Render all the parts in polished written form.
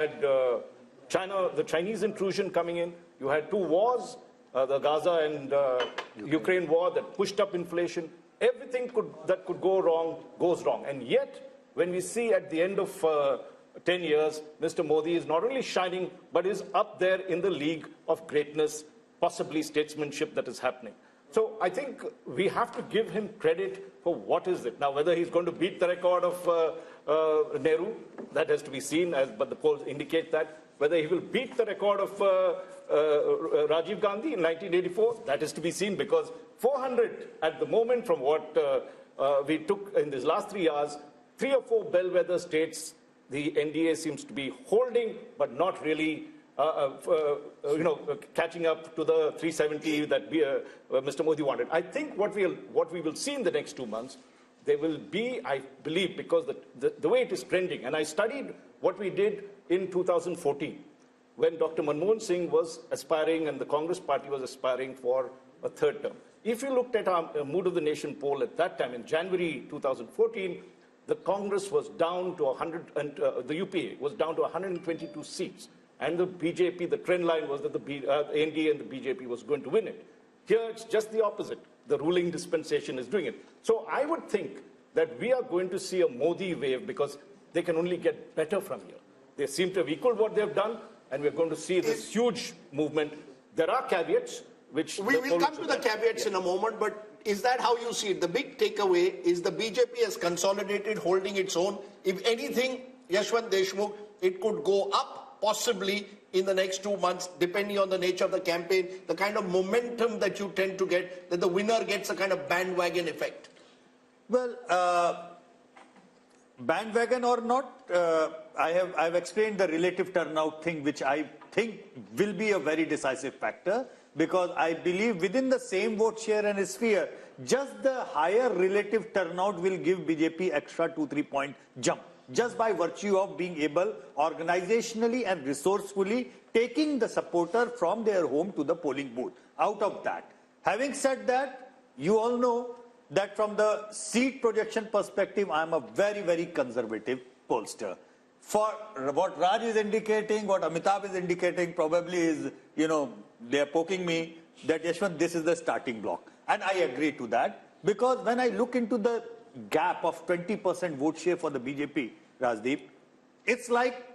had China, the Chinese intrusion coming in. You had two wars, the Gaza and Ukraine war that pushed up inflation. Everything that could go wrong goes wrong. And yet, when we see at the end of 10 years, Mr. Modi is not only shining, but is up there in the league of greatness, possibly statesmanship that is happening. So I think we have to give him credit for what is it. Now, whether he's going to beat the record of Nehru, that has to be seen, but the polls indicate that. Whether he will beat the record of Rajiv Gandhi in 1984, that is to be seen, because 400 at the moment from what we took in these last 3 years, 3 or 4 bellwether states, the NDA seems to be holding, but not really catching up to the 370 that Mr. Modi wanted. I think what we will see in the next 2 months, there will be, I believe, because the way it is trending, and I studied what we did in 2014, when Dr. Manmohan Singh was aspiring and the Congress party was aspiring for a third term. If you looked at our Mood of the Nation poll at that time, in January 2014, the Congress was down to 100, and the UPA was down to 122 seats. And the BJP, the trend line was that the NDA and the BJP was going to win it. Here, it's just the opposite. The ruling dispensation is doing it. So I would think that we are going to see a Modi wave, because they can only get better from here. They seem to have equaled what they've done, and we're going to see this huge movement. There are caveats, which... We will come to the caveats in a moment, but is that how you see it? The big takeaway is the BJP has consolidated, holding its own. If anything, Yashwant Deshmukh, it could go up, possibly in the next 2 months, depending on the nature of the campaign, the kind of momentum that you tend to get, that the winner gets a kind of bandwagon effect. Well, bandwagon or not, I've explained the relative turnout thing, which I think will be a very decisive factor, because I believe within the same vote share and sphere, just the higher relative turnout will give BJP extra 2-3 point jump, just by virtue of being able organizationally and resourcefully taking the supporter from their home to the polling booth. Out of that, having said that, you all know that from the seat projection perspective, I am a very, very conservative pollster. For what Raj is indicating, what Amitabh is indicating, probably is, they are poking me that, Yashwant, this is the starting block. And I agree to that, because when I look into the gap of 20% vote share for the BJP, Rajdeep, it's like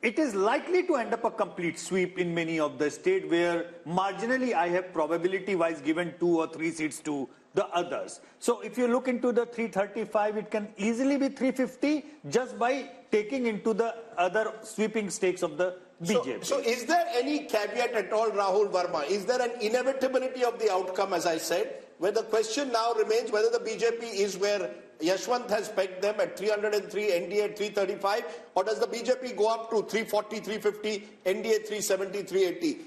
it is likely to end up a complete sweep in many of the states where marginally I have probability-wise given 2 or 3 seats to the others. So if you look into the 335, it can easily be 350 just by taking into the other sweeping stakes of the BJP. So is there any caveat at all, Rahul Verma? Is there an inevitability of the outcome, as I said, where the question now remains whether the BJP is where Yashwant has pegged them at 303, NDA at 335, or does the BJP go up to 340, 350, NDA 370, 380?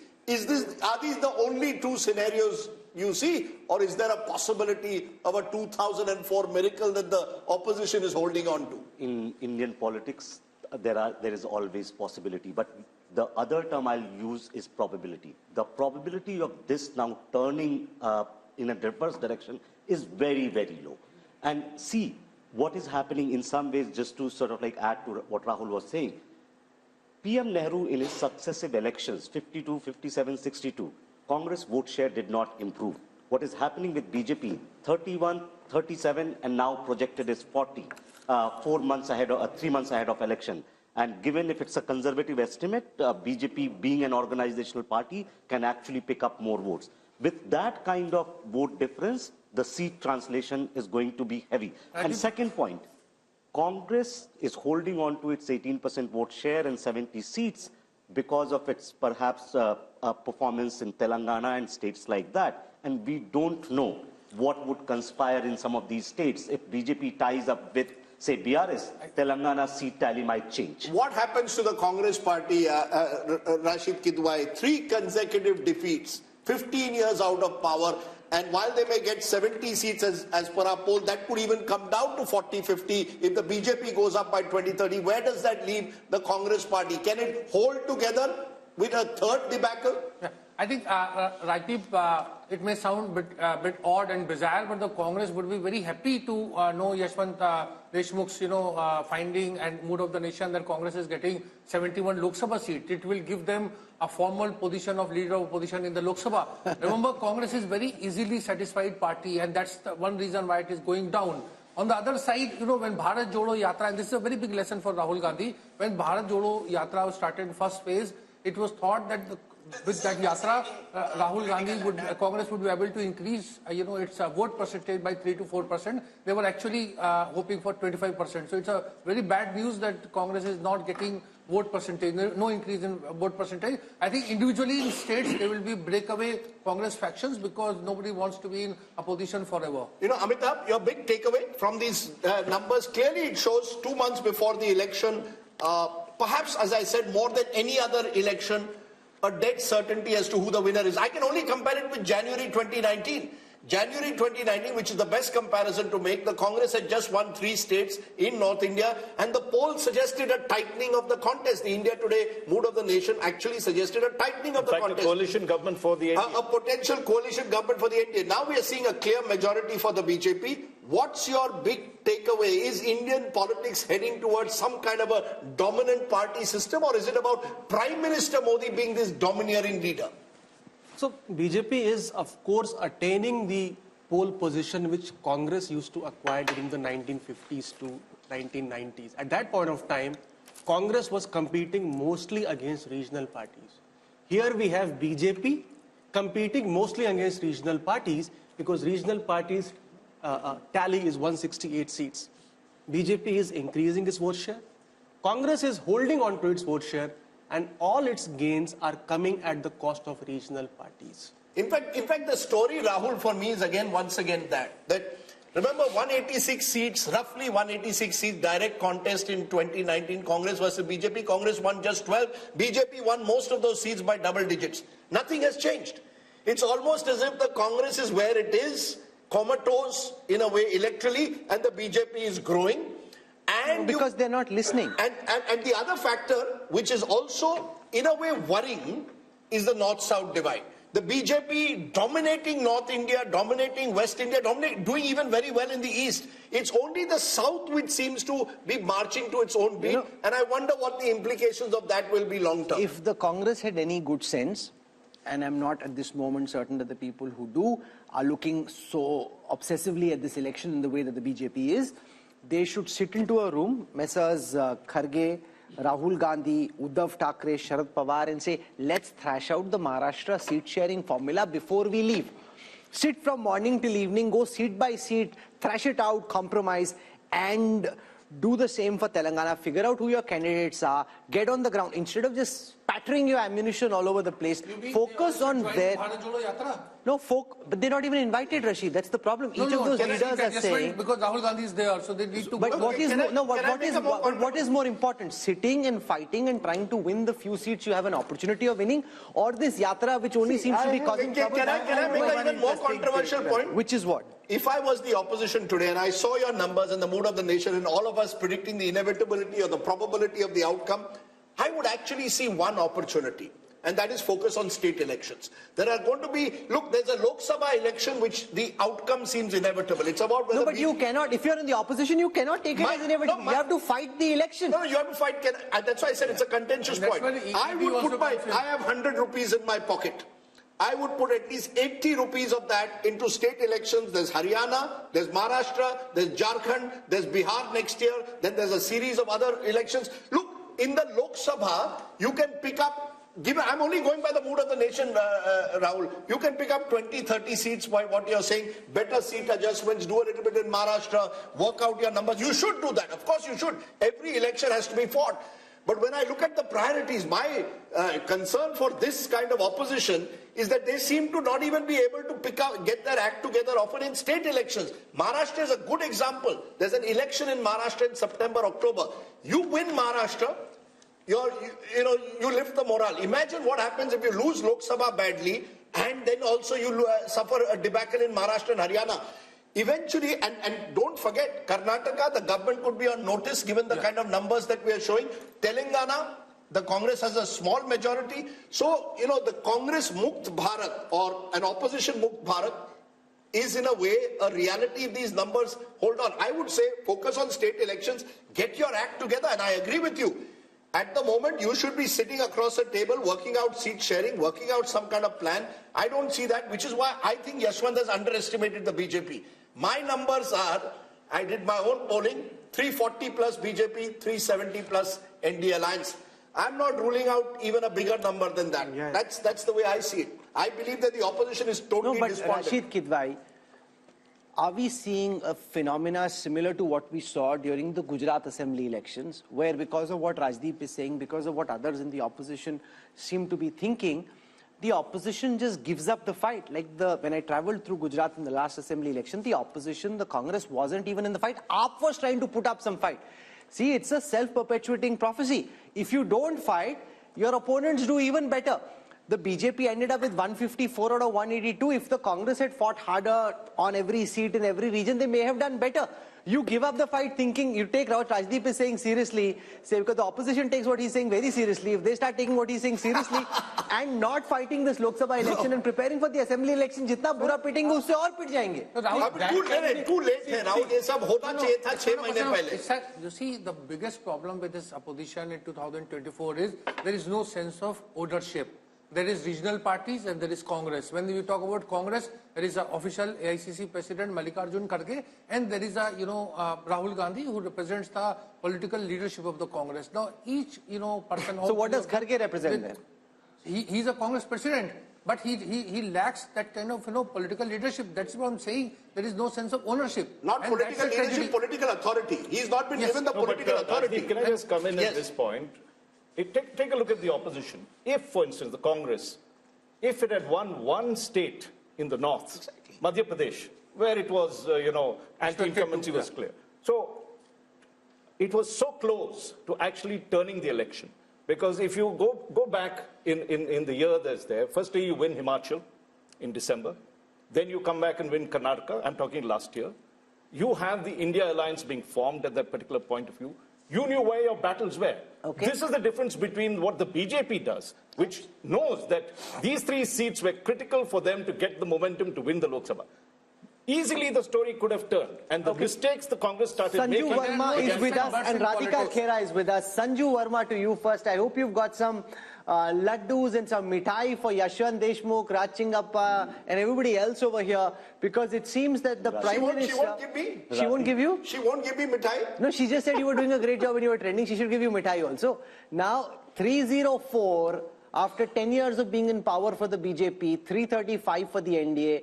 Are these the only 2 scenarios you see, or is there a possibility of a 2004 miracle that the opposition is holding on to? In Indian politics, there is always possibility, but the other term I'll use is probability. The probability of this now turning in a reverse direction is very, very low. And see what is happening in some ways, just to sort of like add to what Rahul was saying. PM Nehru in his successive elections, 52, 57, 62, Congress vote share did not improve. What is happening with BJP, 31, 37, and now projected is 40, 3 months ahead of election. And given if it's a conservative estimate, BJP being an organizational party can actually pick up more votes. With that kind of vote difference, the seat translation is going to be heavy. And second point, Congress is holding on to its 18% vote share and 70 seats because of its perhaps performance in Telangana and states like that. And we don't know what would conspire in some of these states. If BJP ties up with, say, BRS, Telangana seat tally might change. What happens to the Congress party, Rashid Kidwai? 3 consecutive defeats, 15 years out of power. And while they may get 70 seats as per our poll, that could even come down to 40, 50 if the BJP goes up by 2030. Where does that leave the Congress party? Can it hold together with a third debacle? I think, Rajdeep, it may sound a bit odd and bizarre, but the Congress would be very happy to know Yashwant Deshmukh's, finding and mood of the nation that Congress is getting 71 Lok Sabha seats. It will give them a formal position of leader of opposition in the Lok Sabha. Remember, Congress is very easily satisfied party, and that's the one reason why it is going down. On the other side, when Bharat Jodo Yatra, and this is a very big lesson for Rahul Gandhi, when Bharat Jodo Yatra was started in first phase, it was thought that with that yatra, Rahul Gandhi Congress would be able to increase, its vote percentage by 3 to 4%. They were actually hoping for 25%. So it's a very bad news that Congress is not getting vote percentage, no increase in vote percentage. I think individually in states, there will be breakaway Congress factions because nobody wants to be in a position forever. Amitabh, your big takeaway from these numbers, clearly it shows 2 months before the election, perhaps, as I said, more than any other election, a dead certainty as to who the winner is. I can only compare it with January 2019. January 2019, which is the best comparison to make, the Congress had just won 3 states in North India, and the poll suggested a tightening of the contest. The India Today mood of the nation actually suggested a tightening of the contest. A coalition government for the NDA. A potential coalition government for the NDA. Now we are seeing a clear majority for the BJP. What's your big takeaway? Is Indian politics heading towards some kind of a dominant party system, or is it about Prime Minister Modi being this domineering leader? So BJP is, of course, attaining the pole position which Congress used to acquire during the 1950s to 1990s. At that point of time, Congress was competing mostly against regional parties. Here we have BJP competing mostly against regional parties because regional parties tally is 168 seats. BJP is increasing its vote share. Congress is holding on to its vote share, and all its gains are coming at the cost of regional parties. In fact, the story, Rahul, for me is once again that remember 186 seats, roughly 186 seats, direct contest in 2019, Congress versus BJP. Congress won just 12. BJP won most of those seats by double digits. Nothing has changed. It's almost as if the Congress is where it is, comatose in a way electorally, and the BJP is growing. And because they're not listening. And the other factor, which is also in a way worrying, is the North-South divide. The BJP dominating North India, dominating West India, doing even very well in the East. It's only the South which seems to be marching to its own beat. And I wonder what the implications of that will be long term. If the Congress had any good sense, and I'm not at this moment certain that the people who do are looking so obsessively at this election in the way that the BJP is, they should sit into a room, Messrs. Kharge, Rahul Gandhi, Uddhav Thackeray, Sharad Pawar, and say, let's thrash out the Maharashtra seat-sharing formula before we leave. Sit from morning till evening, go seat by seat, thrash it out, compromise, and do the same for Telangana. Figure out who your candidates are, get on the ground. Instead of just spattering your ammunition all over the place, focus on their... No, but they're not even invited, Rashid. That's the problem. Each of those leaders are saying... Because Rahul Gandhi is there, so they need to... But what is more important? Sitting and fighting and trying to win the few seats you have an opportunity of winning, or this yatra which only seems to be causing trouble? Can I make an even more controversial point? Which is what? If I was the opposition today and I saw your numbers and the mood of the nation and all of us predicting the inevitability or the probability of the outcome, I would actually see one opportunity, and that is focus on state elections. There are going to be, look, there's a Lok Sabha election which the outcome seems inevitable. It's about whether... No, but you cannot, if you're in the opposition, you cannot take it as inevitable. You have to fight the election. No, you have to fight. That's why I said it's a contentious point. I have 100 rupees in my pocket. I would put at least 80 rupees of that into state elections. There's Haryana, there's Maharashtra, there's Jharkhand, there's Bihar next year, then there's a series of other elections. Look, in the Lok Sabha, you can pick up, I'm only going by the mood of the nation, Rahul. You can pick up 20, 30 seats by what you're saying, better seat adjustments, do a little bit in Maharashtra, work out your numbers. You should do that. Of course you should. Every election has to be fought. But when I look at the priorities, my concern for this kind of opposition is that they seem to not even be able to get their act together often in state elections. Maharashtra is a good example. There's an election in Maharashtra in September, October. You win Maharashtra, you lift the morale. Imagine what happens if you lose Lok Sabha badly and then also you suffer a debacle in Maharashtra and Haryana. Eventually, and don't forget, Karnataka, the government could be on notice given the kind of numbers that we are showing. Telangana, The Congress has a small majority. So, the Congress Mukt Bharat or an opposition Mukt Bharat is in a way a reality if these numbers hold on. I would say focus on state elections, get your act together, and I agree with you. At the moment, you should be sitting across a table, working out seat sharing, working out some kind of plan. I don't see that, which is why I think Yashwant has underestimated the BJP. My numbers are, I did my own polling, 340 plus BJP, 370 plus NDA alliance. I'm not ruling out even a bigger number than that. Yeah. That's the way I see it. I believe that the opposition is totally despondent. Rashid Kidwai, are we seeing a phenomena similar to what we saw during the Gujarat Assembly elections, where because of what Rajdeep is saying, because of what others in the opposition seem to be thinking, the opposition just gives up the fight? Like when I traveled through Gujarat in the last Assembly election, the opposition, the Congress wasn't even in the fight. AAP was trying to put up some fight. See, it's a self-perpetuating prophecy. If you don't fight, your opponents do even better. The BJP ended up with 154 out of 182. If the Congress had fought harder on every seat in every region, they may have done better. You give up the fight thinking, you take what Rajdeep is saying seriously, say, because the opposition takes what he's saying very seriously. If they start taking what he's saying seriously and not fighting this Lok Sabha election and preparing for the Assembly election, jitna bura pitenge, usse aur pit jayenge. Too late hai, Rahul. Ye sab hota chahiye tha 6 mahine pehle. You see, the biggest problem with this opposition in 2024 is there is no sense of ownership. There is regional parties and there is Congress. When you talk about Congress, there is an official AICC President Mallikarjun Kharge, and there is a Rahul Gandhi who represents the political leadership of the Congress. Now each person. So what does Kharge represent then? He's a Congress president, but he lacks that kind of political leadership. That's what I'm saying. There is no sense of ownership. Not political leadership, political authority. He's not been given the political authority. Can I just come in at this point? Take a look at the opposition. If, for instance, the Congress, if it had won one state in the north, Madhya Pradesh, where it was, anti-incumbency was clear. So it was so close to actually turning the election. Because if you go back in the year that's there, firstly you win Himachal in December, then you come back and win Karnataka, I'm talking last year. You have the India alliance being formed at that particular point of view. You knew where your battles were. Okay. This is the difference between what the BJP does, which knows that these 3 seats were critical for them to get the momentum to win the Lok Sabha. Easily the story could have turned, and the mistakes the Congress started making. Sanju Verma is with us and Radhika Khera is with us. Sanju Verma, to you first. I hope you've got some laddus and some mithai for Yashwant Deshmukh, Raj Chingappa and everybody else over here, because it seems that the Prime Minister... She won't give me. She won't give you? She won't give me mithai. No, she just said you were doing a great job when you were trending. She should give you mithai also. Now, 304, after 10 years of being in power for the BJP, 335 for the NDA,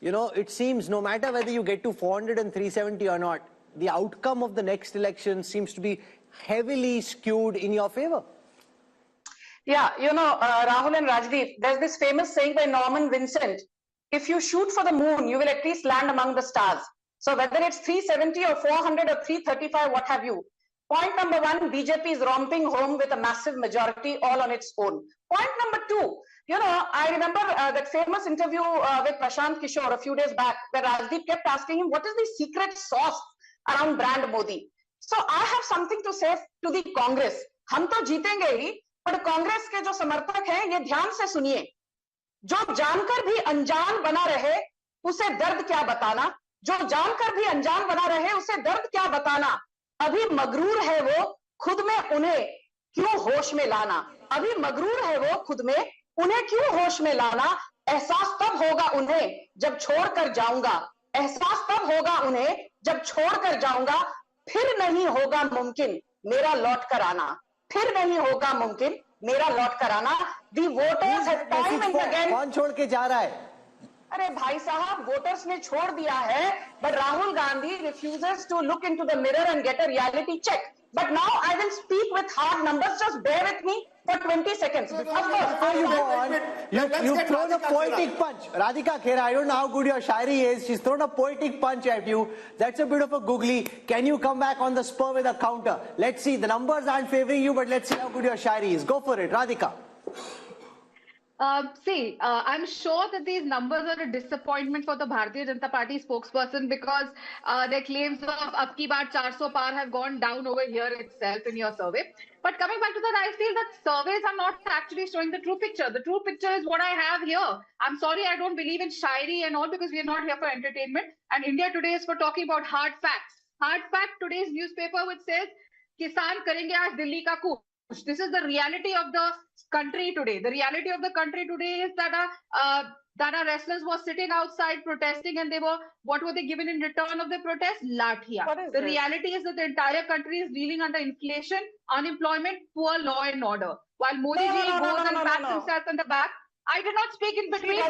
it seems no matter whether you get to 400 and 370 or not, the outcome of the next election seems to be heavily skewed in your favor. Yeah, Rahul and Rajdeep, there's this famous saying by Norman Vincent, if you shoot for the moon, you will at least land among the stars. So whether it's 370 or 400 or 335, what have you. Point number 1, BJP is romping home with a massive majority all on its own. Point number 2, I remember that famous interview with Prashant Kishore a few days back, where Rajdeep kept asking him, what is the secret sauce around brand Modi? So I have something to say to the Congress. हम तो जीतेंगे ही, पर कांग्रेस के जो समर्थक हैं, ये ध्यान से सुनिए. जो जानकर भी अनजान बना रहे, उसे दर्द क्या बताना? जो जानकर भी अनजान बना रहे, उसे दर्द क्या बताना? अभी मगरूर है वो, खुद में उन्हें क्यों होश में लाना? अभी मगरूर है वो, खुद में उन्हें क्यों होश में लाना? एहसास तब होगा उन्हें जब छोड़कर जाऊंगा. एहसास तब होगा उन्हें जब छोड़कर जाऊंगा. फिर नहीं होगा मुमकिन मेरा लौट कर आना. फिर नहीं होगा मुमकिन मेरा लौट कर आना. The voters have time and again. कौन छोड़ के जा रहा है? अरे भाई साहब, वोटर्स ने छोड़ दिया है, but Rahul Gandhi refuses to look into the mirror and get a reality check. But now I will speak with hard numbers. Just bear with me for 20 seconds. Of course, before you go on, you've thrown a poetic punch. Radhika Khera, I don't know how good your shairi is. She's thrown a poetic punch at you. That's a bit of a googly. Can you come back on the spur with a counter? Let's see. The numbers aren't favoring you, but let's see how good your shairi is. Go for it, Radhika. I'm sure that these numbers are a disappointment for the Bharatiya Janata Party spokesperson, because their claims of ab ki baar 400 par have gone down over here itself in your survey. But coming back to that, I feel that surveys are not actually showing the true picture. The true picture is what I have here. I'm sorry, I don't believe in shairi and all because we are not here for entertainment. And India Today is for talking about hard facts. Hard fact, today's newspaper which says, Kisan karenge aaj Delhi ka kuch. This is the reality of the country today. The reality of the country today is that our wrestlers were sitting outside protesting and what were they given in return of the protest? Lathia. The reality is that the entire country is reeling under inflation, unemployment, poor law and order. While Modi ji goes and pats himself on the back, I did not speak in between.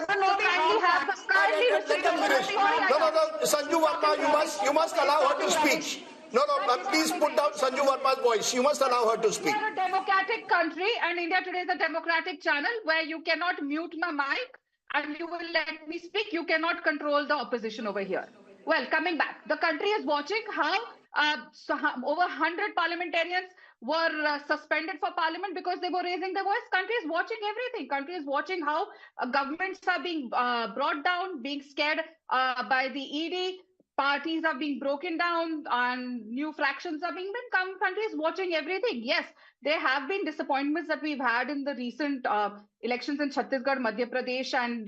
Sanju Verma, you must allow her to speak. No, please put down Sanju Verma's voice. You must allow her to speak. We are a democratic country and India Today is a democratic channel where you cannot mute my mic and you will let me speak. You cannot control the opposition over here. Well, coming back, the country is watching how over 100 parliamentarians were suspended for parliament because they were raising their voice. Country is watching everything. Country is watching how governments are being brought down, being scared by the ED. Parties are being broken down and new fractions are being become. Country is watching everything. Yes, there have been disappointments that we've had in the recent elections in Chhattisgarh, Madhya Pradesh and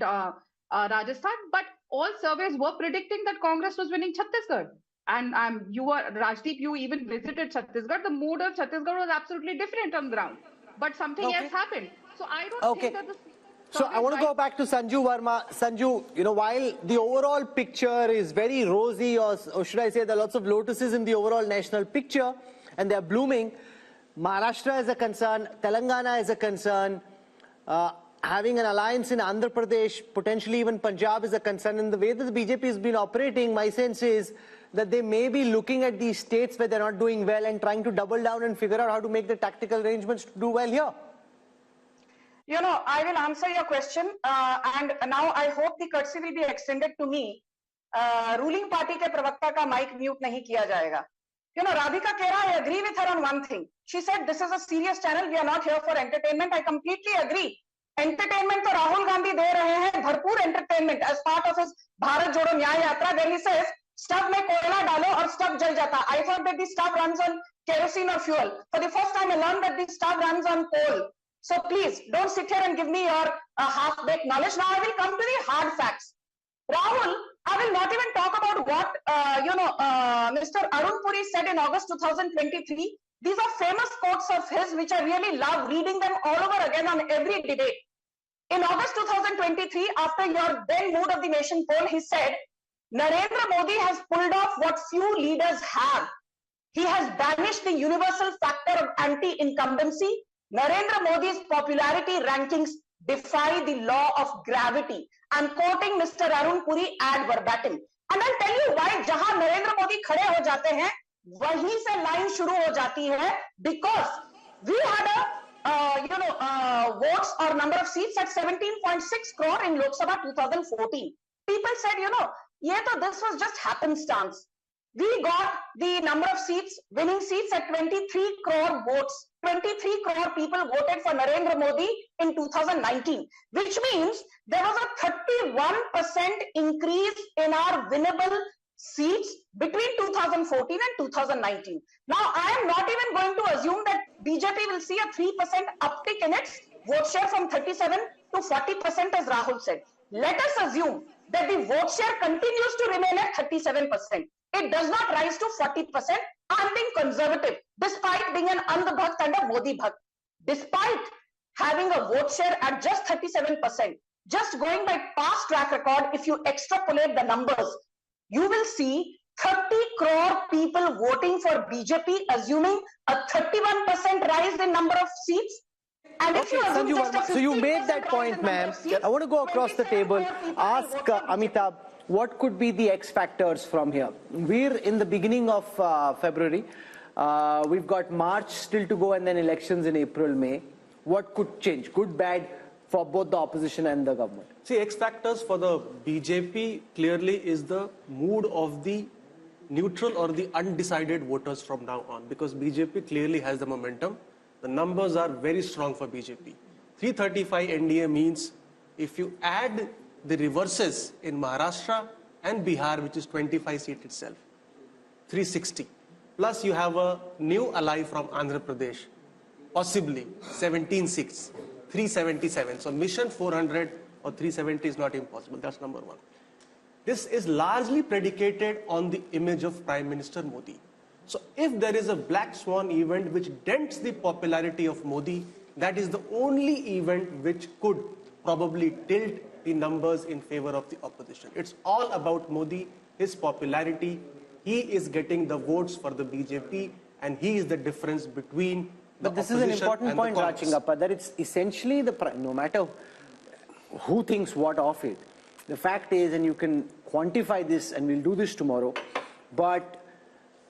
Rajasthan, but all surveys were predicting that Congress was winning Chhattisgarh. And Rajdeep, you even visited Chhattisgarh. The mood of Chhattisgarh was absolutely different on the ground. But something else happened. So I don't think that So I want to go back to Sanju Verma. Sanju, while the overall picture is very rosy, or should I say there are lots of lotuses in the overall national picture, and they are blooming, Maharashtra is a concern, Telangana is a concern, having an alliance in Andhra Pradesh, potentially even Punjab is a concern. And the way that the BJP has been operating, my sense is that they may be looking at these states where they're not doing well and trying to double down and figure out how to make the tactical arrangements to do well here. I will answer your question and now I hope the courtesy will be extended to me. Ruling party ke pravakta ka mic mute nahi kiya jayega. Radhika Kera, I agree with her on one thing. She said this is a serious channel. We are not here for entertainment. I completely agree. Entertainment to Rahul Gandhi de rahe hain, bharpoor entertainment as part of his Bharat Jodo Nyay Yatra. Then he says, stuff mein koyla dalo aur stuff jal jata. I thought that the stuff runs on kerosene or fuel. For the first time I learned that the stuff runs on coal. So please don't sit here and give me your half-baked knowledge. Now I will come to the hard facts. Rahul, I will not even talk about what Mr. Arun Puri said in August 2023. These are famous quotes of his which I really love reading them all over again on every debate. In August 2023, after your then Mood of the Nation poll, he said, Narendra Modi has pulled off what few leaders have. He has banished the universal factor of anti-incumbency. Narendra Modi's popularity rankings defy the law of gravity. I'm quoting Mr. Arun Puri ad verbatim. And I'll tell you why jahan Narendra Modi khade ho jate hain, wahi se line shuru ho jati hai, because we had votes or number of seats at 17.6 crore in Lok Sabha 2014. People said, this was just happenstance. We got the number of seats, winning seats at 23 crore votes. 23 crore people voted for Narendra Modi in 2019, which means there was a 31% increase in our winnable seats between 2014 and 2019. Now, I am not even going to assume that BJP will see a 3% uptick in its vote share from 37 to 40%, as Rahul said. Let us assume that the vote share continues to remain at 37%. It does not rise to 40%. I'm being conservative, despite being an Andh Bhakt and a Modi Bhakt. Despite having a vote share at just 37%, just going by past track record, if you extrapolate the numbers, you will see 30 crore people voting for BJP, assuming a 31% rise in number of seats. And if you assume just a 50% so you made that point, ma'am. I want to go across the table. Ask Amitabh, what could be the X factors from here? We're in the beginning of February. We've got March still to go and then elections in April, May. What could change? Good, bad for both the opposition and the government? See, X factors for the BJP clearly is the mood of the neutral or the undecided voters from now on, because BJP clearly has the momentum. The numbers are very strong for BJP. 335 NDA means if you add the reverses in Maharashtra and Bihar, which is 25 seats itself, 360. Plus you have a new ally from Andhra Pradesh. possibly 17 seats, 377. So mission 400 or 370 is not impossible. That's number one. This is largely predicated on the image of Prime Minister Modi. So if there is a black swan event which dents the popularity of Modi, that is the only event which could probably tilt the numbers in favor of the opposition. It's all about Modi, his popularity. He is getting the votes for the BJP, and he is the difference between the But this is an important point, Raj Chingappa, that it's essentially no matter who thinks what of it, the fact is, and you can quantify this, and we'll do this tomorrow, but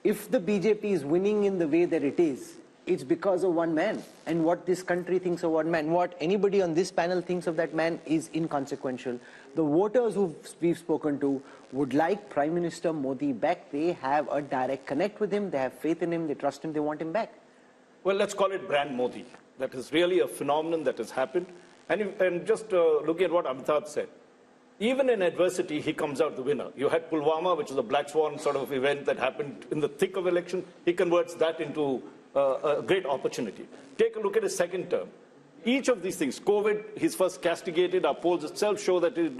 if the BJP is winning in the way that it is, it's because of one man. And what this country thinks of one man, what anybody on this panel thinks of that man is inconsequential. The voters who we've spoken to would like Prime Minister Modi back. They have a direct connect with him. They have faith in him. They trust him. They want him back. Well, let's call it brand Modi. That is really a phenomenon that has happened. And just look at what Amitabh said. Even in adversity, he comes out the winner. You had Pulwama, which is a black swan sort of event that happened in the thick of election. He converts that into a great opportunity. Take a look at his second term. Each of these things, COVID, he's first castigated. Our polls itself show that it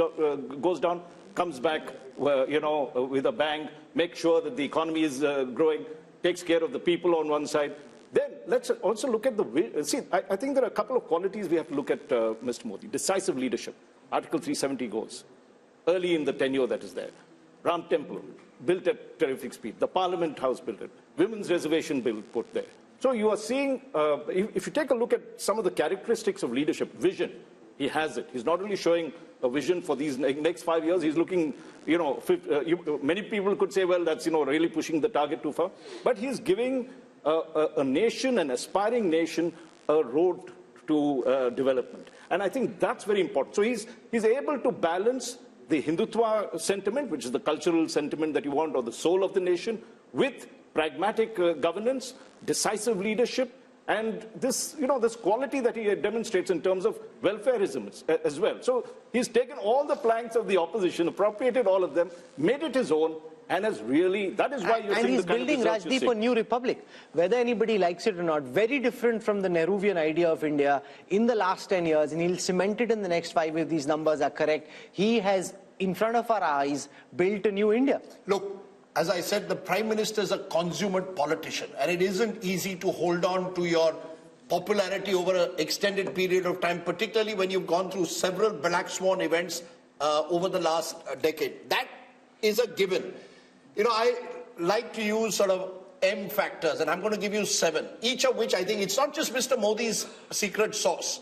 goes down, comes back, with a bang, make sure that the economy is growing, takes care of the people on one side. Then let's also look at I think there are a couple of qualities we have to look at Mr. Modi. Decisive leadership. Article 370 goes. Early in the tenure that is there. Ram Temple, built at terrific speed. The Parliament House built it. Women's reservation bill put there. So you are seeing, if you take a look at some of the characteristics of leadership, vision, he has it. He's not only showing a vision for these next 5 years, he's looking, many people could say, well, that's, really pushing the target too far. But he's giving a nation, an aspiring nation, a road to development. And I think that's very important. So he's able to balance the Hindutva sentiment, which is the cultural sentiment that you want, or the soul of the nation, with pragmatic governance, decisive leadership, and this quality that he demonstrates in terms of welfareism as well. So he's taken all the planks of the opposition, appropriated all of them, made it his own, and has really, that is why you're seeing the kind of results you're seeing. And he's building, Rajdeep, a new republic, whether anybody likes it or not. Very different from the Nehruvian idea of India in the last 10 years, and he'll cement it in the next 5 if these numbers are correct. He has, in front of our eyes, built a new India. Look, as I said, the Prime Minister is a consummate politician, and it isn't easy to hold on to your popularity over an extended period of time, particularly when you've gone through several black swan events over the last decade. That is a given. I like to use sort of M factors, and I'm going to give you 7, each of which I think it's not just Mr. Modi's secret sauce.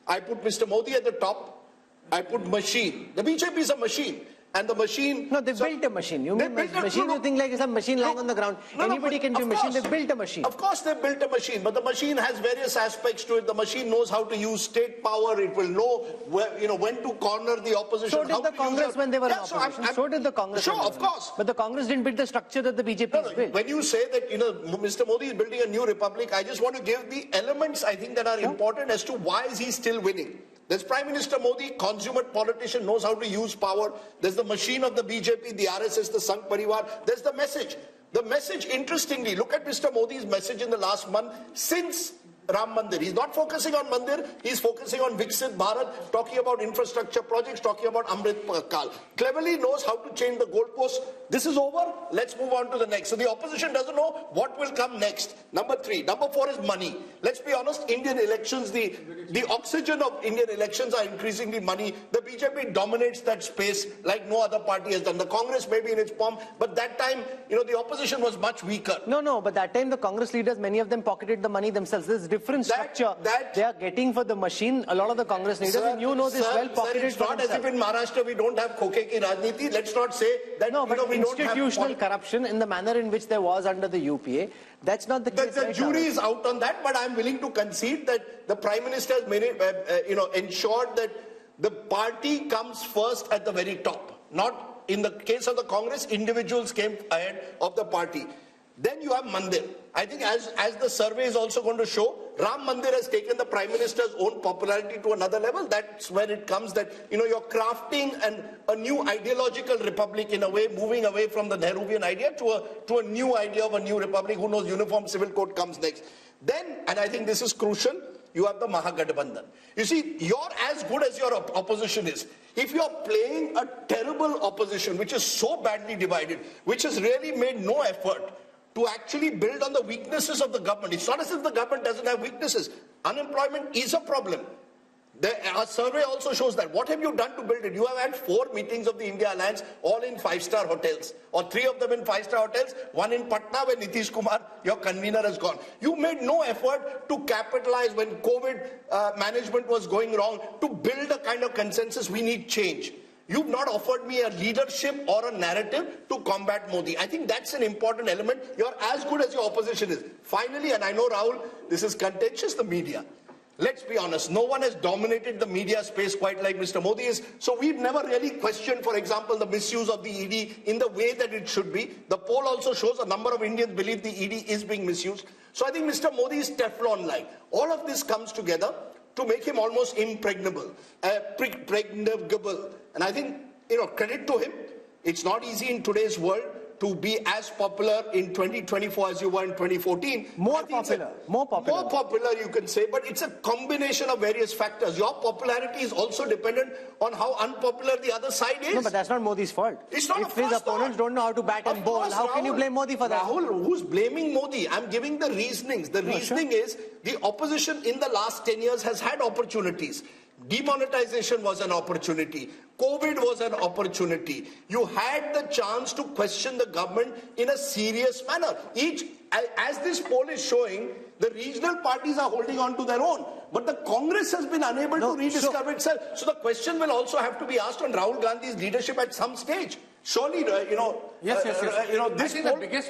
I put Mr. Modi at the top. I put machine. The BJP is a machine. And the machine... No, they built a machine. You mean machine, you think like it's a machine lying on the ground. Anybody can do a machine. They built a machine. Of course they built a machine, but the machine has various aspects to it. The machine knows how to use state power. It will know when to corner the opposition. So did the Congress when they were in opposition. So did the Congress. Sure, of course. But the Congress didn't build the structure that the BJP has built. When you say that, Mr. Modi is building a new republic, I just want to give the elements, I think, that are important as to why is he still winning. There's Prime Minister Modi, consummate politician, knows how to use power. There's the machine of the BJP, the RSS, the Sangh Parivar. There's the message. The message, interestingly, look at Mr. Modi's message in the last month since Ram Mandir. He's not focusing on Mandir, he's focusing on Viksit Bharat, talking about infrastructure projects, talking about Amrit Kal. Cleverly knows how to change the goalposts. This is over, let's move on to the next. So the opposition doesn't know what will come next. Number 3. Number 4 is money. Let's be honest, Indian elections, the oxygen of Indian elections are increasingly money. The BJP dominates that space like no other party has done. The Congress may be in its pomp, but that time, the opposition was much weaker. No, but that time the Congress leaders, many of them pocketed the money themselves. There's different structure they are getting for the machine. A lot of the Congress leaders, and you know this well, pocketed it's not as if in Maharashtra we don't have khoke ki rajniti. Let's not say that we institutional corruption in the manner in which there was under the UPA. That's not the case. The jury is out on that, but I'm willing to concede that the Prime Minister has made it, ensured that the party comes first at the very top. Not in the case of the Congress, individuals came ahead of the party. Then you have Mandir. I think as the survey is also going to show, Ram Mandir has taken the Prime Minister's own popularity to another level. That's where it comes that, you're crafting a new ideological republic in a way, moving away from the Nehruvian idea to a new idea of a new republic. Who knows, uniform civil code comes next. Then, and I think this is crucial, you have the Mahagathbandhan. You see, you're as good as your opposition is. If you're playing a terrible opposition, which is so badly divided, which has really made no effort to actually build on the weaknesses of the government. It's not as if the government doesn't have weaknesses. Unemployment is a problem. Our survey also shows that. What have you done to build it? You have had 4 meetings of the India Alliance, all in 5-star hotels, or 3 of them in 5-star hotels, one in Patna where Nitish Kumar, your convener, has gone. You made no effort to capitalize when COVID management was going wrong, to build a kind of consensus. We need change. You've not offered me a leadership or a narrative to combat Modi. I think that's an important element. You're as good as your opposition is. Finally, and I know, Rahul, this is contentious, the media. Let's be honest, no one has dominated the media space quite like Mr. Modi is. So we've never really questioned, for example, the misuse of the ED in the way that it should be. The poll also shows a number of Indians believe the ED is being misused. So I think Mr. Modi is Teflon-like. All of this comes together to make him almost impregnable, pregnable. And I think, credit to him. It's not easy in today's world to be as popular in 2024 as you were in 2014. More popular, you can say, but it's a combination of various factors. Your popularity is also dependent on how unpopular the other side is. No, but that's not Modi's fault. It's not. If his opponents don't know how to bat and bowl, how can you blame Modi for that? Rahul, who's blaming Modi? I'm giving the reasonings. The reasoning is the opposition in the last 10 years has had opportunities. Demonetization was an opportunity. COVID was an opportunity. You had the chance to question the government in a serious manner. As this poll is showing, the regional parties are holding on to their own. But the Congress has been unable to rediscover itself. So the question will also have to be asked on Rahul Gandhi's leadership at some stage. Surely, this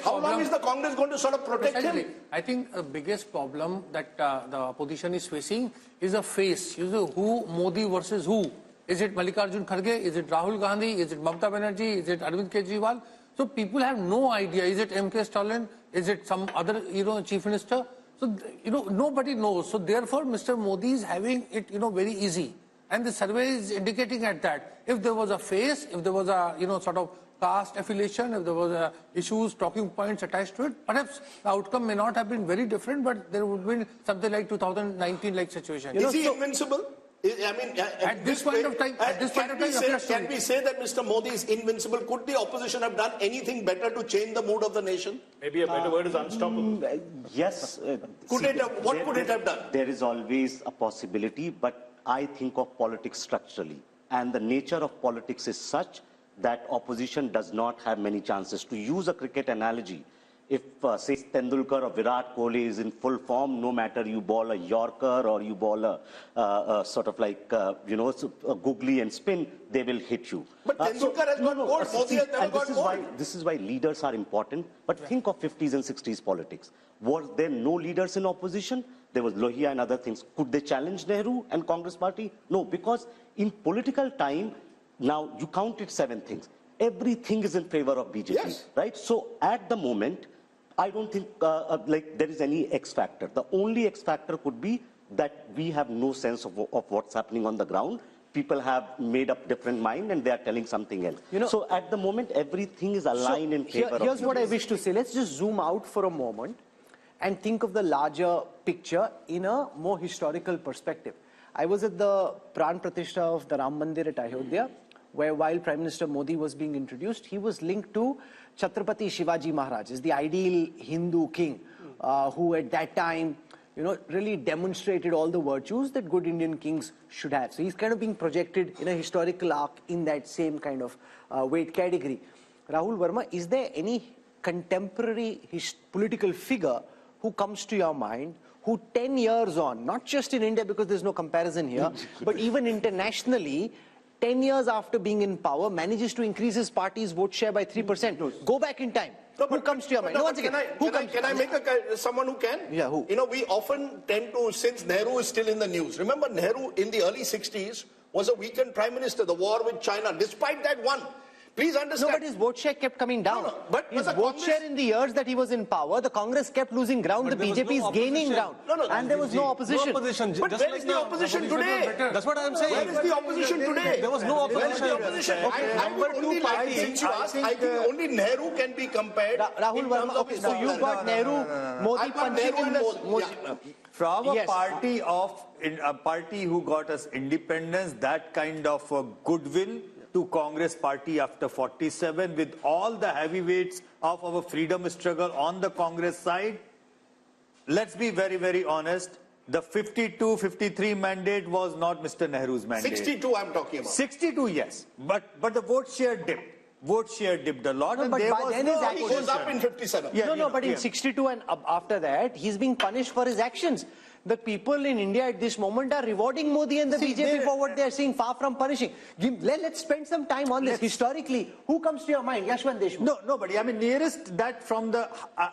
poll, how long is the Congress going to sort of protect him? I think the biggest problem that the opposition is facing is a face. Who Modi versus who? Is it Mallikarjun Kharge? Is it Rahul Gandhi? Is it Mamata Banerjee? Is it Arvind Kejriwal? So people have no idea. Is it MK Stalin? Is it some other, chief minister? So, nobody knows. So therefore, Mr. Modi is having it, very easy. And the survey is indicating at that. If there was a face, if there was a, sort of caste affiliation, if there was issues, talking points attached to it, perhaps the outcome may not have been very different, but there would have been something like 2019-like situation. Is he invincible? I mean, at this point of time, can we say that Mr. Modi is invincible? Could the opposition have done anything better to change the mood of the nation? Maybe a better word is unstoppable. Yes. What could it have done? There is always a possibility, but I think of politics structurally. And the nature of politics is such that opposition does not have many chances. To use a cricket analogy, if, say, Tendulkar or Virat Kohli is in full form, no matter you bowl a Yorker or you bowl a sort of like, a googly and spin, they will hit you. But Tendulkar has got gold, Modi has never got gold. This is why leaders are important. But think of 50s and 60s politics. Was there no leaders in opposition? There was Lohia and other things. Could they challenge Nehru and Congress party? No, because in political time, now you counted 7 things. Everything is in favor of BJP, right? So at the moment, I don't think there is any X factor. The only X factor could be that we have no sense of what's happening on the ground. People have made up different mind and they are telling something else. So at the moment, everything is aligned in favor of Here's what I wish to say. Let's just zoom out for a moment and think of the larger picture in a more historical perspective. I was at the Pran Pratishtha of the Ram Mandir at Ayodhya, where while Prime Minister Modi was being introduced, he was linked to Chhatrapati Shivaji Maharaj, is the ideal Hindu king, who at that time, really demonstrated all the virtues that good Indian kings should have. So he's kind of being projected in a historical arc in that same kind of weight category. Rahul Verma, is there any contemporary political figure who comes to your mind who 10 years on, not just in India because there's no comparison here, but even internationally, 10 years after being in power, manages to increase his party's vote share by 3%. Go back in time. Who comes to your mind? Can I make someone who can? Yeah, who? We often tend to, since Nehru is still in the news. Remember, Nehru in the early 60s was a weakened prime minister, the war with China. Despite that, won. Please understand. No, but his vote share kept coming down. But his the vote Congress- share in the years that he was in power, the Congress kept losing ground, But the there was BJP no is gaining opposition. ground. And there was no opposition. No opposition. But Just where like is the now. opposition today? That's what I'm saying. Where is the opposition today? There was no Where is the opposition. opposition? I would only like, since you asked, I think only Nehru can be compared. Rahul in terms Verma, of okay, his so you've got Nehru, Modi I've got punching Nehru in and the... Modi. From a Yes. party who got us independence, that kind of goodwill to Congress party after 47, with all the heavyweights of our freedom struggle on the Congress side, let's be very, very honest. The 52-53 mandate was not Mr. Nehru's mandate. 62 I'm talking about. 62, yes. But the vote share dipped. Vote share dipped a lot. No, and but there by was then no his He actions- goes up in 57. Yeah, no, yeah, but in yeah. 62 and after that, he's being punished for his actions. The people in India at this moment are rewarding Modi and the BJP for what they are seeing, far from punishing. Let's spend some time on this. Historically, who comes to your mind? Yashwant Deshmukh. No, nobody. I mean, nearest that from the...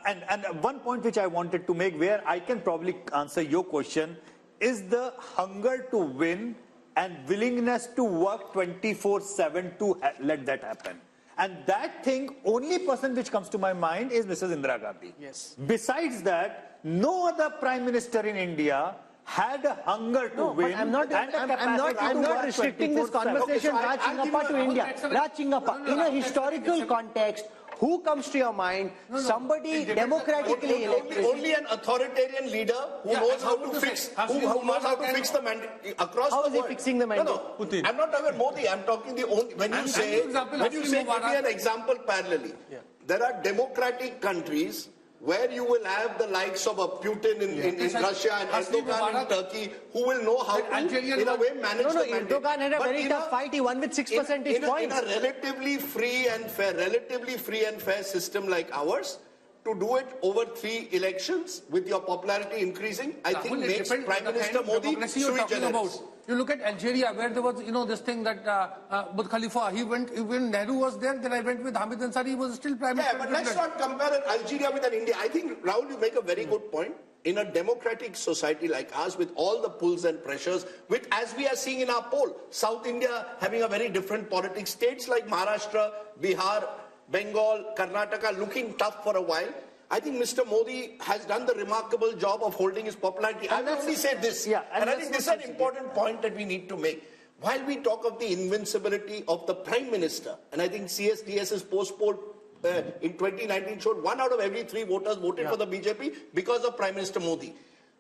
and one point which I wanted to make, where I can probably answer your question, is the hunger to win and willingness to work 24/7 to let that happen. And that thing, only person which comes to my mind is Mrs. Indira Gandhi. Yes. Besides that, no other prime minister in India had a hunger to No, win. but I'm not, and a I'm capacity to not work restricting this 24/7. conversation, Okay, so Raj I'll give Chingappa you to a- India. that's a- Raj Chingappa, No, no, in no, a that's historical context, who comes to your mind? Somebody democratically elected. Only an authoritarian leader who knows how to fix, who knows how to fix the mandate across How the is he world. fixing the mandate? No, Putin. I'm not talking about Modi. I'm talking the only, when you say, give me an example parallelly. There are democratic countries where you will have the likes of a Putin in Russia and Erdogan in Turkey, who will know how to, in a way, manage No, the mandate. Erdogan had a But very in tough fight. He won with 6 percentage in points. a relatively free and fair system like ours, to do it over 3 elections with your popularity increasing, I think Rahul, it makes depends Prime on the Minister kind of Modi democracy you're sui talking generis. about. You look at Algeria, where there was, this thing that Burj Khalifa, when Nehru was there, then I went with Hamid Ansari, he was still Prime Minister. Yeah, but let's not compare Algeria with an India. I think, Rahul, you make a very good point. In a democratic society like ours, with all the pulls and pressures, with, as we are seeing in our poll, South India having a very different politics, states like Maharashtra, Bihar, Bengal, Karnataka looking tough for a while. I think Mr. Modi has done the remarkable job of holding his popularity. I will only say this, and I think this is an important point that we need to make. While we talk of the invincibility of the Prime Minister, and I think CSDS's post-poll in 2019 showed 1 out of every 3 voters voted for the BJP because of Prime Minister Modi.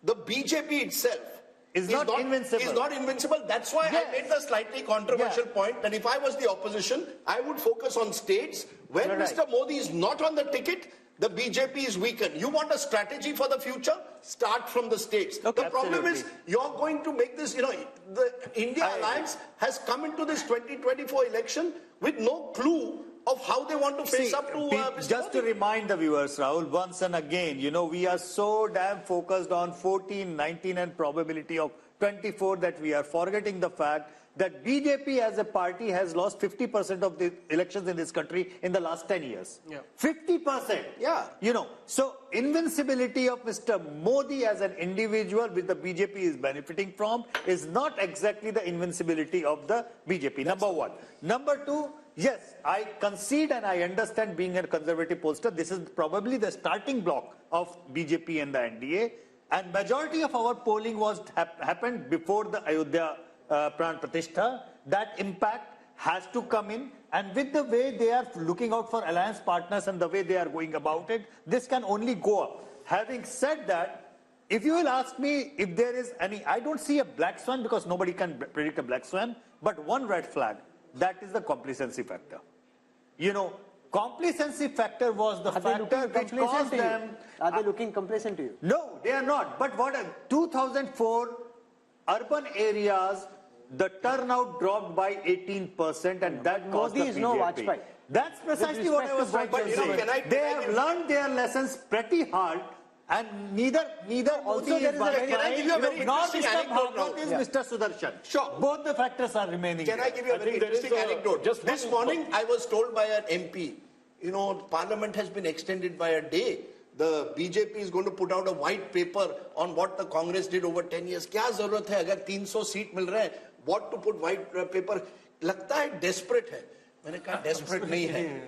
The BJP itself is not invincible. Is not invincible. That's why I made the slightly controversial point that if I was the opposition, I would focus on states where Mr. Modi is not on the ticket. The BJP is weakened. You want a strategy for the future? Start from the states. Okay, the problem absolutely. is you're going to make this, the India Alliance has come into this 2024 election with no clue of how they want to face up to Mr. Just to Modi. remind the viewers, Rahul, once and again, we are so damn focused on 14, 19 and probability of 24 that we are forgetting the fact that BJP as a party has lost 50% of the elections in this country in the last 10 years. 50%. Yeah. So invincibility of Mr. Modi as an individual, which the BJP is benefiting from, is not exactly the invincibility of the BJP. Number one. Number two, yes, I concede and I understand, being a conservative pollster, this is probably the starting block of BJP and the NDA. And majority of our polling was happened before the Ayodhya Pran Pratishtha. That impact has to come in, and with the way they are looking out for alliance partners and the way they are going about it, this can only go up. Having said that, if you will ask me if there is any, I don't see a black swan because nobody can predict a black swan, but one red flag, that is the complacency factor. Complacency factor was the factor which caused them. Are they looking complacent to you? No, they are not. But 2004, urban areas, the turnout dropped by 18%, and that caused Modi the is no BJP. Vajpayee. That's precisely what I was trying to say. They have learned their lessons pretty hard, and neither Also, Modi there is is a very- Can I give you a very nor interesting Mr. anecdote now? Bhagwat is Mr. Sudarshan. Sure. Both the factors are remaining. Can I give you a very interesting anecdote? just this one- morning, I was told by an MP, Parliament has been extended by a day. The BJP is going to put out a white paper on what the Congress did over 10 years. क्या जरूरत है अगर 300 seat मिल रहे हैं? What to put white paper? लगता है desperate है. मैंने कहा desperate नहीं है.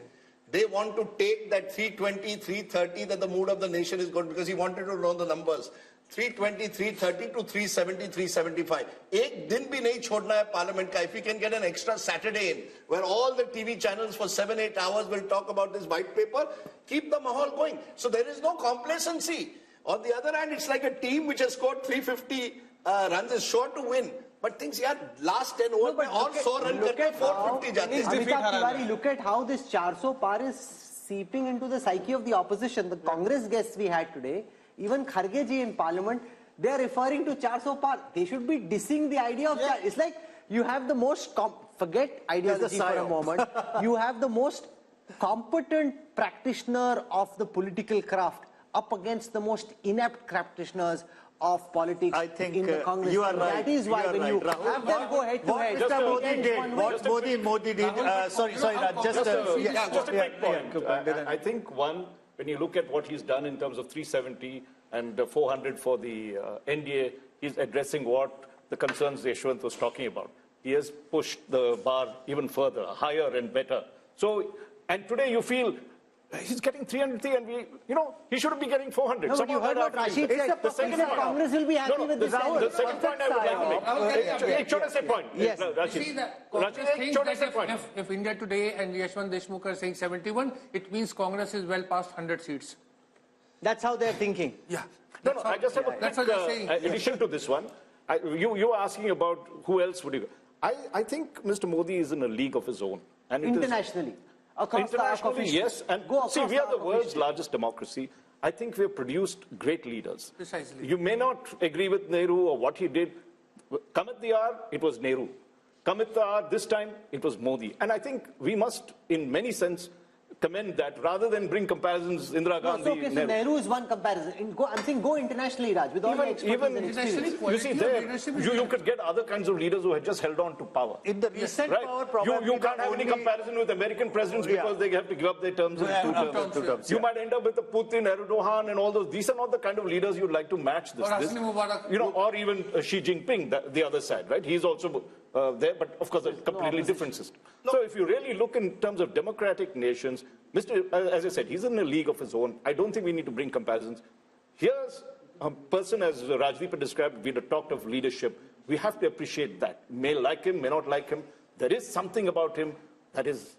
They want to take that 320, 330 that the mood of the nation is good because he wanted to know the numbers. 320, 330 to 370, 375. एक दिन भी नहीं छोड़ना है parliament का. If we can get an extra Saturday in, where all the TV channels for 7-8 hours will talk about this white paper, keep the mahal going. So there is no complacency. On the other hand, it's like a team which has scored 350 runs is sure to win. But things, yeah, last 10 overs, all 100 run करके 450 जाते हैं. Amitabh Tiwari, look at how this 400 par is seeping into the psyche of the opposition. The Congress guests we had today, even Kharge ji in Parliament, they are referring to 400 par. They should be dissing the idea of it's like you have the most forget ideology for a moment. You have the most competent practitioner of the political craft up against the most inept practitioners of politics in the Congress. You are right. That is why when you Rahul, have them go head to head. What Modi did, sorry, Raj, just a quick point. I think one, when you look at what he's done in terms of 370 and 400 for the NDA, he's addressing what the concerns Yashwant was talking about. He has pushed the bar even further, higher and better. So, and today you feel he's getting 303 and we, he shouldn't be getting 400. No, but you heard what Rashid said. The second Congress will be happy with this. The second point I would like to make. Choda point. Yes. See, the Congress thinks that if India Today and Yashwant Deshmukh are saying 71, it means Congress is well past 100 seats. That's how they're thinking. Yeah. No, I just have a quick addition to this one. You were asking about who else would you... I think Mr. Modi is in a league of his own. And internationally. Internationally, yes. And see, we are the world's largest democracy. I think we have produced great leaders. Precisely. You may not agree with Nehru or what he did. Come at the hour, it was Nehru. Come at the hour, this time, it was Modi. And I think we must, in many sense, commend that rather than bring comparisons Indira Gandhi. No, so Nehru is one comparison. I'm saying go internationally, Raj, with all the expertise and experience. You see, there, you could get other kinds of leaders who had just held on to power. In the recent power, probably you can't have any comparison with American presidents because they have to give up their terms in two terms. You might end up with a Putin, Erdogan, and all those. These are not the kind of leaders you'd like to match this. Or even Xi Jinping, the other side, right? He's also there, but of course a completely different system. So if you really look in terms of democratic nations, as I said, he's in a league of his own. I don't think we need to bring comparisons. Here's a person, as Rajdeep described, we had talked of leadership. We have to appreciate that. May like him, may not like him. There is something about him that is,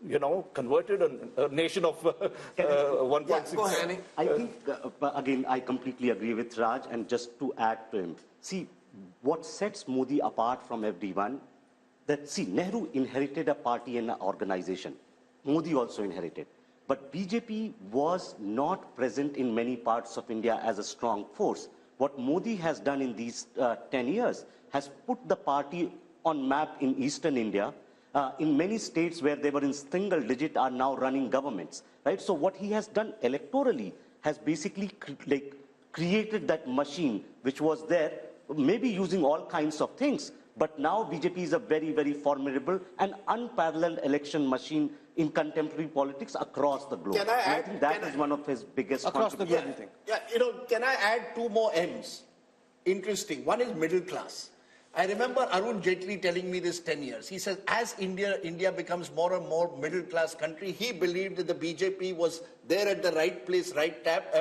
converted a nation of 1.6. I think, again, I completely agree with Raj, and just to add to him, see, what sets Modi apart from everyone, Nehru inherited a party and an organization. Modi also inherited. But BJP was not present in many parts of India as a strong force. What Modi has done in these 10 years has put the party on map in eastern India. In many states where they were in single digit are now running governments. Right? So what he has done electorally has basically created that machine which was there, maybe using all kinds of things. But now BJP is a very, very formidable and unparalleled election machine in contemporary politics across the globe. I think that is one of his biggest contributions. Can I add two more M's? Interesting. One is middle class. I remember Arun Jaitley telling me this 10 years. He says, as India becomes more and more middle class country, he believed that the BJP was there at the right place, right tap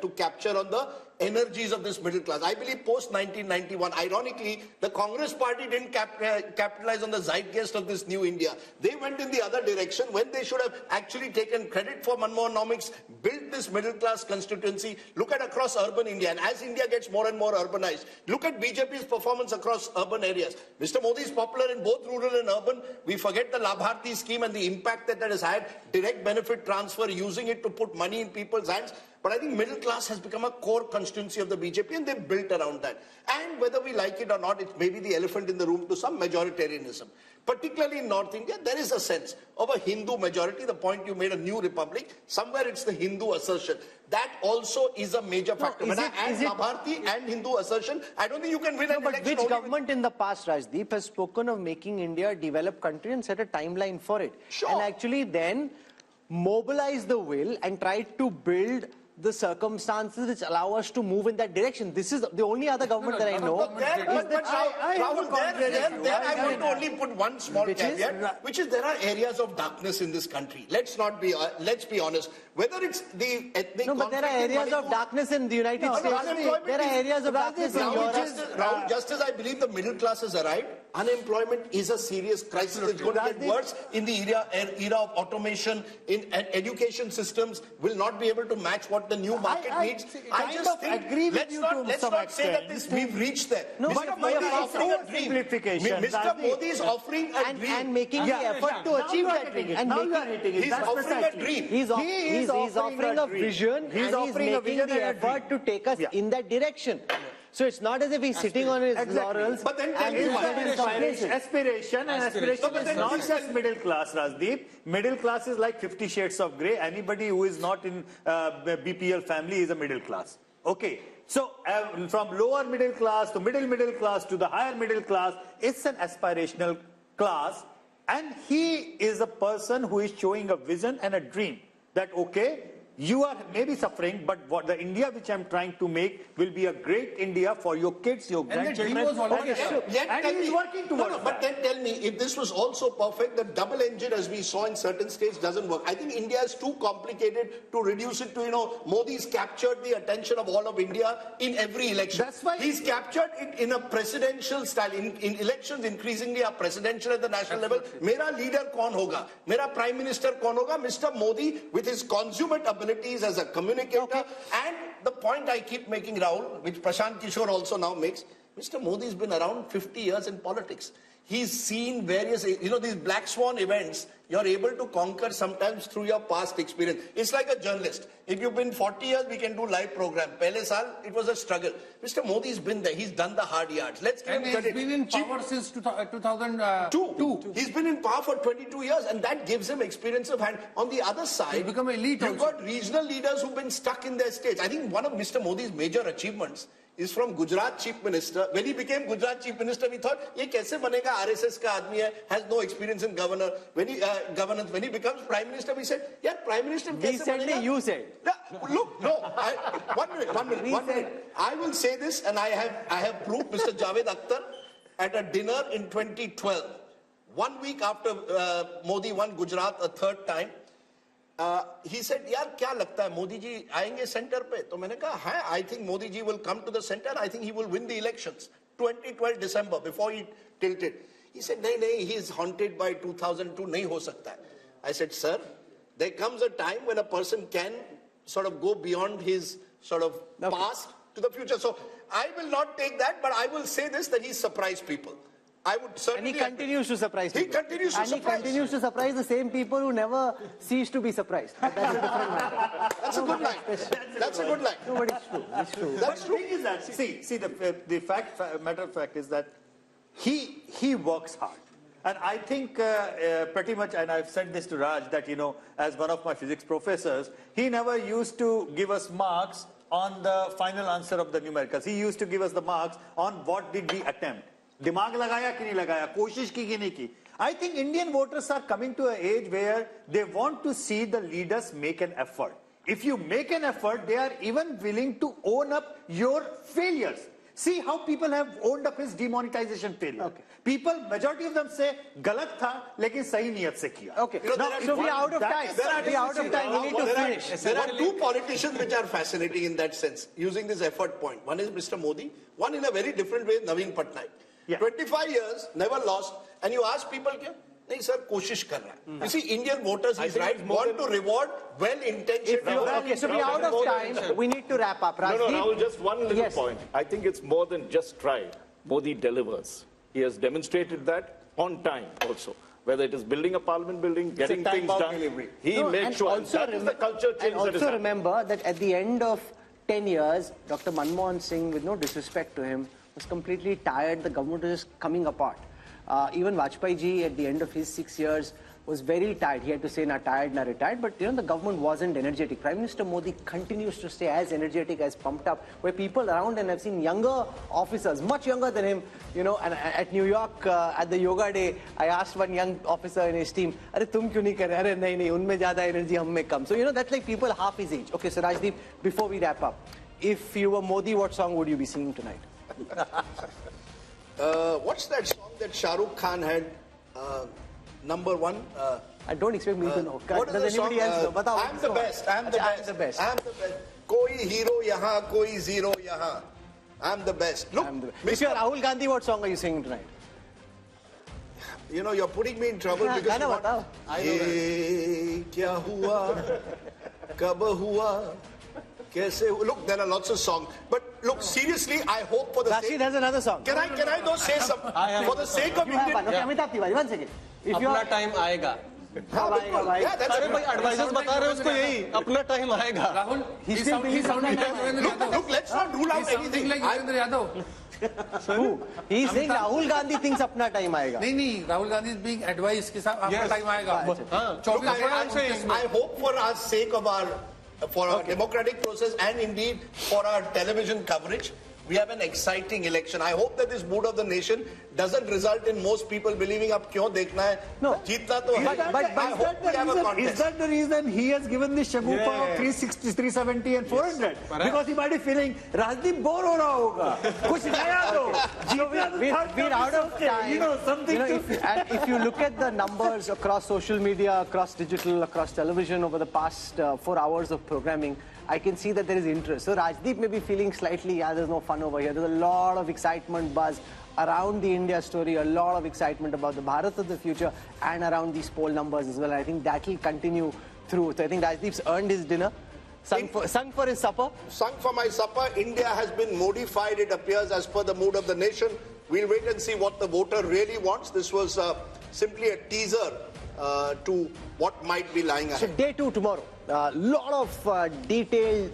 to capture on the energies of this middle class. I believe post 1991, ironically, the Congress party didn't capitalize on the zeitgeist of this new India. They went in the other direction when they should have actually taken credit for Manmohanomics, built this middle class constituency. Look at across urban India, and as India gets more and more urbanized, look at BJP's performance across urban areas. Mr. Modi is popular in both rural and urban. We forget the Labharti scheme and the impact that has had, direct benefit transfer, using it to put money in people's hands. But I think middle class has become a core constituency of the BJP, and they've built around that. And whether we like it or not, it's maybe the elephant in the room to some majoritarianism. Particularly in North India, there is a sense of a Hindu majority. The point you made, a new republic, somewhere it's the Hindu assertion. That also is a major factor. When I add Labharti and Hindu assertion, I don't think you can win an election. But which government in the past, Rajdeep, has spoken of making India a developed country and set a timeline for it? Sure. And actually then mobilize the will and try to build the circumstances which allow us to move in that direction. This is the only other government that I know. Rahul, there I want to only put one small caveat, which is there are areas of darkness in this country. Let's be honest. Whether it's the ethnic but there are areas of darkness in the United States. There are areas of darkness in Europe. Rahul, just as I believe the middle class has arrived, unemployment is a serious crisis. It's going to get worse in the era of automation. And education systems will not be able to match what the new market needs. I just agree with you to let's some not say that extent. we've reached there. No, Mr. Modi is offering a dream. Mr. Modi is offering a dream. And making the effort to achieve that dream. And He's offering a dream. He's offering a vision, and he's making the effort to take us in that direction. So it's not as if he's sitting on his laurels. But then tell me aspiration is not just middle class, Rajdeep. Middle class is like 50 shades of grey. Anybody who is not in BPL family is a middle class. Okay. So from lower middle class to middle class to the higher middle class, it's an aspirational class. And he is a person who is showing a vision and a dream that, okay, you are maybe suffering, but what the India which I'm trying to make will be a great India for your kids, your grandchildren. And he's working towards that. But then tell me, if this was also perfect, the double engine, as we saw in certain states, doesn't work. I think India is too complicated to reduce it to, Modi's captured the attention of all of India in every election. That's why he's captured it in a presidential style. In elections, increasingly are presidential at the national level. Mera leader kaun hoga? Mera prime minister kaun hoga? Mr. Modi, with his consummate abilities as a communicator, and the point I keep making, Rahul, which Prashant Kishore also now makes, Mr. Modi's been around 50 years in politics. He's seen various, these black swan events, you're able to conquer sometimes through your past experience. It's like a journalist. If you've been 40 years, we can do live program. Pehle saal, it was a struggle. Mr. Modi's been there. He's done the hard yards. Let's give him credit. He's been in power since 2002. He's been in power for 22 years, and that gives him experience of hand. On the other side, he's become elite. You've got regional leaders who've been stuck in their states. I think one of Mr. Modi's major achievements is from Gujarat Chief Minister. When he became Gujarat Chief Minister, we thought, ye kaise banega, RSS ka aadmi hai, has no experience in governance. When he becomes Prime Minister, we said, yeah, Prime Minister kaise banega? You said. Look, no, one minute. I will say this, and I have proof. Mr. Javed Akhtar, at a dinner in 2012, 1 week after Modi won Gujarat a third time, he said, yaar, kya lagta hai, Modi ji aayenge center pe? To maine kaha, hai, I think Modi ji will come to the center. I think he will win the elections. 2012 December, before he tilted. He said, nahi, he is haunted by 2002, nahi ho sakta hai. I said, sir, there comes a time when a person can sort of go beyond his sort of past to the future. So I will not take that, but I will say this, that he surprised people. I would certainly. And he continues to surprise people. He continues to surprise. He continues to surprise the same people who never cease to be surprised. But that's a different matter. That's a good line. That's a good line. No, but it's true. It's true. That's true. The thing is that, see, the matter of fact is that he works hard. And I think pretty much, and I've said this to Raj, that, as one of my physics professors, he never used to give us marks on the final answer of the numericals. He used to give us the marks on what did we attempt. Dimag lagaya ki nahi lagaya, koshish ki nahi ki. I think Indian voters are coming to an age where they want to see the leaders make an effort. If you make an effort, they are even willing to own up your failures. See how people have owned up his demonetization failure. Okay. People, majority of them say, galat tha, lekin sahi niyat se kiya. Okay. Now, so we are out of time. We are out of time. We need to finish. There are two politicians which are fascinating in that sense, using this effort point. One is Mr. Modi, one in a very different way, Naveen Patnaik. Yeah. 25 years, never lost, and you ask people, nahi sir, koshish kar raha hai. You see, Indian voters, he's right, want to reward well-intentioned. Okay, so we are out of time. We need to wrap up. Rajdeep? No, Rahul, just one little point. I think it's more than just try. Modi delivers. He has demonstrated that on time also. Whether it is building a parliament building, getting things done, he made sure. That is the culture change. And also remember that at the end of 10 years, Dr. Manmohan Singh, with no disrespect to him, was completely tired. The government was just coming apart. Even Vajpayee ji, at the end of his 6 years, was very tired. He had to say not tired, not retired, but the government wasn't energetic. Prime Minister Modi continues to stay as energetic, as pumped up, where people around, and I've seen younger officers, much younger than him, and at New York, at the yoga day, I asked one young officer in his team, "Arey, tum kyun nahi kar rahe?" "Arey, nahi, unme zyada energy, hum mein kam." So, that's like people half his age. Okay, so Rajdeep, before we wrap up, if you were Modi, what song would you be singing tonight? What's that song that Shah Rukh Khan had? Number one. I don't expect me to know. What is Does the anybody song? else know? Batao, I'm the best. I'm the best. I'm the best. I'm the best. Koi hero yahan, koi zero yahan. I'm the best. Look, If you're Rahul Gandhi, what song are you singing tonight? You're putting me in trouble because I know, batao. Ye kya hua, kab hua, kaise hua. Look, there are lots of songs. But look, seriously, I hope for the Rashid sake... has another song. Can I though say something? For the sake of You have Indian... one. Okay, Amitabh Tiwari, 1 second. If you अपना time आएगा. Yeah, that's अरे भाई advisers बता रहे हैं उसको यही अपना टाइम आएगा. Rahul, he's sounding like Devendra Yadav. Look, let's not rule out He's sounding anything. like Devendra Yadav. Who? He's saying Rahul Gandhi thinks अपना टाइम आएगा. नहीं, Rahul Gandhi is being advised कि साहब आपका टाइम आएगा. Look, I hope for our sake of our democratic process and indeed for our television coverage, we have an exciting election. I hope that this mood of the nation doesn't result in most people believing up kyun dekhna hai. No. Jeetna to hai. But I hope we have a contest. is that the reason he has given the shagufa of 360, 370 and 400? Because he might be feeling, Rajdeep bore ho raha hoga. Kuch naya do. We're out of time. Something if you look at the numbers across social media, across digital, across television over the past 4 hours of programming, I can see that there is interest. So Rajdeep may be feeling slightly, there's no fun over here. There's a lot of excitement, buzz around the India story, a lot of excitement about the Bharat of the future and around these poll numbers as well. I think that will continue through. So I think Rajdeep's earned his dinner, sung for his supper. Sung for my supper. India has been modified, it appears, as per the mood of the nation. We'll wait and see what the voter really wants. This was simply a teaser to what might be lying ahead. So day 2 tomorrow. A lot of detail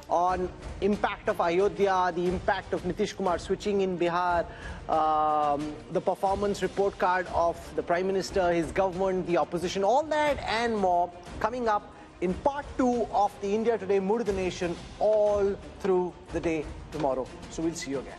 on impact of Ayodhya, the impact of Nitish Kumar switching in Bihar, the performance report card of the Prime Minister, his government, the opposition, all that and more coming up in part 2 of the India Today Mood of the Nation all through the day tomorrow. So we'll see you again.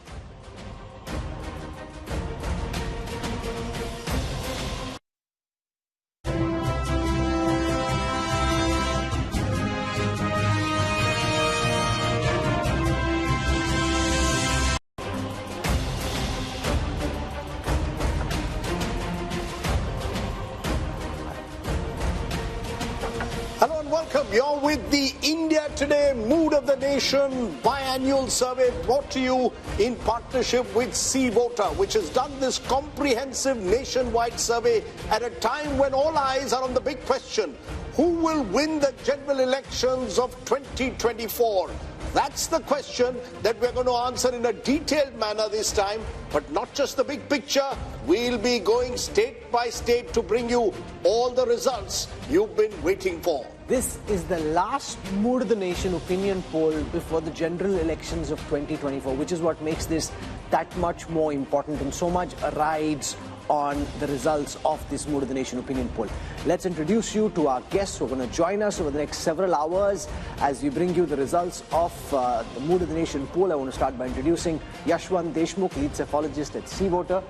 You're with the India Today Mood of the Nation biannual survey brought to you in partnership with Sea Voter, which has done this comprehensive nationwide survey at a time when all eyes are on the big question: who will win the general elections of 2024? That's the question that we're going to answer in a detailed manner this time, but not just the big picture. We'll be going state by state to bring you all the results you've been waiting for. This is the last Mood of the Nation opinion poll before the general elections of 2024, which is what makes this that much more important, and so much rides on the results of this Mood of the Nation opinion poll. Let's introduce you to our guests who are going to join us over the next several hours as we bring you the results of the Mood of the Nation poll. I want to start by introducing Yashwant Deshmukh, lead cephalogist at Sea Voter.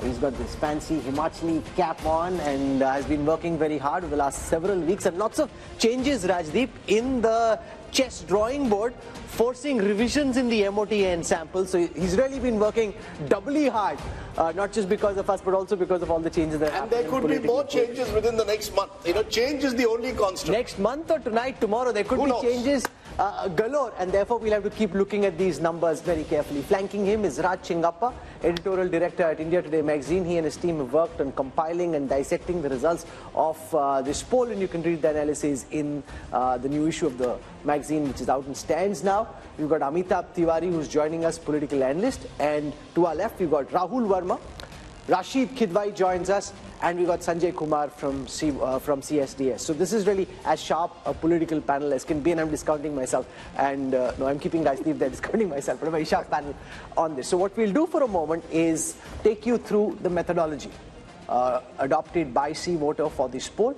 He's got this fancy Himachali cap on and has been working very hard over the last several weeks, and lots of changes, Rajdeep, in the chess drawing board, forcing revisions in the MOTN sample. So he's really been working doubly hard, not just because of us, but also because of all the changes that happen. And there could be more changes within the next month. Change is the only constant. Next month or tonight, tomorrow, there could be changes galore, and therefore we'll have to keep looking at these numbers very carefully. Flanking him is Raj Chingappa, editorial director at India Today magazine. He and his team have worked on compiling and dissecting the results of this poll, and you can read the analysis in the new issue of the magazine, which is out in stands now. We've got Amitabh Tiwari, who's joining us, political analyst, and to our left we've got Rahul Verma. Rashid Kidwai joins us, and we got Sanjay Kumar from CSDS. So this is really as sharp a political panel as can be, and I'm discounting myself. And no, I'm keeping Rajdeep there, discounting myself, but a very sharp panel on this. So what we'll do for a moment is take you through the methodology adopted by C-Voter for this poll.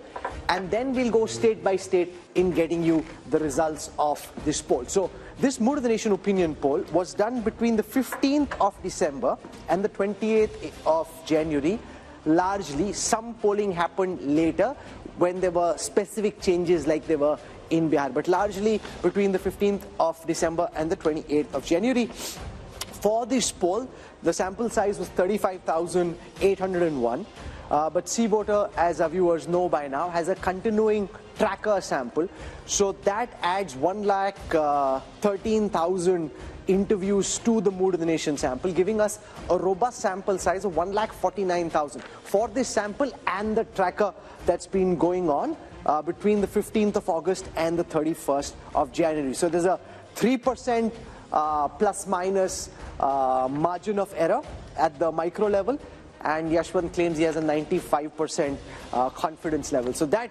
And then we'll go state by state in getting you the results of this poll. So this Mood of the Nation opinion poll was done between the 15th of December and the 28th of January. Largely, some polling happened later when there were specific changes like there were in Bihar, but largely between the 15th of December and the 28th of January. For this poll, the sample size was 35,801. But C-Voter, as our viewers know by now, has a continuing tracker sample. So that adds 1,13,000 interviews to the Mood of the Nation sample, giving us a robust sample size of 1,49,000 for this sample and the tracker that's been going on between the 15th of August and the 31st of January. So there's a 3% plus minus margin of error at the micro level, and Yashwant claims he has a 95% confidence level. So that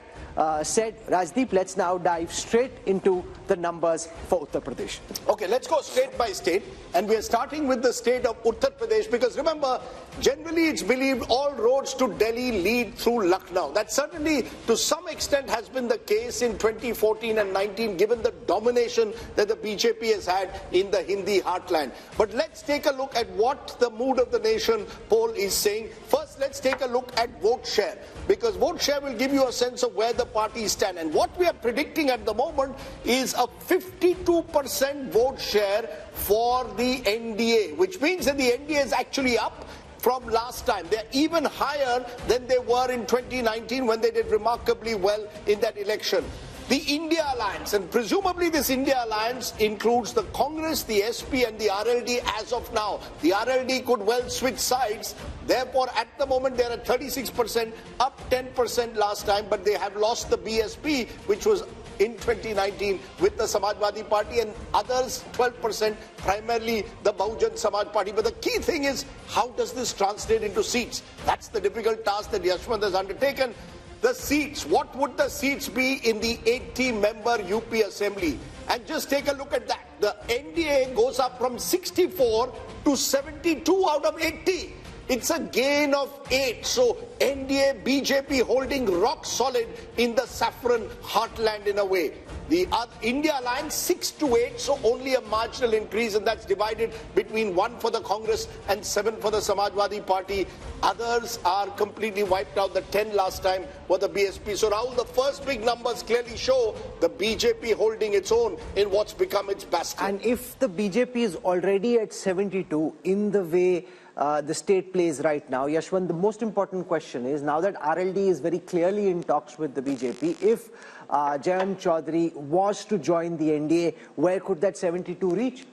said, Rajdeep, let's now dive straight into the numbers for Uttar Pradesh. Okay, let's go state by state, and we are starting with the state of Uttar Pradesh, because remember, generally it's believed all roads to Delhi lead through Lucknow. That certainly to some extent has been the case in 2014 and 19, given the domination that the BJP has had in the Hindi heartland. But let's take a look at what the Mood of the Nation poll is saying. First, let's take a look at vote share, because vote share will give you a sense of where the parties stand. And what we are predicting at the moment is a 52% vote share for the NDA, which means that the NDA is actually up from last time. They're even higher than they were in 2019 when they did remarkably well in that election. The India Alliance, and presumably this India Alliance includes the Congress, the SP and the RLD as of now. The RLD could well switch sides. Therefore, at the moment, they're at 36%, up 10% last time, but they have lost the BSP, which was in 2019 with the Samajwadi Party, and others 12%, primarily the Bahujan Samaj Party. But the key thing is, how does this translate into seats? That's the difficult task that Yashwant has undertaken. The seats, what would the seats be in the 80-member UP Assembly? And just take a look at that. The NDA goes up from 64 to 72 out of 80. It's a gain of 8. So NDA, BJP holding rock solid in the saffron heartland in a way. The India Alliance 6 to 8, so only a marginal increase, and that's divided between 1 for the Congress and 7 for the Samajwadi Party. Others are completely wiped out. The 10 last time were the BSP. So Rahul, the first big numbers clearly show the BJP holding its own in what's become its bastion. And if the BJP is already at 72 in the way the state plays right now, Yashwant, the most important question is, now that RLD is very clearly in talks with the BJP, if Jayant Chaudhary was to join the NDA, where could that 72 reach?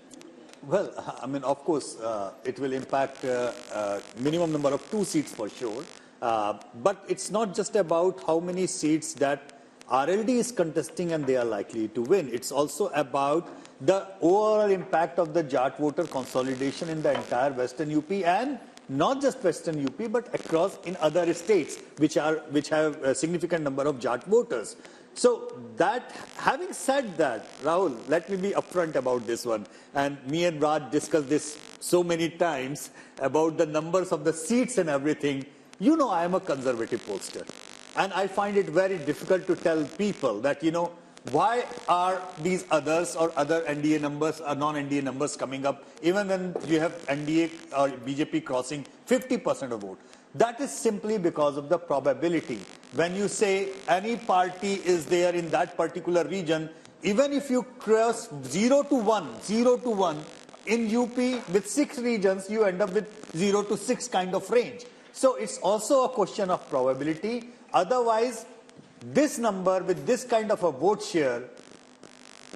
Well, I mean, of course, it will impact minimum number of 2 seats for sure. But it's not just about how many seats that RLD is contesting and they are likely to win. It's also about the overall impact of the Jat voter consolidation in the entire Western UP, and not just Western UP, but across in other states which have a significant number of Jat voters. So that, having said that, Rahul, let me be upfront about this one. And me and Raj discussed this so many times about the numbers of the seats and everything. You know, I am a conservative pollster. And I find it very difficult to tell people that, you know, why are these others or other NDA numbers or non-NDA numbers coming up, even when you have NDA or BJP crossing 50% of vote? That is simply because of the probability. When you say any party is there in that particular region, even if you cross 0 to 1, in UP with 6 regions, you end up with 0 to 6 kind of range. So it's also a question of probability. Otherwise, this number with this kind of a vote share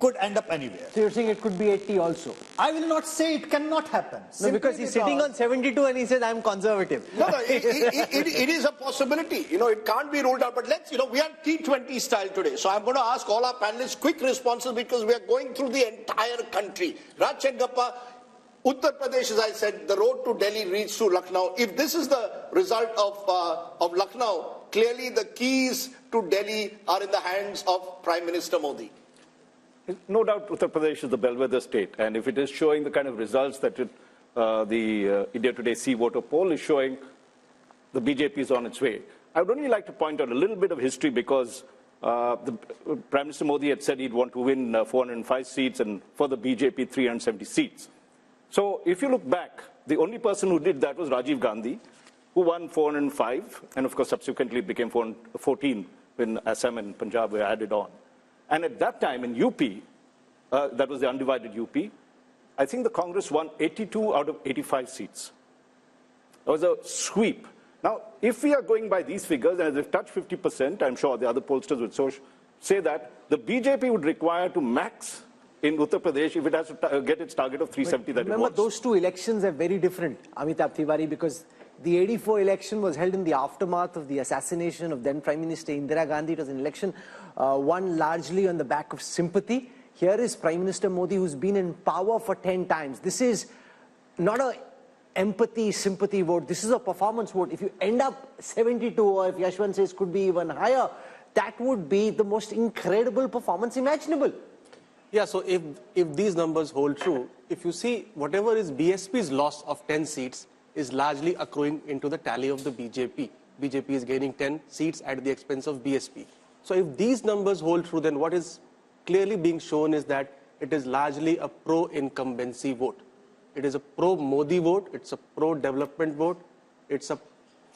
could end up anywhere. So you're saying it could be 80 also? I will not say it cannot happen. No, because he's sitting on 72 and he says, I'm conservative. No, it is a possibility. You know, it can't be ruled out. But let's, you know, we are T20 style today. So I'm going to ask all our panelists quick responses, because we are going through the entire country. Raj Chenkappa, Uttar Pradesh, as I said, the road to Delhi leads to Lucknow. If this is the result of Lucknow, clearly the keys to Delhi are in the hands of Prime Minister Modi. No doubt Uttar Pradesh is the bellwether state, and if it is showing the kind of results that the India Today C-Voter poll is showing, the BJP is on its way. I would only like to point out a little bit of history because Prime Minister Modi had said he'd want to win 405 seats and for the BJP 370 seats. So if you look back, the only person who did that was Rajiv Gandhi, who won 405 and of course subsequently became 414 when Assam and Punjab were added on. And at that time in UP, that was the undivided UP, I think the Congress won 82 out of 85 seats. It was a sweep. Now, if we are going by these figures, and they've touched 50%, I'm sure the other pollsters would say that the BJP would require to max in Uttar Pradesh if it has to get its target of 370 that it wants. Remember, those two elections are very different, Amitabh Tiwari, because the 84 election was held in the aftermath of the assassination of then Prime Minister Indira Gandhi. It was an election won largely on the back of sympathy. Here is Prime Minister Modi, who's been in power for 10 times. This is not a empathy, sympathy vote. This is a performance vote. If you end up 72, or if Yashwant says could be even higher, that would be the most incredible performance imaginable. Yeah, so if these numbers hold true, if you see whatever is BSP's loss of 10 seats is largely accruing into the tally of the BJP. BJP is gaining 10 seats at the expense of BSP. So if these numbers hold true, then what is clearly being shown is that it is largely a pro-incumbency vote. It is a pro-Modi vote, it's a pro-development vote, it's a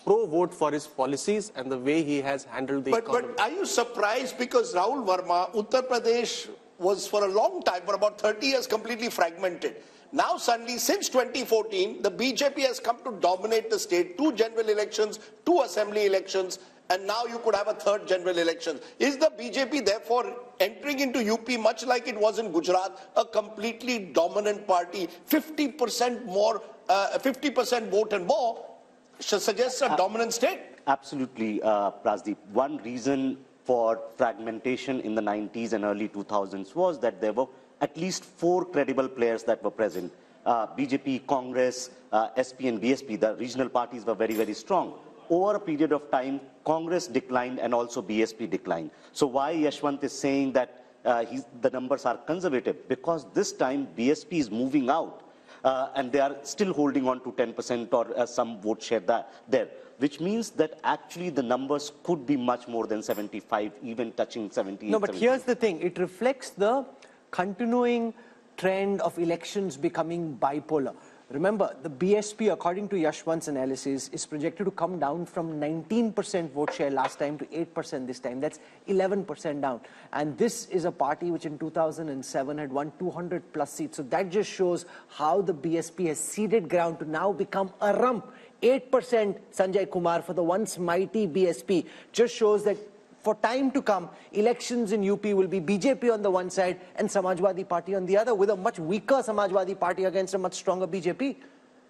pro-vote for his policies and the way he has handled the economy. But are you surprised because Rahul Verma, Uttar Pradesh was for a long time, for about 30 years, completely fragmented. Now suddenly, since 2014, the BJP has come to dominate the state, 2 general elections, 2 assembly elections, and now you could have a 3rd general election. Is the BJP therefore entering into UP much like it was in Gujarat, a completely dominant party, 50% more, 50% vote and more, suggests a dominant state? Absolutely, Rajdeep. One reason for fragmentation in the 90s and early 2000s was that there were at least 4 credible players that were present. BJP, Congress, SP and BSP, the regional parties were very, very strong. Over a period of time, Congress declined and also BSP declined. So why Yashwant is saying that the numbers are conservative? Because this time BSP is moving out and they are still holding on to 10% or some vote share there, which means that actually the numbers could be much more than 75, even touching 70. No, but here's the thing. It reflects the continuing trend of elections becoming bipolar. Remember, the BSP, according to Yashwant's analysis, is projected to come down from 19% vote share last time to 8% this time. That's 11% down. And this is a party which in 2007 had won 200 plus seats. So that just shows how the BSP has ceded ground to now become a rump. 8% Sanjay Kumar for the once mighty BSP just shows that for time to come, elections in UP will be BJP on the one side and Samajwadi Party on the other, with a much weaker Samajwadi Party against a much stronger BJP.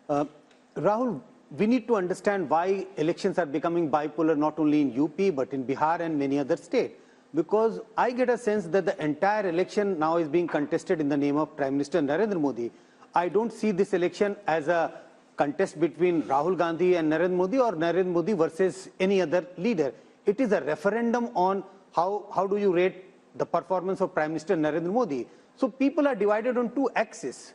Rahul, we need to understand why elections are becoming bipolar not only in UP but in Bihar and many other states. Because I get a sense that the entire election now is being contested in the name of Prime Minister Narendra Modi. I don't see this election as a contest between Rahul Gandhi and Narendra Modi or Narendra Modi versus any other leader. It is a referendum on how do you rate the performance of Prime Minister Narendra Modi. So people are divided on 2 axes,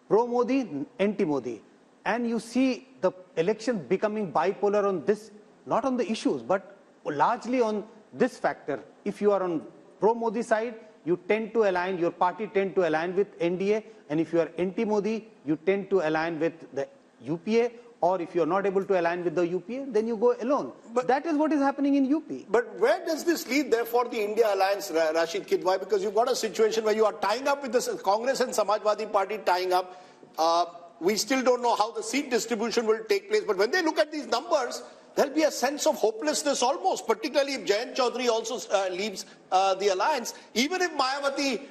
pro-Modi, anti-Modi. And you see the election becoming bipolar on this, not on the issues, but largely on this factor. If you are on pro-Modi side, you tend to align, your party tend to align with NDA. And if you are anti-Modi, you tend to align with the UPA. Or if you're not able to align with the UPA, then you go alone. But that is what is happening in UP. But where does this lead, therefore, the India alliance, Rashid Kidwai? Because you've got a situation where you are tying up with the Congress and Samajwadi Party tying up. We still don't know how the seat distribution will take place. But when they look at these numbers, there'll be a sense of hopelessness almost, particularly if Jayant Chaudhary also leaves the alliance. Even if Mayawati,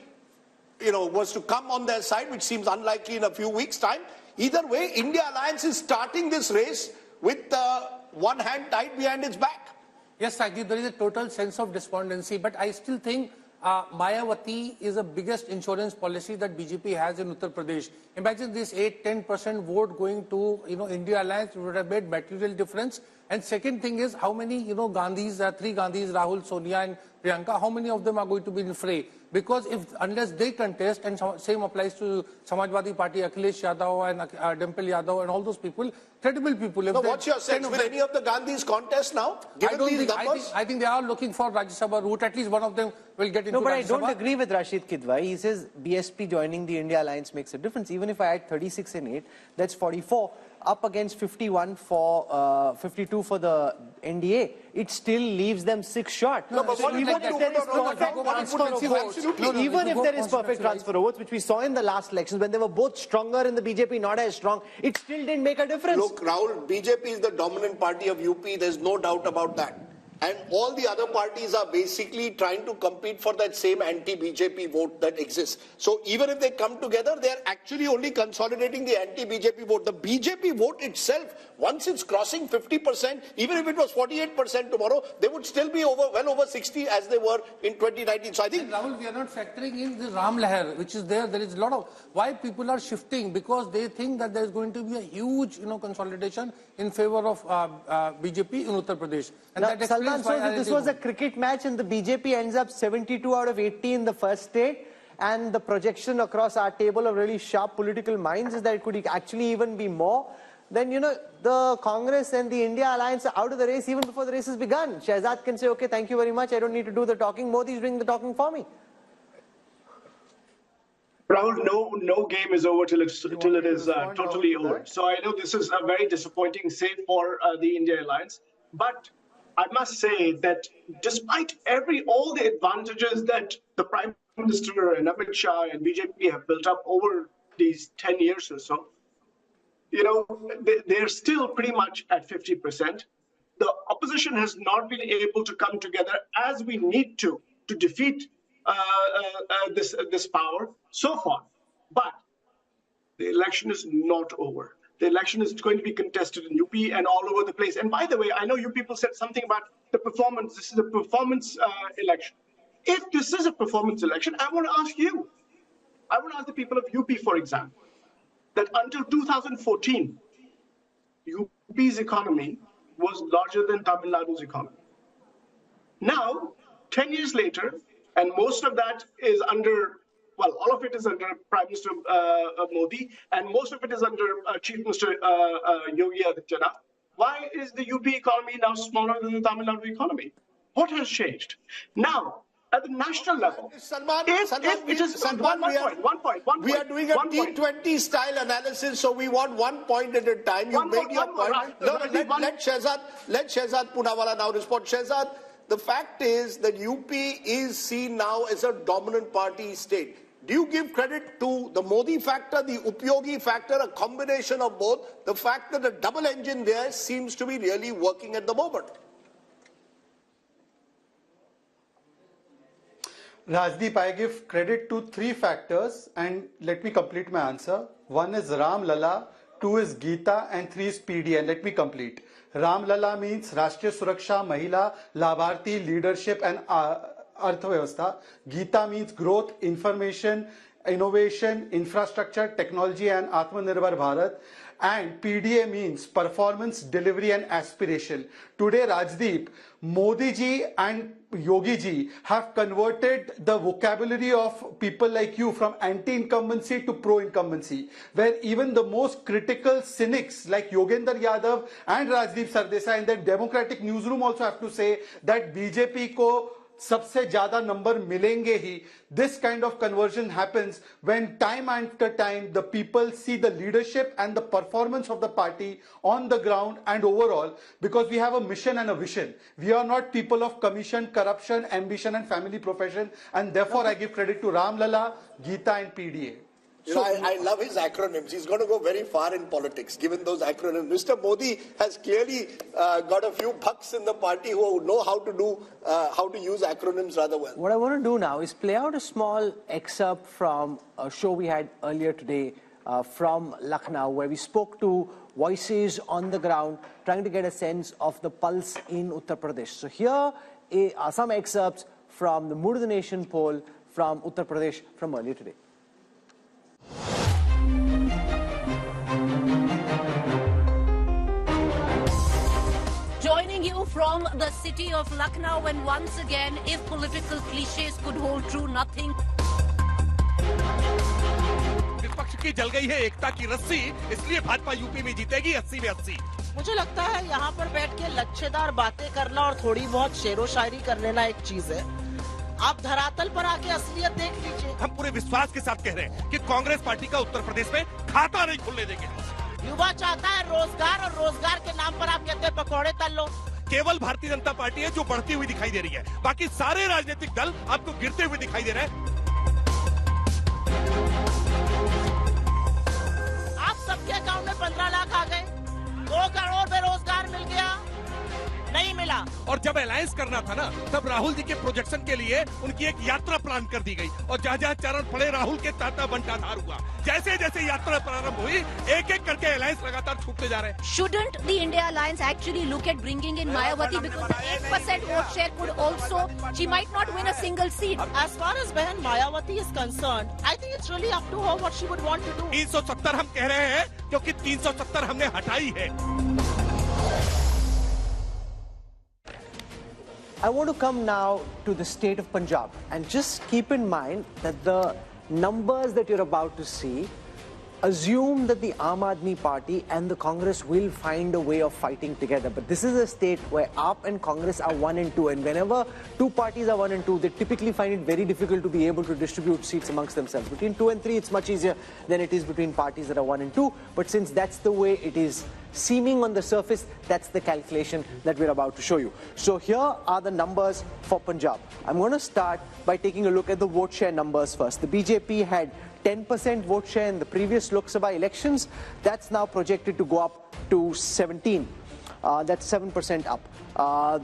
was to come on their side, which seems unlikely in a few weeks' time, either way, India Alliance is starting this race with one hand tied behind its back. Yes, Rajdeep, there is a total sense of despondency, but I still think Mayawati is the biggest insurance policy that BJP has in Uttar Pradesh. Imagine this 8-10% vote going to India Alliance would have made material difference, And second thing is, how many, Gandhis, three Gandhis, Rahul, Sonia and Priyanka, how many of them are going to be in fray? Because unless they contest, and same applies to Samajwadi Party, Akhilesh Yadav and Dimple Yadav and all those people, credible people. Now, what's your sense? Will any of the Gandhis contest now? I think they are looking for Rajya Sabha route. At least one of them will get into No, but Rajya I don't Sabha. agree with Rashid Kidwai. He says BSP joining the India alliance makes a difference. Even if I add 36 and 8, that's 44. Up against 51 for 52 for the NDA, it still leaves them 6 short. No, but so even if there is perfect transfer of votes, even if there is perfect transfer of votes, which we saw in the last elections when they were both stronger in the BJP, not as strong, it still didn't make a difference. Look, Rahul, BJP is the dominant party of UP. There's no doubt about that. And all the other parties are basically trying to compete for that same anti-BJP vote that exists. So even if they come together, they're actually only consolidating the anti-BJP vote. The BJP vote itself, once it's crossing 50%, even if it was 48% tomorrow, they would still be well over 60 as they were in 2019. So I think... And Rahul, we are not factoring in the Ram Lahar, which is there. There is a lot of... Why people are shifting? Because they think that there is going to be a huge, consolidation in favor of BJP in Uttar Pradesh. And now, Salman, so this was a cricket match and the BJP ends up 72 out of 80 in the first state, and the projection across our table of really sharp political minds is that it could actually even be more. Then, the Congress and the India alliance are out of the race even before the race has begun. Shehzad can say, okay, thank you very much, I don't need to do the talking. Modi is doing the talking for me. Rahul, no game is over till it is totally over. So I know this is a very disappointing save for the India alliance, but I must say that despite all the advantages that the Prime Minister and Amit Shah and BJP have built up over these 10 years or so, they're still pretty much at 50%. The opposition has not been able to come together as we need to defeat this power so far. But the election is not over. The election is going to be contested in UP and all over the place. And by the way, I know you people said something about the performance. This is a performance election. If this is a performance election, I want to ask you. I want to ask the people of UP, for example, that until 2014, UP's economy was larger than Tamil Nadu's economy. Now, 10 years later, and most of that is under, well, all of it is under Prime Minister Modi, and most of it is under Chief Minister Yogi Adityanath. Why is the UP economy now smaller than the Tamil Nadu economy? What has changed? Now, at the national level, one point. We are doing a T20 style analysis, so we want 1 point at a time. You made your point. Let Shehzad Poonawala now respond. Shehzad, the fact is that UP is seen now as a dominant party state. Do you give credit to the Modi factor, the Upyogi factor, a combination of both? The fact that the double engine there seems to be really working at the moment. Rajdeep, I give credit to 3 factors, and let me complete my answer. 1 is Ram Lala, 2 is Geeta, and 3 is PD. And let me complete. Ram Lala means Rashtriya Suraksha, Mahila, Labharti, Leadership, and Arthvyavastha. Geeta means growth, information, innovation, infrastructure, technology, and Atmanirbhar Bharat. And PDA means performance, delivery, and aspiration. Today, Rajdeep, Modi ji and Yogi ji have converted the vocabulary of people like you from anti-incumbency to pro-incumbency, where even the most critical cynics like Yogendra Yadav and Rajdeep Sardesai in the Democratic newsroom also have to say that BJP ko सबसे ज्यादा number मिलेंगे ही. This kind of conversion happens when time after time the people see the leadership and the performance of the party on the ground and overall, because we have a mission and a vision. We are not people of commission, corruption, ambition and family profession, and therefore I give credit to Ram Lala, Geeta and PDA. I love his acronyms. He's going to go very far in politics, given those acronyms. Mr. Modi has clearly got a few bucks in the party who know how to use acronyms rather well. What I want to do now is play out a small excerpt from a show we had earlier today from Lucknow, where we spoke to voices on the ground, trying to get a sense of the pulse in Uttar Pradesh. So here are some excerpts from the Mood of the Nation poll from Uttar Pradesh from earlier today. जो from the city of Lucknow, and once again, if political cliches could hold true, nothing. विपक्ष की जल गई है एकता की रस्सी, इसलिए Bhajpa UP में जीतेगी 80 में 80। मुझे लगता है यहाँ पर बैठ के लच्छेदार बातें करना और थोड़ी बहुत शेरो शायरी कर लेना एक चीज है। आप धरातल पर आके असलियत देख लीजिए। हम पूरे विश्वास के साथ कह रहे हैं कि कांग्रेस पार्टी का उत्तर प्रदेश में खाता नहीं खुलने देंगे। युवा चाहता है रोजगार, और रोजगार के नाम पर आप कहते हैं पकौड़े तल लो। केवल भारतीय जनता पार्टी है जो बढ़ती हुई दिखाई दे रही है, बाकी सारे राजनीतिक दल आपको गिरते हुए दिखाई दे रहे हैं। आप सबके अकाउंट में 15 लाख आ गए, 2 करोड़ बेरोजगार मिल गया, नहीं मिला। और जब अलायंस करना था ना, तब राहुल जी के प्रोजेक्शन के लिए उनकी एक यात्रा प्लान कर दी गई, और जहाँ जहाँ चरण पड़े राहुल के ताता बंटाधार हुआ। जैसे जैसे यात्रा प्रारंभ हुई, एक एक करके अलायंस लगातार छूटते जा रहे हैं। Shouldn't the India Alliance actually look at bringing in Mayawati, because the 8% vote share could also, she might not win a single seat. As far as Behan Mayawati is concerned, I think it's really up to her what she would want to do. 370 हम कह रहे हैं क्योंकि 370 हमने हटाई है। I want to come now to the state of Punjab, and just keep in mind that the numbers that you're about to see assume that the Aam Aadmi Party and the Congress will find a way of fighting together. But this is a state where AAP and Congress are 1 and 2, and whenever two parties are 1 and 2, they typically find it very difficult to be able to distribute seats amongst themselves. Between 2 and 3, it's much easier than it is between parties that are 1 and 2. But since that's the way it is seeming on the surface, that's the calculation that we're about to show you. So here are the numbers for Punjab. I'm going to start by taking a look at the vote share numbers first. The BJP had 10% vote share in the previous Lok Sabha elections. That's now projected to go up to 17. That's 7% up.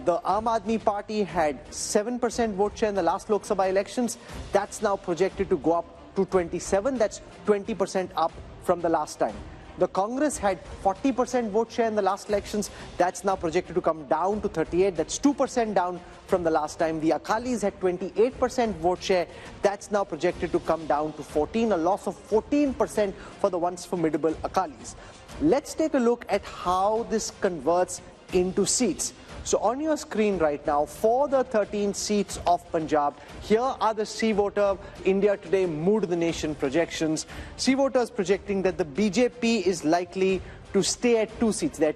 The Aam Aadmi Party had 7% vote share in the last Lok Sabha elections. That's now projected to go up to 27. That's 20% up from the last time. The Congress had 40% vote share in the last elections. That's now projected to come down to 38. That's 2% down from the last time. The Akalis had 28% vote share. That's now projected to come down to 14, a loss of 14% for the once formidable Akalis. Let's take a look at how this converts into seats. So on your screen right now, for the 13 seats of Punjab, here are the C-Voter India Today Mood of the Nation projections. C-Voters projecting that the BJP is likely to stay at 2 seats. They're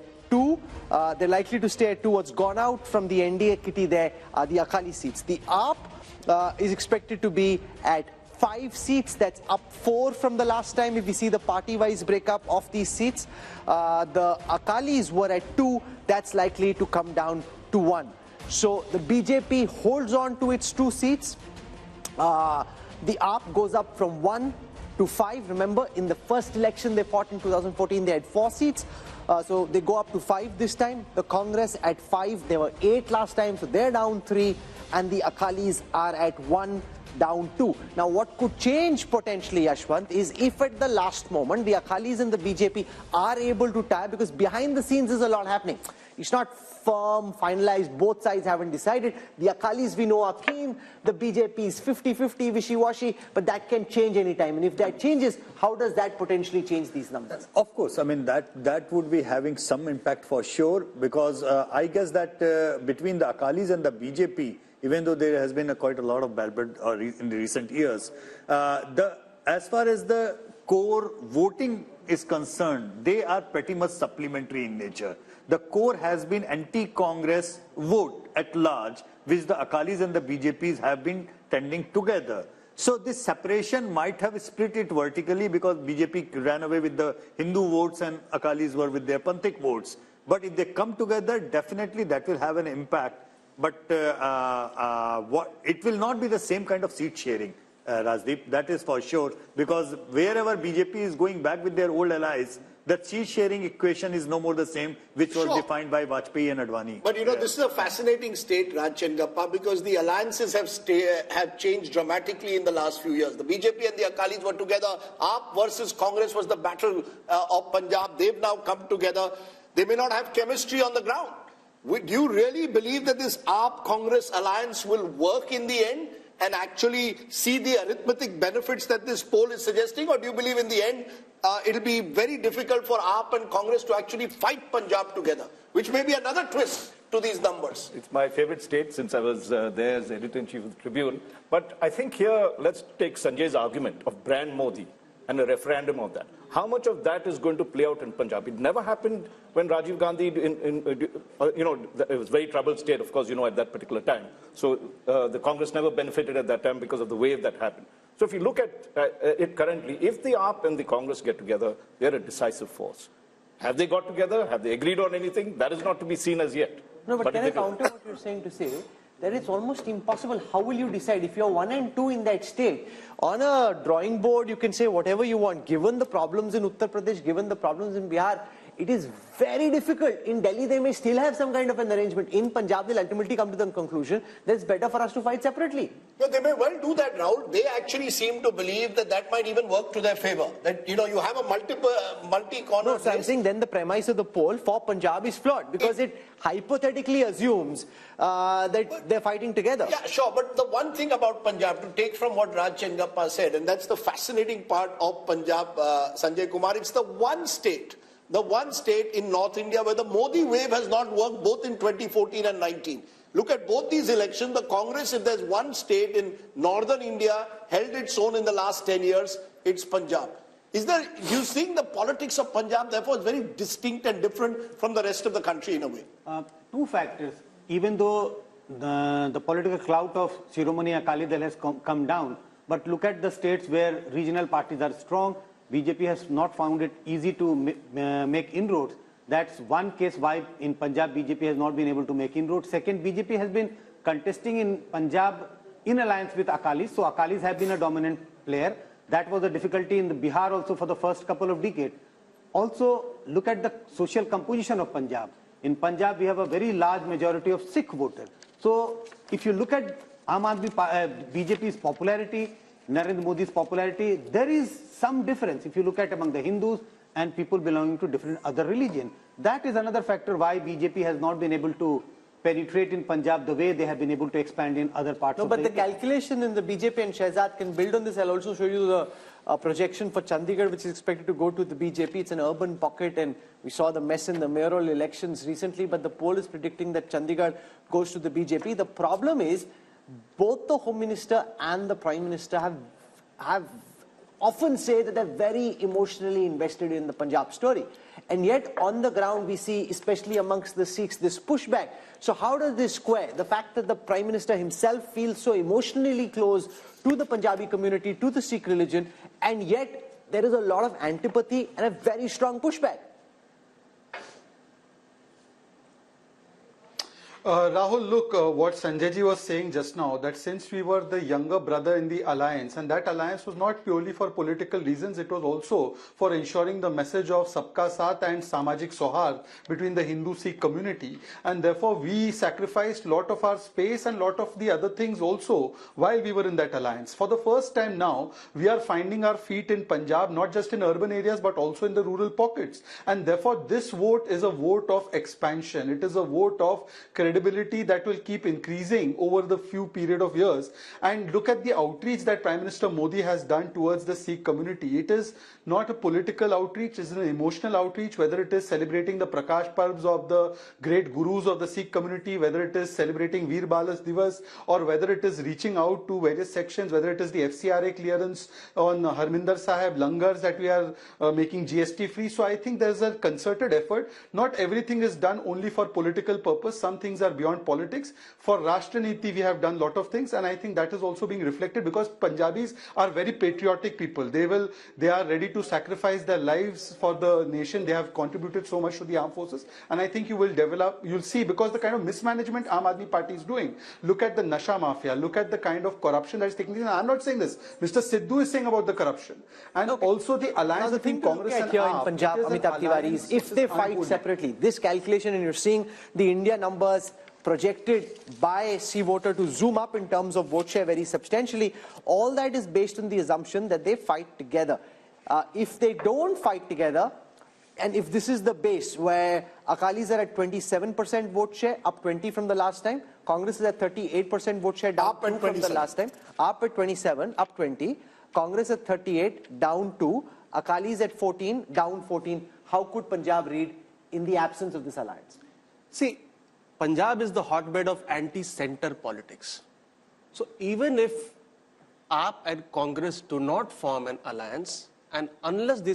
likely to stay at 2. What's gone out from the NDA kitty there are the Akali seats. The AAP is expected to be at 5 seats. That's up 4 from the last time if we see the party-wise breakup of these seats. The Akalis were at 2. That's likely to come down to 1. So the BJP holds on to its 2 seats. The AAP goes up from 1 to 5. Remember, in the first election they fought in 2014, they had 4 seats. So they go up to 5 this time. The Congress at 5. They were 8 last time, so they're down 3. And the Akalis are at 1, down 2. Now what could change potentially, Yashwant, is if at the last moment the Akalis and the BJP are able to tie, because behind the scenes is a lot happening. It's not firm, finalized, both sides haven't decided. The Akalis we know are keen, the BJP is 50-50, wishy-washy, but that can change anytime. And if that changes, how does that potentially change these numbers? Of course, I mean that would be having some impact for sure, because I guess that between the Akalis and the BJP, even though there has been quite a lot of bad blood in the recent years, as far as the core voting is concerned, they are pretty much supplementary in nature. The core has been anti-Congress vote at large, which the Akalis and the BJPs have been tending together. So this separation might have split it vertically, because BJP ran away with the Hindu votes and Akalis were with their Panthik votes. But if they come together, definitely that will have an impact. But it will not be the same kind of seat sharing, Rajdeep, that is for sure, because wherever BJP is going back with their old allies, the seat sharing equation is no more the same, which was defined by Vajpayee and Advani. But you know, this is a fascinating state, Raj and Gappa, because the alliances have changed dramatically in the last few years. The BJP and the Akalis were together. AAP versus Congress was the battle of Punjab. They've now come together. They may not have chemistry on the ground. Do you really believe that this AAP-Congress alliance will work in the end and actually see the arithmetic benefits that this poll is suggesting? Or do you believe in the end it'll be very difficult for AAP and Congress to actually fight Punjab together, which may be another twist to these numbers? It's my favorite state since I was there as editor-in-chief of the Tribune. But I think here, let's take Sanjay's argument of brand Modi and a referendum of that. How much of that is going to play out in Punjab? It never happened when Rajiv Gandhi, it was a very troubled state, of course, at that particular time. So the Congress never benefited at that time because of the wave that happened. So if you look at it currently, if the AAP and the Congress get together, they're a decisive force. Have they got together? Have they agreed on anything? That is not to be seen as yet. No, but can I counter what you're saying to say that it's almost impossible? How will you decide if you're 1 and 2 in that state? On a drawing board, you can say whatever you want. Given the problems in Uttar Pradesh, given the problems in Bihar, it is very difficult. In Delhi, they may still have some kind of an arrangement. In Punjab, they'll ultimately come to the conclusion that it's better for us to fight separately. No, they may well do that, Rahul. They actually seem to believe that that might even work to their favor. That, you have a multi-corner. No, so I'm saying then the premise of the poll for Punjab is flawed because it hypothetically assumes that they're fighting together. Yeah, sure. But the one thing about Punjab, to take from what Raj Chengappa said, and that's the fascinating part of Punjab, Sanjay Kumar, it's the one state in North India where the Modi wave has not worked both in 2014 and 19. Look at both these elections. The Congress, if there's one state in northern India, held its own in the last 10 years, it's Punjab. You think the politics of Punjab, therefore, is very distinct and different from the rest of the country in a way? Two factors. Even though the political clout of Shiromani Akali Dal has come down, but look at the states where regional parties are strong. BJP has not found it easy to make inroads. That's one case why in Punjab BJP has not been able to make inroads. Second, BJP has been contesting in Punjab in alliance with Akalis. So Akalis have been a dominant player. That was a difficulty in the Bihar also for the first couple of decades. Also, look at the social composition of Punjab. In Punjab, we have a very large majority of Sikh voters. So if you look at BJP's popularity, Narendra Modi's popularity, there is some difference if you look at among the Hindus and people belonging to different other religions. That is another factor why BJP has not been able to penetrate in Punjab the way they have been able to expand in other parts of India. the But the calculation in the BJP and Shehzad can build on this. I'll also show you the projection for Chandigarh, which is expected to go to the BJP. It's an urban pocket, and we saw the mess in the mayoral elections recently, but the poll is predicting that Chandigarh goes to the BJP. The problem is both the Home Minister and the Prime Minister have often say that they're very emotionally invested in the Punjab story. And yet on the ground we see, especially amongst the Sikhs, this pushback. So how does this square? The fact that the Prime Minister himself feels so emotionally close to the Punjabi community, to the Sikh religion, and yet there is a lot of antipathy and a very strong pushback. Rahul, look, what Sanjay ji was saying just now, that since we were the younger brother in the alliance, and that alliance was not purely for political reasons, it was also for ensuring the message of Sabka Saath and Samajik Sohar between the Hindu-Sikh community. And therefore, we sacrificed a lot of our space and a lot of the other things also while we were in that alliance. For the first time now, we are finding our feet in Punjab, not just in urban areas, but also in the rural pockets. And therefore, this vote is a vote of expansion. It is a vote of credibility that will keep increasing over the few period of years. And look at the outreach that Prime Minister Modi has done towards the Sikh community. It is not a political outreach, it is an emotional outreach, whether it is celebrating the Prakash Parbs of the great gurus of the Sikh community, whether it is celebrating Veer Balas Divas, or whether it is reaching out to various sections, whether it is the FCRA clearance on Harminder Sahib, Langars that we are making GST free. So I think there's a concerted effort. Not everything is done only for political purpose. Some things are beyond politics. For Rashtra Niti, we have done a lot of things, and I think that is also being reflected because Punjabis are very patriotic people. They are ready to sacrifice their lives for the nation. They have contributed so much to the armed forces, and I think you'll see, because the kind of mismanagement Aam Aadmi Party is doing. Look at the Nasha Mafia, look at the kind of corruption that is taking place. I'm not saying this. Mr. Sidhu is saying about the corruption. And also the alliance between Congress and here AAP, in Punjab, Amitabh Tiwari, is if they fight separately, this calculation, and you're seeing the India numbers projected by C voter to zoom up in terms of vote share very substantially, all that is based on the assumption that they fight together. If they don't fight together, and if this is the base where Akalis are at 27% vote share, up 20 from the last time, Congress is at 38% vote share, down 2 from the last time, up at 27, up 20, Congress at 38, down 2, Akalis at 14, down 14. How could Punjab read in the absence of this alliance? See, Punjab is the hotbed of anti-center politics. So even if AAP and Congress do not form an alliance, and unless the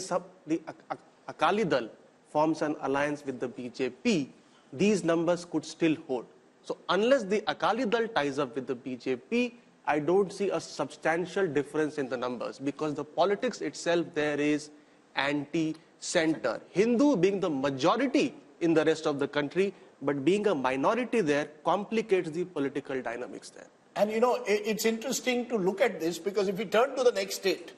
Akali Dal forms an alliance with the BJP, these numbers could still hold. So unless the Akali Dal ties up with the BJP, I don't see a substantial difference in the numbers, because the politics itself there is anti-center. Hindu being the majority in the rest of the country, but being a minority there complicates the political dynamics there. And you know, it's interesting to look at this, because if we turn to the next state,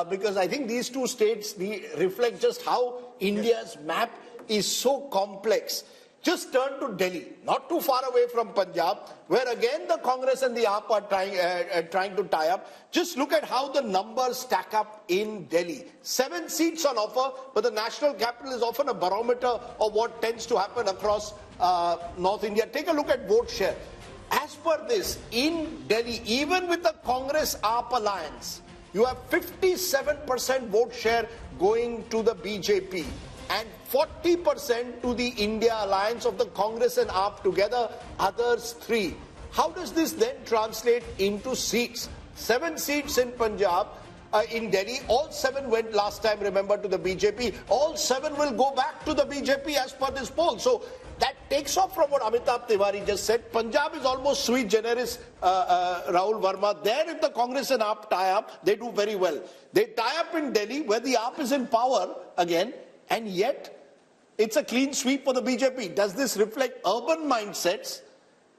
because I think these two states reflect just how India's map is so complex. Just turn to Delhi, not too far away from Punjab, where again the Congress and the AAP are trying to tie up. Just look at how the numbers stack up in Delhi. 7 seats on offer, but the national capital is often a barometer of what tends to happen across North India. Take a look at vote share. As per this, in Delhi, even with the Congress-AAP alliance, you have 57% vote share going to the BJP and 40% to the India alliance of the Congress and AAP together, others 3. How does this then translate into seats? 7 seats in Punjab, in Delhi, all 7 went last time, remember, to the BJP. All 7 will go back to the BJP as per this poll. So that takes off from what Amitabh Tiwari just said. Punjab is almost sui generis, Rahul Verma. There, if the Congress and AAP tie up, they do very well. They tie up in Delhi, where the AAP is in power again, and yet it's a clean sweep for the BJP. Does this reflect urban mindsets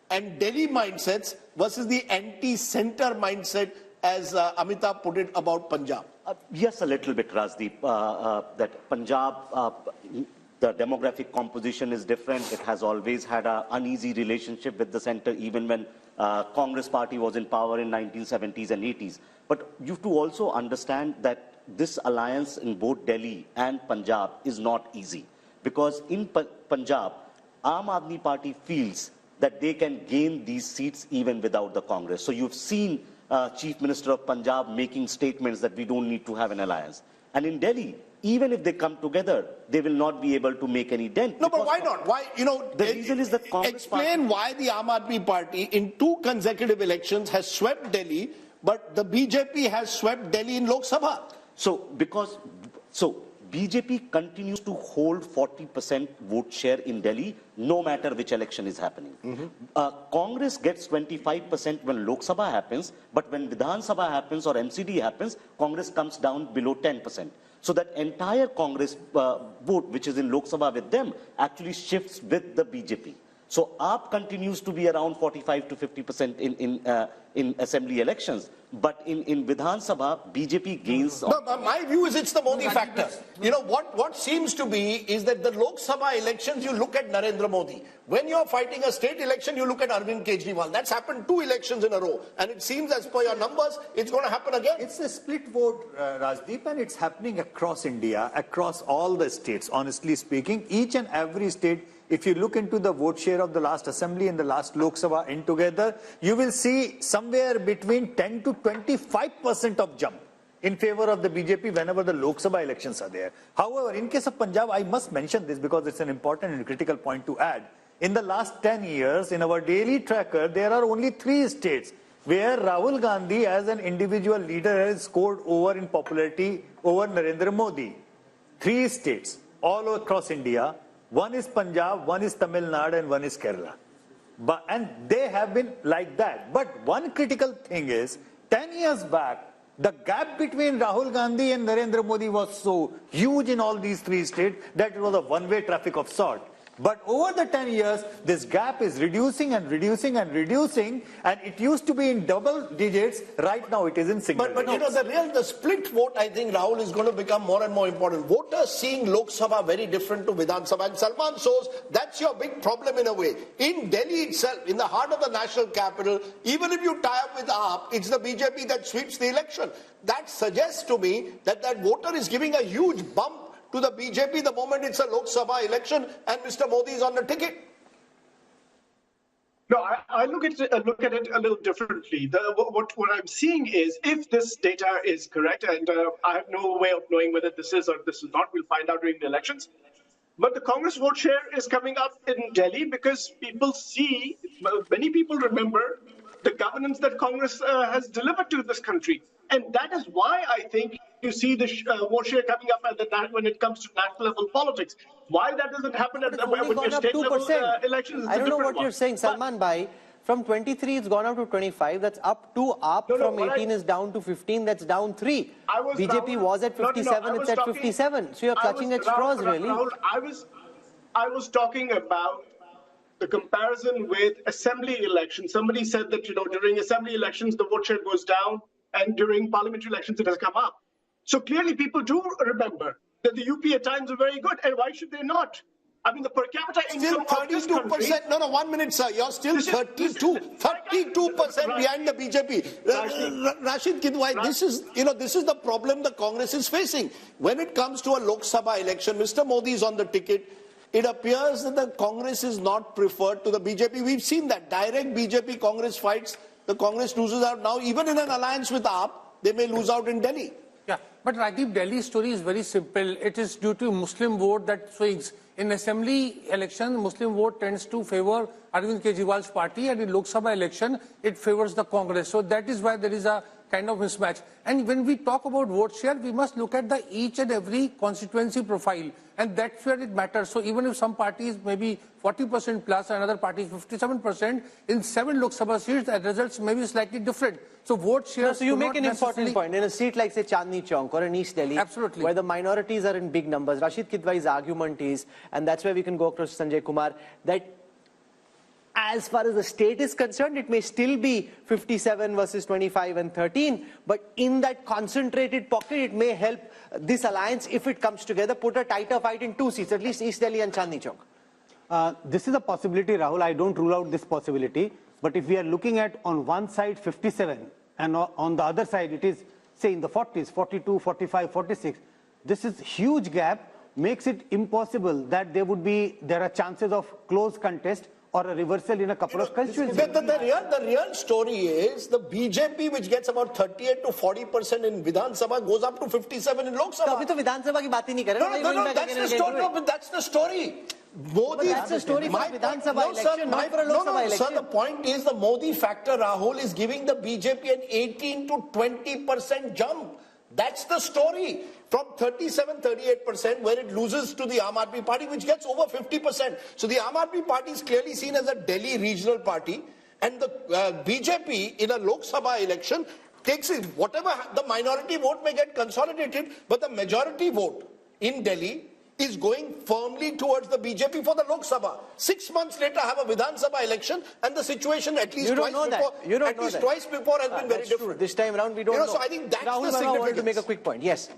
and Delhi mindsets versus the anti-center mindset, as Amitabh put it about Punjab? Yes, a little bit, Rajdeep. That Punjab, the demographic composition is different. It has always had an uneasy relationship with the center, even when Congress party was in power in 1970s and 80s. But you have to also understand that this alliance in both Delhi and Punjab is not easy. Because in Punjab, Aam Aadmi Party feels that they can gain these seats even without the Congress. So you've seen Chief Minister of Punjab making statements that we don't need to have an alliance. And in Delhi, even if they come together, they will not be able to make any dent. No, but why not? Why, you know, the reason is that Congress explain why the Aam Aadmi Party in 2 consecutive elections has swept Delhi, but the BJP has swept Delhi in Lok Sabha. So BJP continues to hold 40% vote share in Delhi, no matter which election is happening. Congress gets 25% when Lok Sabha happens, but when Vidhan Sabha happens or MCD happens, Congress comes down below 10%. So that entire Congress vote, which is in Lok Sabha with them, actually shifts with the BJP. So AAP continues to be around 45 to 50% in assembly elections. But in Vidhan Sabha, BJP gains. No, my view is it's the Modi factor. You know, what seems to be is that the Lok Sabha elections, you look at Narendra Modi. When you're fighting a state election, you look at Arvind Kejriwal. That's happened 2 elections in a row. And it seems, as per your numbers, it's going to happen again. It's a split vote, Rajdeep, and it's happening across India, across all the states, honestly speaking. Each and every state, if you look into the vote share of the last assembly and the last Lok Sabha in together, you will see somewhere between 10 to 25% of jump in favor of the BJP whenever the Lok Sabha elections are there. However, in case of Punjab, I must mention this because it's an important and critical point to add. In the last 10 years, in our daily tracker, there are only 3 states where Rahul Gandhi as an individual leader has scored over in popularity over Narendra Modi. 3 states all across India. One is Punjab, one is Tamil Nadu, and one is Kerala. And they have been like that. But one critical thing is, 10 years back, the gap between Rahul Gandhi and Narendra Modi was so huge in all these 3 states that it was a one-way traffic of sort. But over the 10 years, this gap is reducing and reducing and reducing, and it used to be in double digits. Right now, it is in single digits. But you know, the split vote, I think, Rahul, is going to become more and more important. Voters seeing Lok Sabha very different to Vidhan Sabha. And Salman shows that's your big problem in a way. In Delhi itself, in the heart of the national capital, even if you tie up with AAP, it's the BJP that sweeps the election. That suggests to me that that voter is giving a huge bump to the BJP the moment it's a Lok Sabha election and Mr. Modi is on the ticket. No, I look at it a little differently. What I'm seeing is, if this data is correct, and I have no way of knowing whether this is or this is not, we'll find out during the elections. But the Congress vote share is coming up in Delhi because people see, many people remember the governance that Congress has delivered to this country. And that is why I think you see the vote share coming up at when it comes to national level politics. Why that doesn't happen at when state level elections? I don't know what you're saying, Salman Bhai. From 23, it's gone up to 25. That's up 2 up. From 18 is down to 15. That's down 3. BJP was at 57. It's at 57. So you're clutching at straws, really. Rahul, I was talking about the comparison with assembly elections. Somebody said that, during assembly elections, the vote share goes down, and during parliamentary elections, it has come up. So clearly, people do remember that the UP at times are very good, and why should they not? I mean, the per capita income of this country... No, 1 minute, sir. You're still 32% behind the BJP. Rashid Kidwai, this is the problem the Congress is facing. When it comes to a Lok Sabha election, Mr. Modi is on the ticket. It appears that the Congress is not preferred to the BJP. We've seen that. Direct BJP-Congress fights, the Congress loses out now. Even in an alliance with AAP, they may lose out in Delhi. Yeah, but Rajdeep, Delhi's story is very simple. It is due to Muslim vote that swings. In assembly election, Muslim vote tends to favor Arvind Kejriwal's party, and in Lok Sabha election, it favors the Congress. So that is why there is a kind of mismatch. And when we talk about vote share, we must look at the each and every constituency profile, and that's where it matters. So even if some parties maybe 40% plus, another party 57%, in 7 Lok Sabha seats, the results may be slightly different. So vote share. So you make an important point. In a seat like, say, Chandni Chowk or in East Delhi, absolutely, where the minorities are in big numbers, Rashid Kidwai's argument is, and that's where we can go across Sanjay Kumar, that as far as the state is concerned, it may still be 57 versus 25 and 13, but in that concentrated pocket, it may help this alliance, if it comes together, put a tighter fight in 2 seats, at least East Delhi and Chandni Chowk. This is a possibility, Rahul. I don't rule out this possibility. But if we are looking at on one side 57 and on the other side it is, say, in the 40s, 42, 45, 46, this is huge gap, makes it impossible that there are chances of close contest or a reversal in a couple of constituencies. The real story is the BJP, which gets about 38 to 40% in Vidhan Sabha, goes up to 57 in Lok Sabha. So Vidhan Sabha ki baat hi nahi kar rahe. No, that's the story. No, that's the story. Modi, that's the story for Vidhan Sabha election, not for a Lok Sabha election. Sir, the point is the Modi factor, Rahul, is giving the BJP an 18 to 20% jump. That's the story. From 37, 38%, where it loses to the Aam Aadmi Party, which gets over 50%. So the Aam Aadmi Party is clearly seen as a Delhi regional party. And the BJP in a Lok Sabha election takes it. Whatever the minority vote may get consolidated, but the majority vote in Delhi is going firmly towards the BJP for the Lok Sabha. 6 months later, have a Vidhan Sabha election, and the situation at least twice before has been very different. This time around, we don't know. So I think that's Rahul, the significance. I wanted to make a quick point. Yes.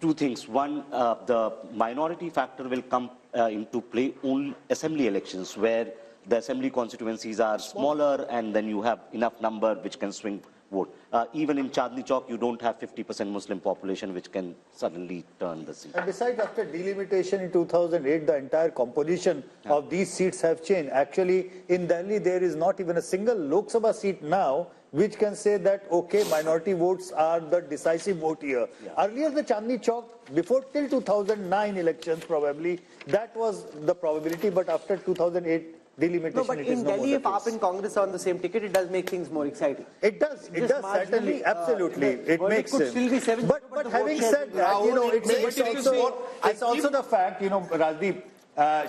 2 things. One, the minority factor will come into play only assembly elections, where the assembly constituencies are smaller, and then you have enough number which can swing vote. Even in Chandni Chowk, you don't have 50% Muslim population, which can suddenly turn the seat. And besides, after delimitation in 2008, the entire composition of these seats have changed. Actually, in Delhi, there is not even a single Lok Sabha seat now which can say that, okay, minority votes are the decisive vote here. Yeah. Earlier, the Chandni Chowk, before till 2009 elections probably, that was the probability, but after 2008, delimitation. No, but in Delhi, if AAP and Congress are on the same ticket, it does make things more exciting. It does certainly, absolutely. It makes sense. Still be 7, but having said that, it's also the fact, Rajdeep,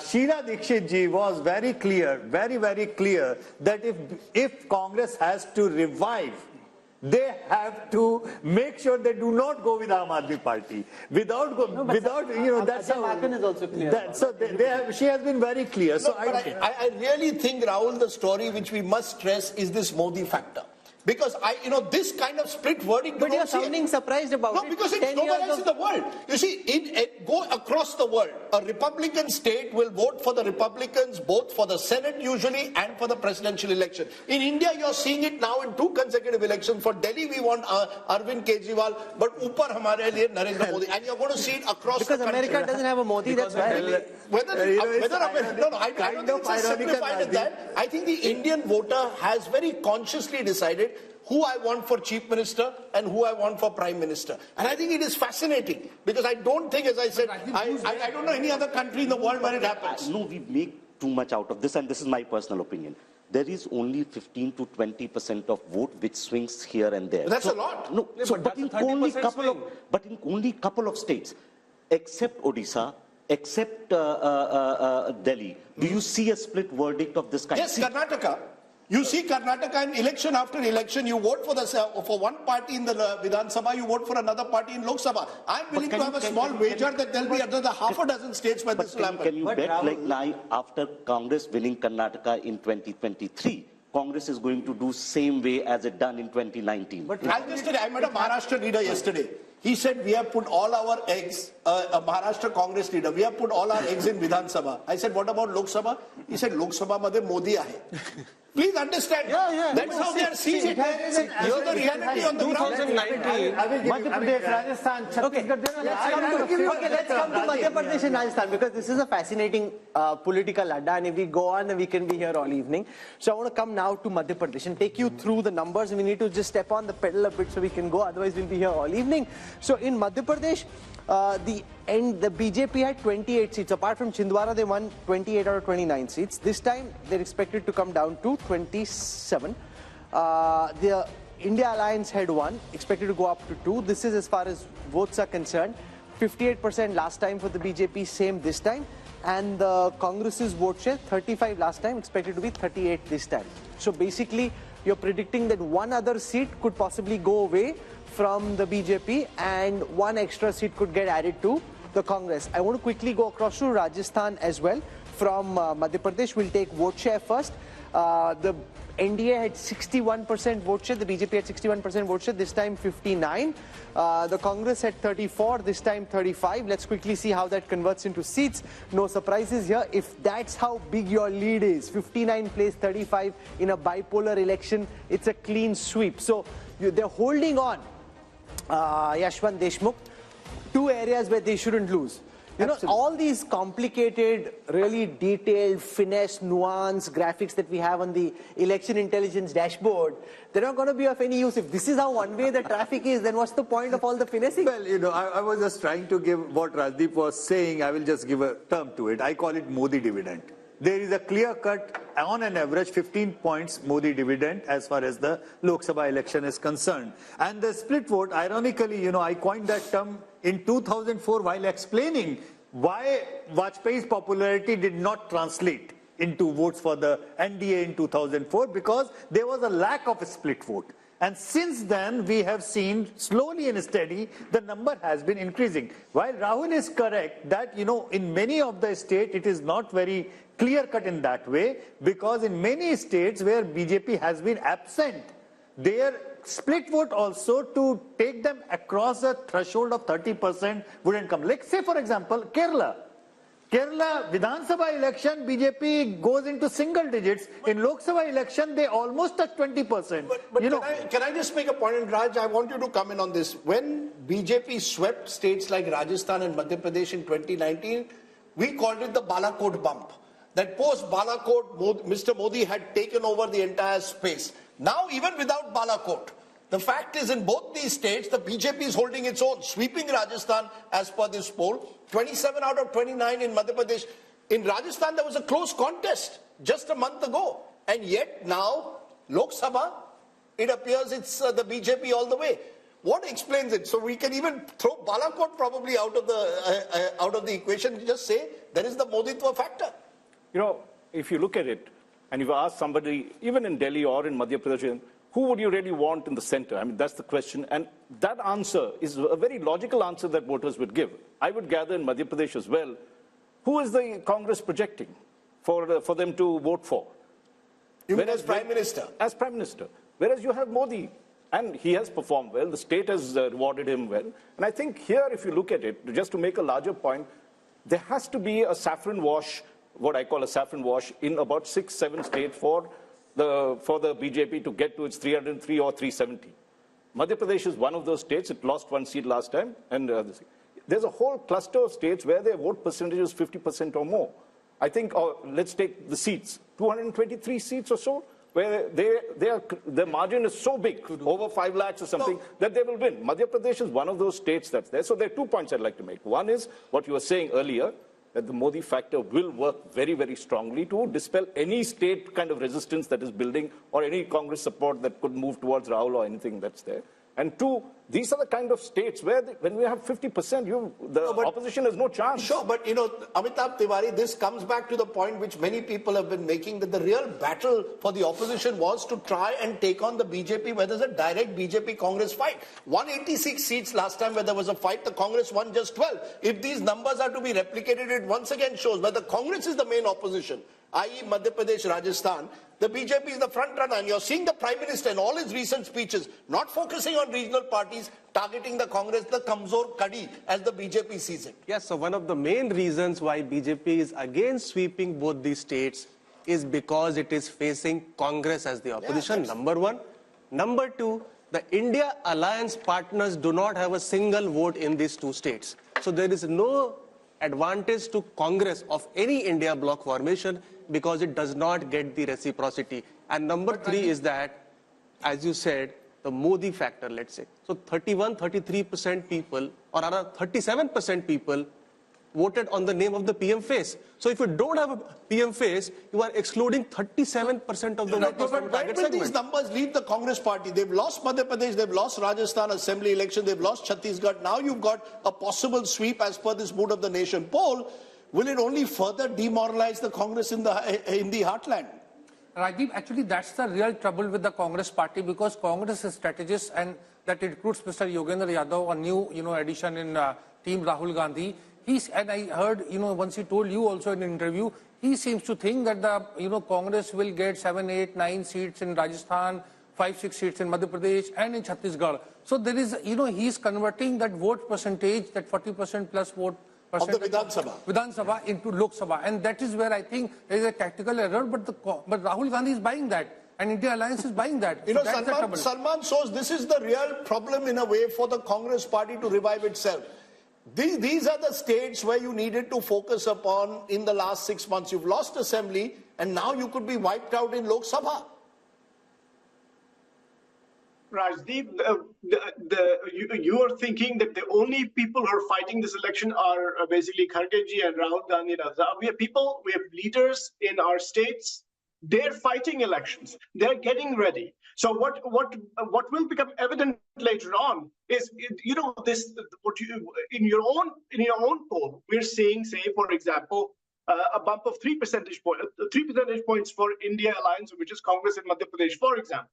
Sheila Dikshit ji was very clear, very clear that if Congress has to revive, they have to make sure they do not go with Aam Aadmi Party. That's how. Hakan is also clear. She has been very clear. So I really think, Rahul, the story which we must stress is this Modi factor. Because this kind of split verdict. But you're sounding surprised about it. No, because it's nowhere else in the world. You see, go across the world. A Republican state will vote for the Republicans both for the Senate usually and for the presidential election. In India, you're seeing it now in 2 consecutive elections. For Delhi, we want Arvind Kejriwal, but upar hamare liye Narendra Modi, and you're going to see it across the country. Because America doesn't have a Modi. That's why. I don't think it's as simplified as that. I think the Indian voter has very consciously decided state, who I want for chief minister and who I want for prime minister. And I think it is fascinating because I don't think, as I said, I don't know any other country in the world where it happens. No, we make too much out of this, and this is my personal opinion. There is only 15 to 20% of vote which swings here and there. That's a lot. No, but in only couple of states, except Odisha, except Delhi, do you see a split verdict of this kind? Yes, Karnataka. You see Karnataka in election after election, you vote for one party in the Vidhan Sabha, you vote for another party in Lok Sabha. I'm willing to have a small wager that there'll be another half a dozen states where this will happen. Can you bet like now, after Congress winning Karnataka in 2023, Congress is going to do same way as it done in 2019? But I met a Maharashtra leader yesterday. He said, we have put all our eggs, a Maharashtra Congress leader, we have put all our eggs in Vidhan Sabha. I said, what about Lok Sabha? He said, Lok Sabha madhe Modi aahe. Please understand. That's how they are seeing it. You're the reality on the ground. 2019. Madhya Pradesh, Rajasthan, Chhattisgarh. Let's come to Madhya Pradesh and Rajasthan because this is a fascinating political adda, and if we go on, we can be here all evening. So I want to come now to Madhya Pradesh and take you through the numbers. We need to just step on the pedal a bit so we can go, otherwise we'll be here all evening. So in Madhya Pradesh, the BJP had 28 seats. Apart from Chhindwara, they won 28 out of 29 seats. This time, they're expected to come down to 27. The India Alliance had 1, expected to go up to 2. This is as far as votes are concerned. 58% last time for the BJP, same this time. And the Congress's vote share, 35 last time, expected to be 38 this time. So basically, you're predicting that one other seat could possibly go away from the BJP and one extra seat could get added to the Congress. I want to quickly go across to Rajasthan as well. From Madhya Pradesh, we'll take vote share first. The NDA had 61% vote share, the BJP had 61% vote share, this time 59. The Congress had 34, this time 35. Let's quickly see how that converts into seats. No surprises here. If that's how big your lead is, 59 plays 35 in a bipolar election, it's a clean sweep. So they're holding on, Yashwant Deshmukh, two areas where they shouldn't lose. You know, all these complicated, really detailed, finesse, nuance graphics that we have on the election intelligence dashboard, they're not going to be of any use. If this is how one-way the traffic is, then what's the point of all the finessing? Well, you know, I was just trying to give what Rajdeep was saying. I will just give a term to it. I call it Modi dividend. There is a clear cut, on an average, 15 points Modi dividend as far as the Lok Sabha election is concerned. And the split vote, ironically, you know, I coined that term in 2004 while explaining why Vajpayee's popularity did not translate into votes for the NDA in 2004, because there was a lack of a split vote. And since then, we have seen slowly and steady, the number has been increasing. While Rahul is correct that, you know, in many of the states, it is not very clear cut in that way, because in many states where BJP has been absent, their split vote also to take them across a threshold of 30% wouldn't come. Like, say, for example, Kerala. Kerala Vidhan Sabha election, BJP goes into single digits. In Lok Sabha election, they almost touch 20%. But can I just make a point, and Raj, I want you to come in on this. When BJP swept states like Rajasthan and Madhya Pradesh in 2019, we called it the Balakot bump. That post-Balakot, Mr. Modi had taken over the entire space. Now, even without Balakot, the fact is in both these states, the BJP is holding its own, sweeping Rajasthan as per this poll. 27 out of 29 in Madhya Pradesh. In Rajasthan, there was a close contest just a month ago. And yet now, Lok Sabha, it appears it's the BJP all the way. What explains it? So we can even throw Balakot probably out of the equation. Just say there is the Moditwa factor. You know, if you look at it, and if you ask somebody, even in Delhi or in Madhya Pradesh, who would you really want in the center? I mean, that's the question. And that answer is a very logical answer that voters would give. I would gather in Madhya Pradesh as well, who is the Congress projecting for them to vote for? Even as Prime Minister? As Prime Minister. Whereas you have Modi, and he has performed well. The state has rewarded him well. And I think here, if you look at it, just to make a larger point, there has to be a saffron wash, what I call a saffron wash, in about 6-7 states for the BJP to get to its 303 or 370. Madhya Pradesh is one of those states. It lost one seat last time. And there's a whole cluster of states where their vote percentage is 50% or more. I think, let's take the seats, 223 seats or so where their margin is so big, over 5 lakhs or something, that they will win. Madhya Pradesh is one of those states that's there. So there are 2 points I'd like to make. One is what you were saying earlier, that the Modi factor will work very, very strongly to dispel any state kind of resistance that is building or any Congress support that could move towards Rahul or anything that's there. And 2, these are the kind of states where when we have 50%, the opposition has no chance. Sure, but Amitabh Tiwari, this comes back to the point which many people have been making, that the real battle for the opposition was to try and take on the BJP, where there's a direct BJP-Congress fight. 186 seats last time where there was a fight, the Congress won just 12. If these numbers are to be replicated, it once again shows where the Congress is the main opposition, i.e. Madhya Pradesh, Rajasthan, the BJP is the front runner, and you're seeing the Prime Minister in all his recent speeches not focusing on regional parties, targeting the Congress, the Kamzor Kadi, as the BJP sees it. Yes, so one of the main reasons why BJP is against sweeping both these states is because it is facing Congress as the opposition, number one. Number two, the India alliance partners do not have a single vote in these 2 states. So there is no advantage to Congress of any India bloc formation because it does not get the reciprocity. And number 3 is that, as you said, the Modi factor, let's say. So 33% people, or rather 37% people voted on the name of the PM face. So if you don't have a PM face, you are excluding 37% of the voters from the target Where will segment. these numbers leave the Congress party? They've lost Madhya Pradesh, they've lost Rajasthan Assembly election, they've lost Chhattisgarh. Now you've got a possible sweep as per this Mood of the Nation poll. Will it only further demoralize the Congress in the heartland? Rajdeep, actually that's the real trouble with the Congress party, because Congress is strategist, and that includes Mr. Yogendra Yadav, a new addition in team Rahul Gandhi. And I heard, once he told you also in an interview, he seems to think that the, Congress will get 7, 8, 9 seats in Rajasthan, 5, 6 seats in Madhya Pradesh and in Chhattisgarh. So there is, he's converting that vote percentage, that 40% plus vote percentage of the Vidhan Sabha into Lok Sabha. And that is where I think there is a tactical error, but Rahul Gandhi is buying that. And India Alliance is buying that. So Salman shows this is the real problem in a way for the Congress party to revive itself. These are the states where you needed to focus upon in the last 6 months. You've lost assembly, and now you could be wiped out in Lok Sabha. Rajdeep, you are thinking that the only people who are fighting this election are basically Khargeji and Rahul Gandhi. We have people, we have leaders in our states. They're fighting elections. They're getting ready. So what will become evident later on is, in your own poll, we're seeing, say, for example, a bump of 3 percentage points for India Alliance, which is Congress in Madhya Pradesh, for example.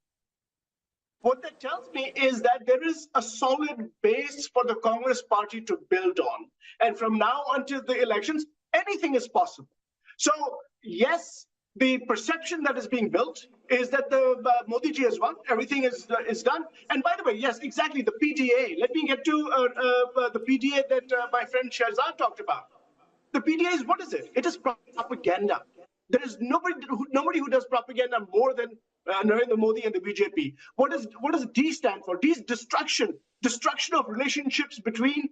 What that tells me is that there is a solid base for the Congress party to build on. And from now until the elections, anything is possible. So, yes, the perception that is being built is that the Modi ji has won, everything is done. And by the way, yes, exactly, the PDA. Let me get to the PDA that my friend Shahzad talked about. The PDA is, what is it? It is propaganda. There is nobody who does propaganda more than Narendra Modi and the BJP. What does D stand for? D is destruction of relationships between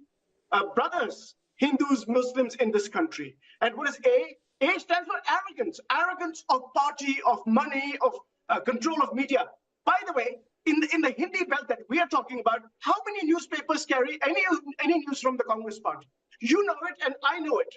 brothers, Hindus, Muslims in this country. And what is A? A stands for arrogance of party, of money, of control of media. By the way, in the Hindi belt that we are talking about, how many newspapers carry any news from the Congress party? You know it, and I know it.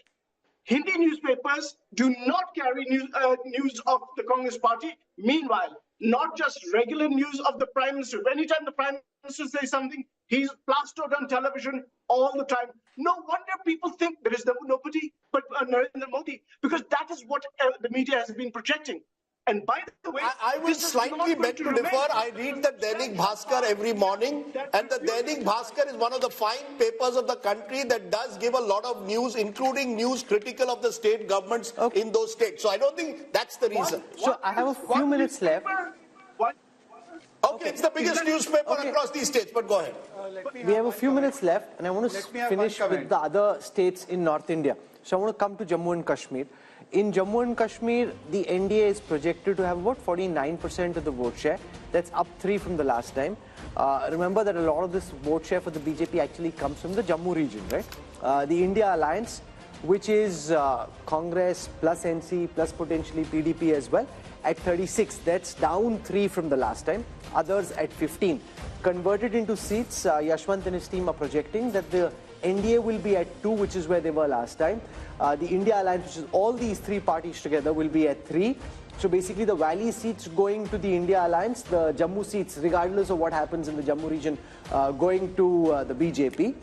Hindi newspapers do not carry news of the Congress party. Meanwhile, not just regular news of the Prime Minister. Anytime the Prime Minister says something, he's plastered on television all the time. No wonder people think there is nobody but Narendra Modi, because that is what the media has been projecting. And by the way, I will slightly beg to differ. I read the Dainik Bhaskar every morning, and the Dainik Bhaskar is one of the fine papers of the country that does give a lot of news, including news critical of the state governments in those states. So I don't think that's the reason. So I have a few minutes left. Okay, it's the biggest newspaper across these states, but go ahead. We have a few minutes left, and I want to finish with the other states in North India. So I want to come to Jammu and Kashmir. In Jammu and Kashmir, the NDA is projected to have about 49% of the vote share. That's up 3 from the last time. Remember that a lot of this vote share for the BJP actually comes from the Jammu region, right? The India Alliance which is Congress plus NC plus potentially PDP as well at 36. That's down 3 from the last time. Others at 15. Converted into seats, Yashwant and his team are projecting that the NDA will be at 2, which is where they were last time. The India Alliance, which is all these 3 parties together, will be at 3. So basically the Valley seats going to the India Alliance, the Jammu seats, regardless of what happens in the Jammu region, going to the BJP.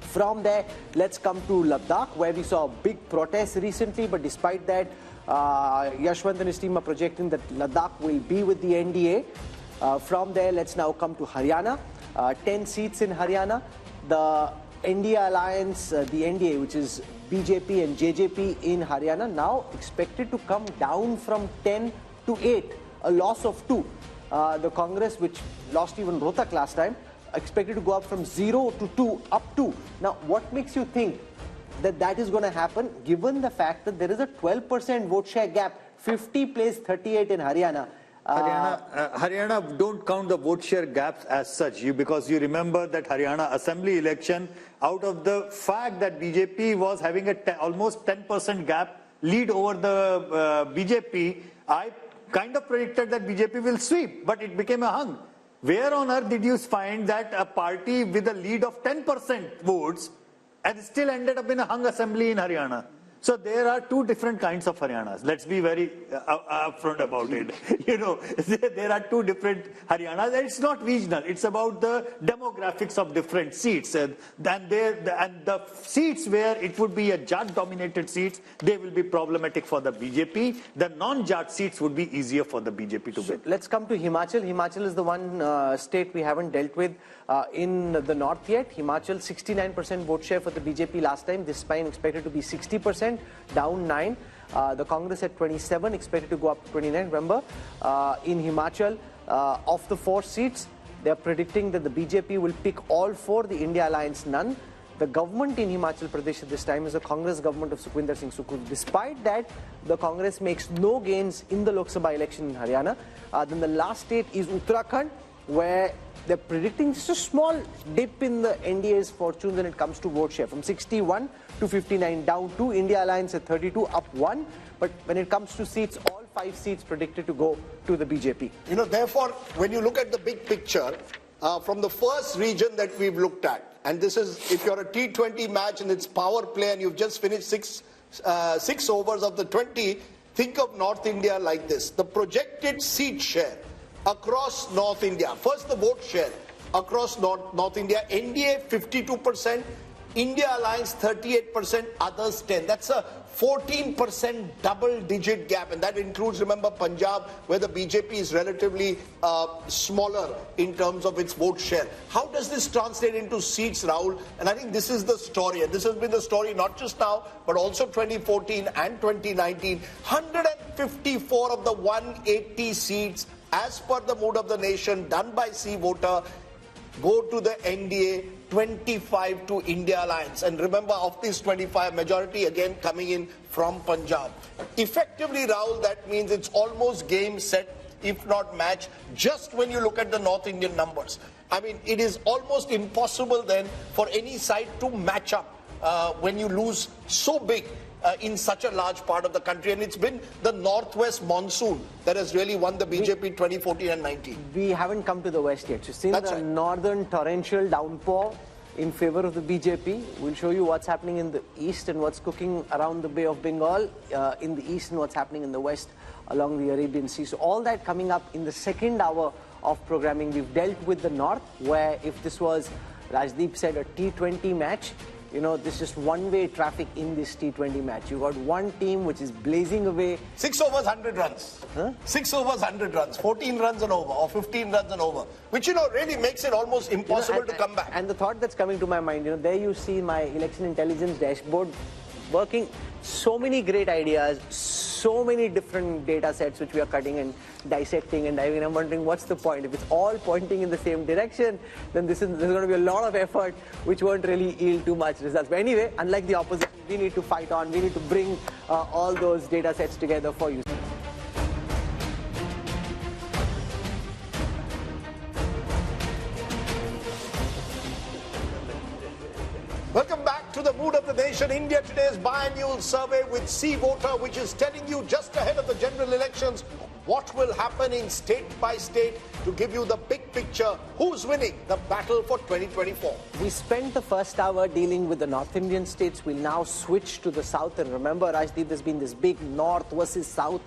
From there, let's come to Ladakh, where we saw a big protest recently, but despite that, Yashwant and his team are projecting that Ladakh will be with the NDA. From there, let's now come to Haryana. 10 seats in Haryana. The India Alliance, the NDA, which is BJP and JJP in Haryana, now expected to come down from 10 to 8, a loss of 2. The Congress, which lost even Rohtak last time, expected to go up from 0 to 2, up 2. Now, what makes you think that that is going to happen, given the fact that there is a 12% vote share gap, 50 plays 38 in Haryana? Haryana don't count the vote share gaps as such, because you remember that Haryana assembly election, out of the fact that BJP was having a almost 10% gap lead over the BJP, I kind of predicted that BJP will sweep, but it became a hung. Where on earth did you find that a party with a lead of 10% votes and still ended up in a hung assembly in Haryana? So there are 2 different kinds of Haryanas. Let's be very upfront about it. There are 2 different Haryanas. And it's not regional. It's about the demographics of different seats. And the seats where it would be a Jat-dominated seats, they will be problematic for the BJP. The non-Jat seats would be easier for the BJP to win. Let's come to Himachal. Himachal is the one state we haven't dealt with in the north yet. Himachal, 69% vote share for the BJP last time. This time expected to be 60%, down 9. The Congress at 27, expected to go up to 29. Remember, in Himachal, of the 4 seats, they are predicting that the BJP will pick all 4, the India Alliance none. The government in Himachal Pradesh at this time is the Congress government of Sukhwinder Singh Sukhu. Despite that, the Congress makes no gains in the Lok Sabha election in Haryana. Then the last state is Uttarakhand, where they're predicting just a small dip in the NDA's fortunes when it comes to vote share, from 61 to 59, down 2. India Alliance at 32, up 1. But when it comes to seats, all 5 seats predicted to go to the BJP. Therefore, when you look at the big picture, from the first region that we've looked at, and this is, if you're a T20 match and it's power play and you've just finished 6 overs of the 20, think of North India like this. The projected seat share across North India. First, the vote share across North India. NDA 52%, India Alliance 38%, others 10. That's a 14% double-digit gap, and that includes, remember, Punjab, where the BJP is relatively smaller in terms of its vote share. How does this translate into seats, Rahul? And I think this is the story, and this has been the story not just now, but also 2014 and 2019. 154 of the 180 seats, as per the mood of the nation, done by C voter, go to the NDA, 25 to India Alliance. And remember, of these 25, majority again coming in from Punjab. Effectively, Rahul, that means it's almost game, set, if not match, just when you look at the North Indian numbers. I mean, it is almost impossible then for any side to match up when you lose so big in such a large part of the country. And it's been the northwest monsoon that has really won the BJP 2014 and 19. We haven't come to the west yet. You've seen the northern torrential downpour in favor of the BJP. We'll show you what's happening in the east and what's cooking around the Bay of Bengal in the east, and what's happening in the west along the Arabian Sea. So all that coming up in the second hour of programming. We've dealt with the north, where if this was, Rajdeep said, a T20 match, this is just one-way traffic in this T20 match. You got one team which is blazing away. 6 overs, 100 runs. 6 overs, 100 runs. 14 runs and over, or 15 runs and over. Which, really makes it almost impossible to come back. And the thought that's coming to my mind, there you see my election intelligence dashboard working. So many great ideas, so many different data sets which we are cutting and dissecting and diving. I'm wondering what's the point. If it's all pointing in the same direction, then there's going to be a lot of effort which won't really yield too much results. But anyway, unlike the opposition, we need to fight on. We need to bring all those data sets together for you. Welcome back to the mood of the nation. India Today's biannual survey with C Voter, which is telling you just ahead of the general elections what will happen in state by state to give you the big picture. Who's winning the battle for 2024? We spent the first hour dealing with the North Indian states. We'll now switch to the South. And remember, Rajdeep, there's been this big North versus South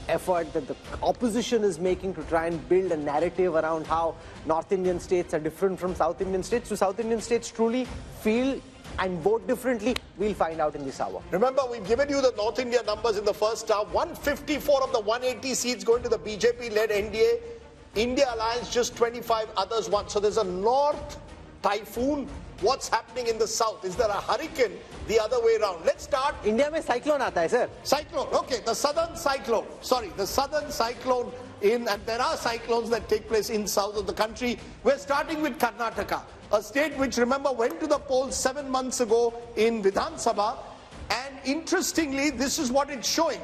effort that the opposition is making to try and build a narrative around how North Indian states are different from South Indian states. Do South Indian states truly feel and vote differently? We'll find out in this hour. Remember, we've given you the North India numbers in the first half. 154 of the 180 seats going to the BJP-led NDA. India Alliance just 25, others 1. So there's a North typhoon. What's happening in the South? Is there a hurricane the other way around? Let's start. India mein cyclone aata hai, sir. Cyclone. Okay, the southern cyclone. Sorry, the southern cyclone and there are cyclones that take place in south of the country. We're starting with Karnataka, a state which, remember, went to the polls 7 months ago in Vidhan Sabha. And interestingly, this is what it's showing.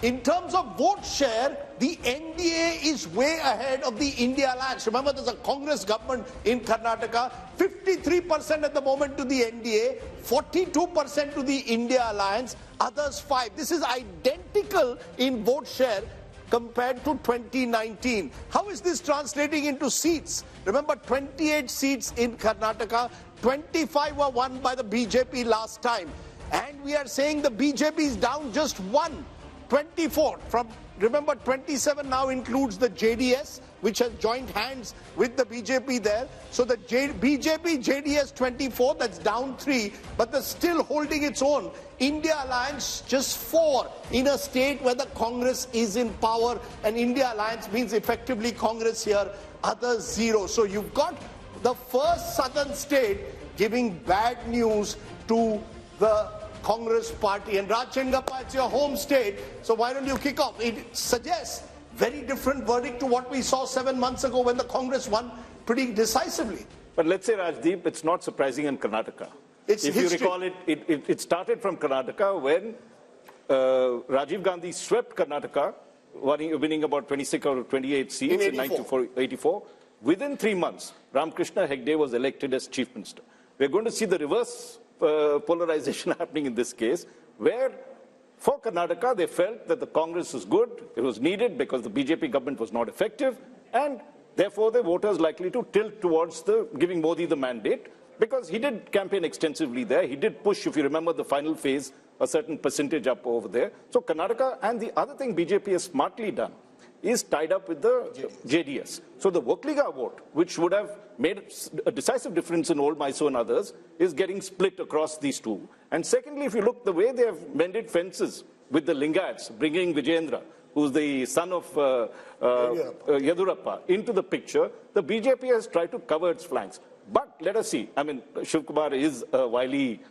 In terms of vote share, the NDA is way ahead of the India Alliance. Remember, there's a Congress government in Karnataka. 53% at the moment to the NDA, 42% to the India Alliance, others 5%. This is identical in vote share compared to 2019. How is this translating into seats? Remember, 28 seats in Karnataka, 25 were won by the BJP last time. And we are saying the BJP is down just 1. 24 from, remember, 27 now includes the JDS, which has joined hands with the BJP there. So the BJP, JDS 24, that's down 3, but they're still holding its own. India Alliance just 4 in a state where the Congress is in power, and India Alliance means effectively Congress here, others 0. So you've got the first southern state giving bad news to the Congress party. And Rajchandappa, it's your home state, so why don't you kick off? It suggests very different verdict to what we saw 7 months ago when the Congress won pretty decisively. But let's say, Rajdeep, it's not surprising in Karnataka. If you recall, it started from Karnataka when Rajiv Gandhi swept Karnataka, winning about 26 or 28 seats in 1984. Within 3 months, Ramakrishna Hegde was elected as chief minister. We're going to see the reverse polarization happening in this case, where for Karnataka they felt that the Congress was good, it was needed because the BJP government was not effective, and therefore the voters likely to tilt towards giving Modi the mandate, because he did campaign extensively there. He did push, if you remember the final phase, a certain percentage up over there. So Karnataka, and the other thing BJP has smartly done is tied up with the JDS. So the Vokliga vote, which would have made a decisive difference in Old Mysore and others, is getting split across these two. And secondly, if you look the way they have mended fences with the Lingayats, bringing Vijayendra, who's the son of Yedurappa, into the picture, the BJP has tried to cover its flanks. But let us see. I mean, Shiv Kumar is a wily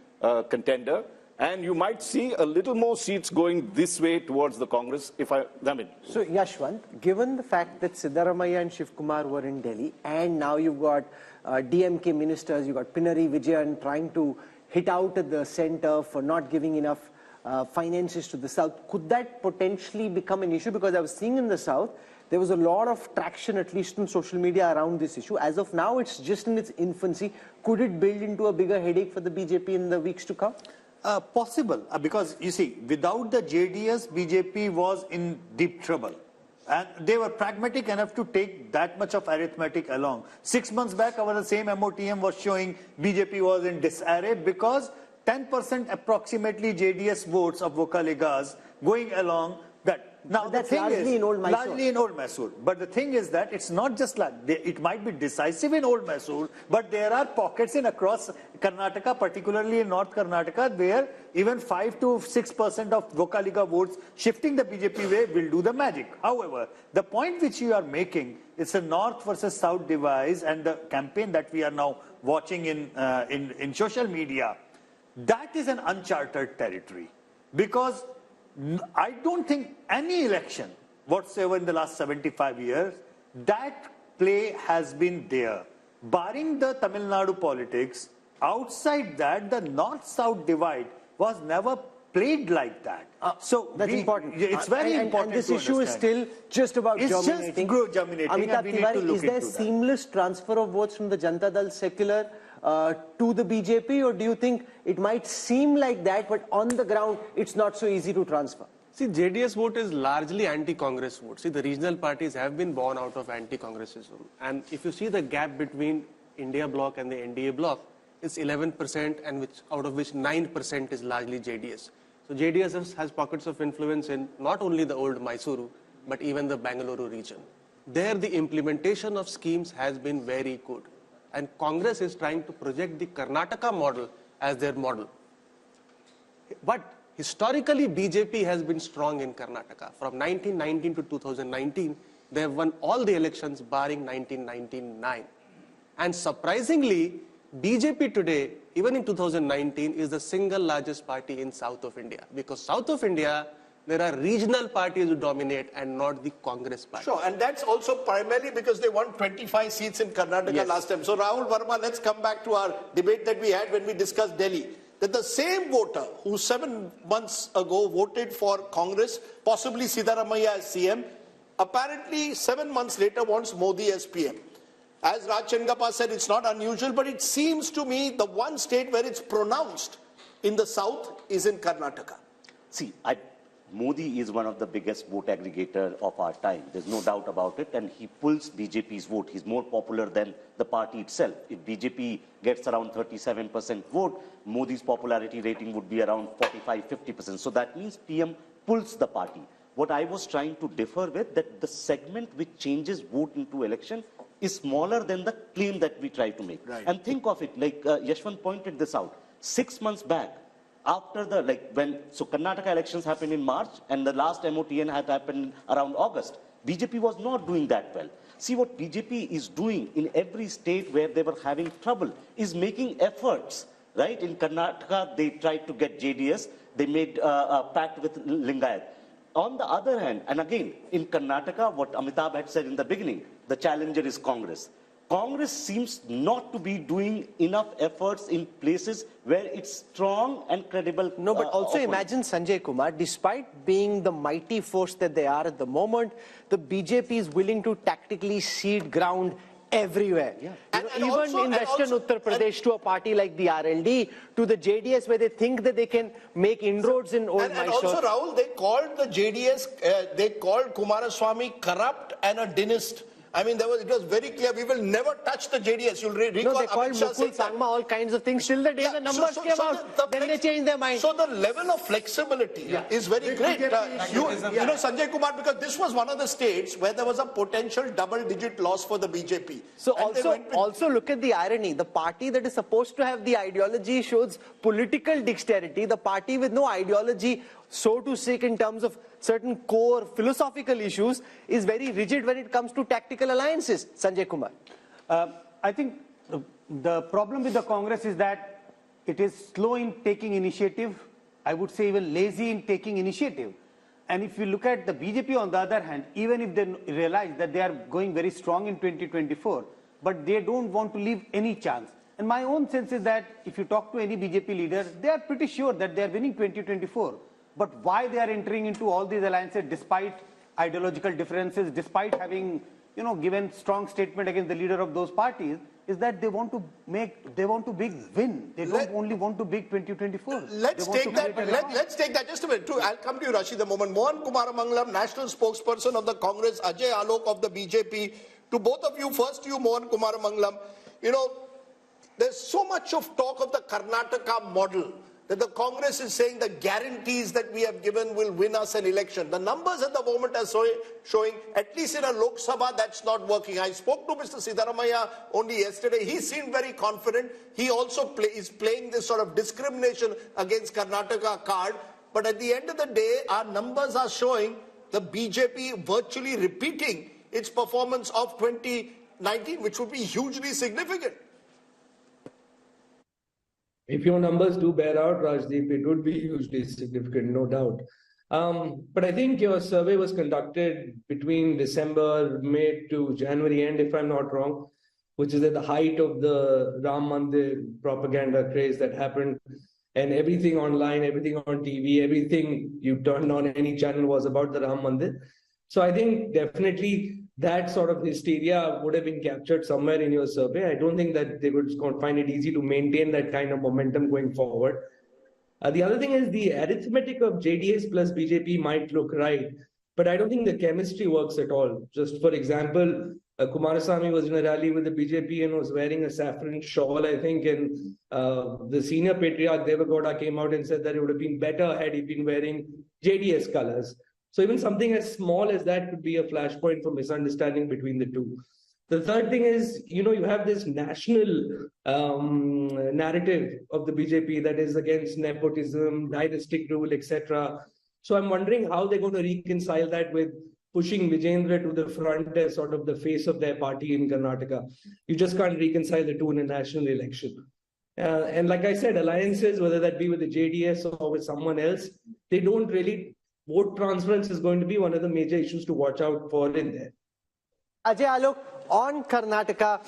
contender. And you might see a little more seats going this way towards the Congress, So, Yashwant, given the fact that Siddaramaiah and Shiv Kumar were in Delhi, and now you've got DMK ministers, you've got Pinari Vijayan trying to hit out at the center for not giving enough finances to the South, could that potentially become an issue? Because I was seeing in the South, there was a lot of traction, at least on social media, around this issue. As of now, it's just in its infancy. Could it build into a bigger headache for the BJP in the weeks to come? Possible, because you see, without the JDS, BJP was in deep trouble. And they were pragmatic enough to take that much of arithmetic along. 6 months back, the same MOTM was showing BJP was in disarray because 10% approximately JDS votes of Vokaligas going along that. Now, that's largely in Old Mysore. Largely in Old Mysore. But the thing is that it's not just like, it might be decisive in Old Mysore, but there are pockets in across Karnataka, particularly in North Karnataka, where even 5 to 6% of Vokaliga votes shifting the BJP way will do the magic. However, the point which you are making, it's a North versus South divide, and the campaign that we are now watching in social media, that is an uncharted territory. Because I don't think any election whatsoever in the last 75 years, that play has been there. Barring the Tamil Nadu politics, outside that, the North-South divide was never played like that. So that's important. It's very important. And this issue is still just about germinating. It's just germinating. Amitabh Tiwari, is there seamless transfer of votes from the Janata Dal secular to the BJP, or do you think it might seem like that, but on the ground, it's not so easy to transfer? See, JDS vote is largely anti-Congress vote. See, the regional parties have been born out of anti-Congressism. And if you see the gap between India bloc and the NDA bloc, it's 11%, and out of which 9% is largely JDS. So JDS has pockets of influence in not only the old Mysuru, but even the Bangalore region. There, the implementation of schemes has been very good. And Congress is trying to project the Karnataka model as their model. But historically, BJP has been strong in Karnataka. From 1919 to 2019, they have won all the elections barring 1999. And surprisingly, BJP today, even in 2019, is the single largest party in South of India. Because South of India, there are regional parties who dominate and not the Congress party. Sure, and that's also primarily because they won 25 seats in Karnataka last time. So Rahul Verma, let's come back to our debate that we had when we discussed Delhi. That the same voter who 7 months ago voted for Congress, possibly Siddaramaiah as CM, apparently 7 months later wants Modi as PM. As Raj Chengappa said, it's not unusual, but it seems to me the one state where it's pronounced in the south is in Karnataka. See, Modi is one of the biggest vote aggregator of our time. There's no doubt about it. And he pulls BJP's vote. He's more popular than the party itself. If BJP gets around 37% vote, Modi's popularity rating would be around 45-50%. So that means PM pulls the party. What I was trying to differ with, that the segment which changes vote into election is smaller than the claim that we try to make. Right. And think of it, like Yashwant pointed this out. 6 months back, after the, so Karnataka elections happened in March and the last MOTN had happened around August. BJP was not doing that well. See, what BJP is doing in every state where they were having trouble is making efforts, right? In Karnataka, they tried to get JDS. They made a pact with Lingayat. On the other hand, and again, in Karnataka, what Amitabh had said in the beginning, the challenger is Congress. Congress seems not to be doing enough efforts in places where it's strong and credible. No, but also imagine, Sanjay Kumar, despite being the mighty force that they are at the moment, the BJP is willing to tactically cede ground everywhere. Yeah. Even in Western Uttar Pradesh, to a party like the RLD, to the JDS, where they think that they can make inroads in old Mysore. And also, Rahul, they called the JDS, they called Kumaraswamy corrupt and a dynast. I mean, it was very clear. We will never touch the JDS. You'll recall no, they called Mukul Sangma all kinds of things. Till the day the numbers came out, then they changed their mind. So the level of flexibility is very great. You know, Sanjay Kumar, because this was one of the states where there was a potential double-digit loss for the BJP. So also look at the irony. The party that is supposed to have the ideology shows political dexterity. The party with no ideology, so to speak, in terms of certain core philosophical issues, is very rigid when it comes to tactical alliances. Sanjay Kumar. I think the problem with the Congress is that it is slow in taking initiative. I would say even lazy in taking initiative. And if you look at the BJP on the other hand, even if they realize that they are going very strong in 2024, but they don't want to leave any chance. And my own sense is that if you talk to any BJP leader, they are pretty sure that they are winning 2024. But why they are entering into all these alliances despite ideological differences, despite having, given strong statement against the leader of those parties, is that they want to big win. They don't only want to big 2024. Let's take that just a minute. I'll come to you, Rashid, the moment. Mohan Kumaramangalam, national spokesperson of the Congress, Ajay Alok of the BJP. To both of you, first to you, Mohan Kumaramangalam. There's so much of talk of the Karnataka model, that the Congress is saying the guarantees that we have given will win us an election. The numbers at the moment are showing, at least in a Lok Sabha, that's not working. I spoke to Mr. Siddaramaiah only yesterday. He seemed very confident. He also is playing this sort of discrimination against Karnataka card. But at the end of the day, our numbers are showing the BJP virtually repeating its performance of 2019, which would be hugely significant. If your numbers do bear out, Rajdeep, it would be hugely significant, no doubt. But I think your survey was conducted between December, May to January end, if I'm not wrong, which is at the height of the Ram Mandir propaganda craze that happened. And everything online, everything on TV, everything you turned on any channel was about the Ram Mandir. So I think definitely that sort of hysteria would have been captured somewhere in your survey. I don't think that they would find it easy to maintain that kind of momentum going forward. The other thing is the arithmetic of JDS plus BJP might look right, but I don't think the chemistry works at all. Just for example, Kumarasamy was in a rally with the BJP and was wearing a saffron shawl, I think, and the senior patriarch Devagowda came out and said that it would have been better had he been wearing JDS colors. So even something as small as that could be a flashpoint for misunderstanding between the two. The third thing is, you have this national narrative of the BJP that is against nepotism, dynastic rule, etc. So I'm wondering how they're going to reconcile that with pushing Vijendra to the front as sort of the face of their party in Karnataka. You just can't reconcile the two in a national election. And like I said, alliances, whether that be with the JDS or with someone else, they don't really, vote transference is going to be one of the major issues to watch out for in there. Ajay Alok, on Karnataka,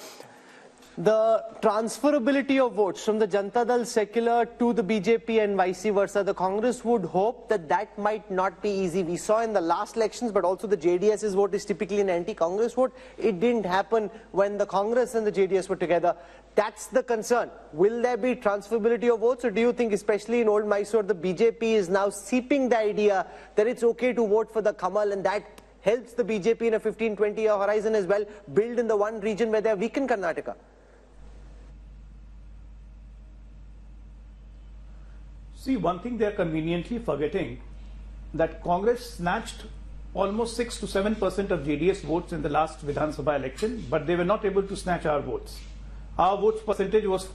the transferability of votes from the Janata Dal secular to the BJP and vice versa, the Congress would hope that that might not be easy. We saw in the last elections, but also the JDS's vote is typically an anti-Congress vote. It didn't happen when the Congress and the JDS were together. That's the concern. Will there be transferability of votes, or do you think, especially in Old Mysore, the BJP is now seeping the idea that it's okay to vote for the Kamal, and that helps the BJP in a 15-20 year horizon as well, build in the one region where they are weak in Karnataka? See, one thing they are conveniently forgetting, that Congress snatched almost 6 to 7% of JDS votes in the last Vidhan Sabha election, but they were not able to snatch our votes. Our votes percentage was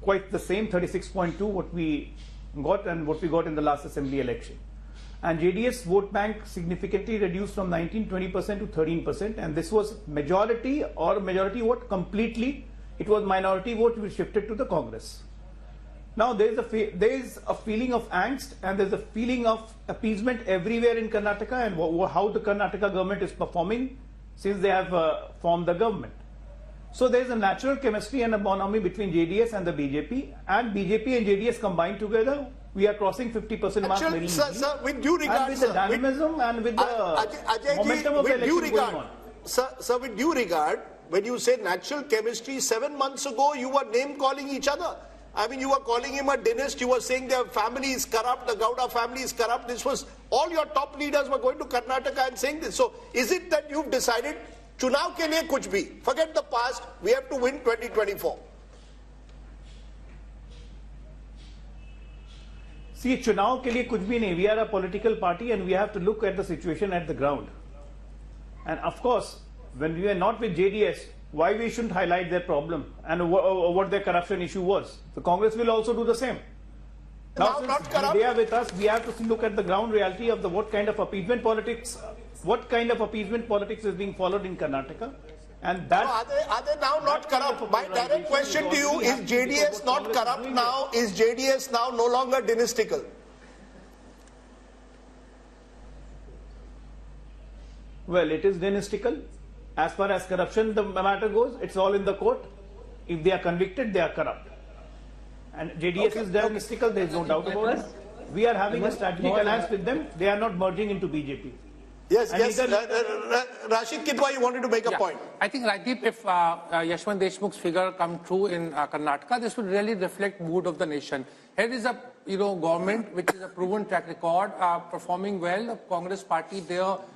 quite the same, 36.2, what we got and what we got in the last assembly election. And JDS vote bank significantly reduced from 19-20% to 13%, and this was majority or majority vote completely. It was minority vote which shifted to the Congress. Now there is a feeling of angst and there is a feeling of appeasement everywhere in Karnataka, and how the Karnataka government is performing since they have formed the government. So there is a natural chemistry and a bonhomie between JDS and the BJP, and BJP and JDS combined together, we are crossing 50% mark very easily. Sir, with due regard, and with the dynamism and with the momentum of the election going on. Sir, with due regard, when you say natural chemistry, 7 months ago you were name calling each other. I mean, you were calling him a dynast, you were saying their family is corrupt, the Gowda family is corrupt. This was, all your top leaders were going to Karnataka and saying this. So, is it that you've decided, chunav ke liye kuch bhi, forget the past, we have to win 2024? See, chunav ke liye kuch bhi nahi. We are a political party and we have to look at the situation at the ground. And of course, when we are not with JDS, why we shouldn't highlight their problem and what their corruption issue was. The Congress will also do the same. Now since they are with us, we have to look at the ground reality of what kind of appeasement politics is being followed in Karnataka. And that are they now not corrupt? My direct question to you is, JDS not corrupt now? Is JDS now no longer dynastical? Well, it is dynastical. As far as corruption the matter goes, it's all in the court. If they are convicted, they are corrupt. And JDS is dynastical, there is no doubt about it. We are having a strategic alliance with them. They are not merging into BJP. Yes, Rashid Kidwai, you wanted to make a point. I think, Rajdeep, if Yashwant Deshmukh's figure come true in Karnataka, this would really reflect mood of the nation. Here is a government which is a proven track record, performing well. The Congress party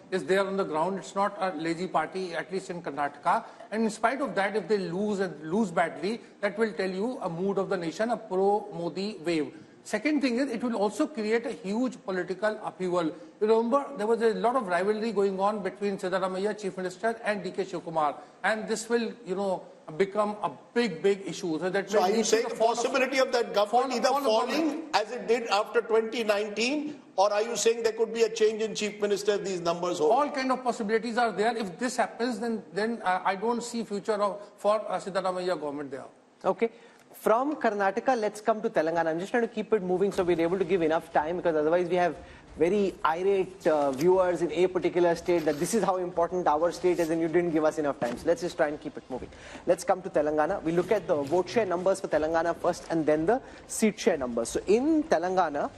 is there on the ground. It's not a lazy party, at least in Karnataka. And in spite of that, if they lose badly, that will tell you a mood of the nation, a pro-Modi wave. Second thing is, it will also create a huge political upheaval. You remember, there was a lot of rivalry going on between Siddaramaiah, Chief Minister, and DK Shivakumar. And this will, become a big issue. So are you saying the possibility of that government either falling as it did after 2019, or are you saying there could be a change in Chief Minister if these numbers hold? All kind of possibilities are there. If this happens, then I don't see future for Siddaramaiah government there. Okay. From Karnataka, let's come to Telangana. I'm just trying to keep it moving so we're able to give enough time, because otherwise we have very irate viewers in a particular state that this is how important our state is and you didn't give us enough time. So let's just try and keep it moving. Let's come to Telangana. We look at the vote share numbers for Telangana first and then the seat share numbers. So in Telangana,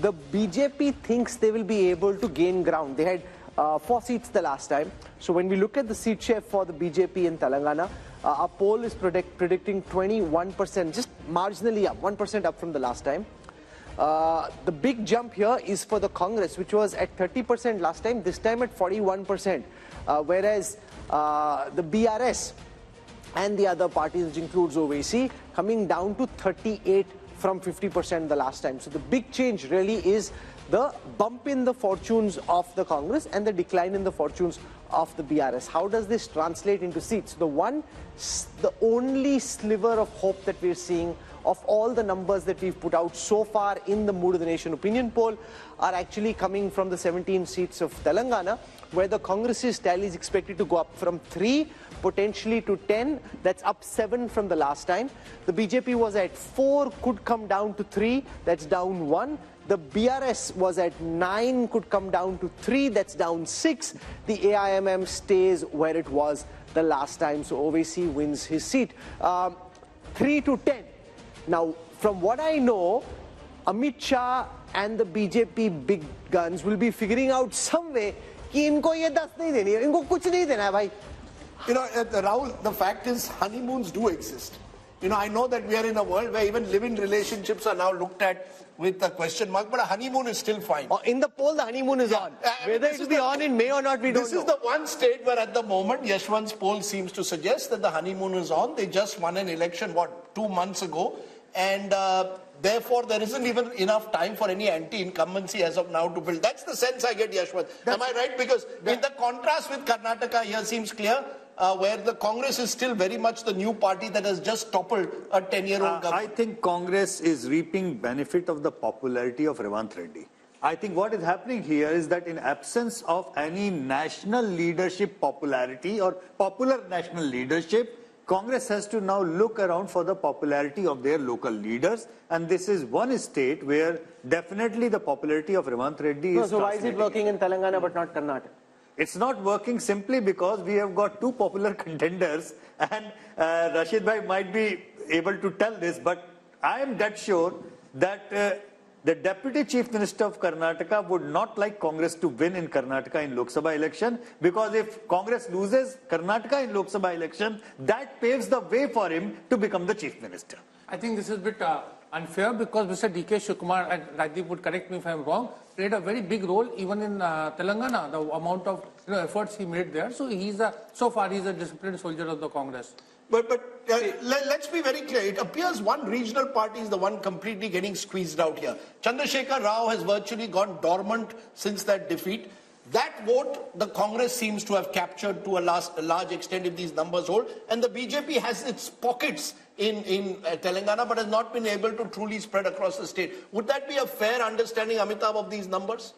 the BJP thinks they will be able to gain ground. They had 4 seats the last time. So when we look at the seat share for the BJP in Telangana, our poll is predicting 21%, just marginally up, 1% up from the last time. The big jump here is for the Congress, which was at 30% last time, this time at 41%, whereas the BRS and the other parties, which includes OVC, coming down to 38 from 50% the last time. So the big change really is the bump in the fortunes of the Congress and the decline in the fortunes of the BRS. How does this translate into seats? The only sliver of hope that we're seeing of all the numbers that we've put out so far in the Mood of the Nation opinion poll are actually coming from the 17 seats of Telangana, where the Congress's tally is expected to go up from 3 potentially to 10. That's up 7 from the last time. The BJP was at 4, could come down to 3. That's down 1. The BRS was at 9, could come down to 3. That's down 6. The AIMM stays where it was the last time. So OVC wins his seat. 3 to 10. Now, from what I know, Amit Shah and the BJP big guns will be figuring out some way कि इनको ये 10 नहीं देनी है, इनको कुछ नहीं देना है भाई. You know, Rahul, the fact is honeymoons do exist. You know, I know that we are in a world where even live-in relationships are now looked at with a question mark, but a honeymoon is still fine. In the poll, the honeymoon is on. Whether it will be on in May or not, we don't know. This is the one state where at the moment, Yashwant's poll seems to suggest that the honeymoon is on. They just won an election, 2 months ago? And therefore, there isn't even enough time for any anti-incumbency as of now to build. That's the sense I get, Yashwant. Am I right? Because in the contrast with Karnataka here seems clear, where the Congress is still very much the new party that has just toppled a 10-year-old government. I think Congress is reaping benefit of the popularity of Revant Reddy. I think what is happening here is that in absence of any national leadership popularity or popular national leadership, Congress has to now look around for the popularity of their local leaders, and this is one state where definitely the popularity of Revant Reddy is. So why is it working in Telangana but not Karnataka? It's not working simply because we have got 2 popular contenders, and Rashid Bhai might be able to tell this, but I am dead sure that the Deputy Chief Minister of Karnataka would not like Congress to win in Karnataka in Lok Sabha election, because if Congress loses Karnataka in Lok Sabha election, that paves the way for him to become the Chief Minister. I think this is a bit unfair, because Mr. D.K. Shivkumar, and Rajdeep would correct me if I'm wrong, played a very big role even in Telangana, the amount of efforts he made there. So so far he's a disciplined soldier of the Congress. But let's be very clear. It appears one regional party is the one completely getting squeezed out here. Chandrasekhar Rao has virtually gone dormant since that defeat. That vote, the Congress seems to have captured to a large extent if these numbers hold. And the BJP has its pockets in Telangana, but has not been able to truly spread across the state. Would that be a fair understanding, Amitabh, of these numbers?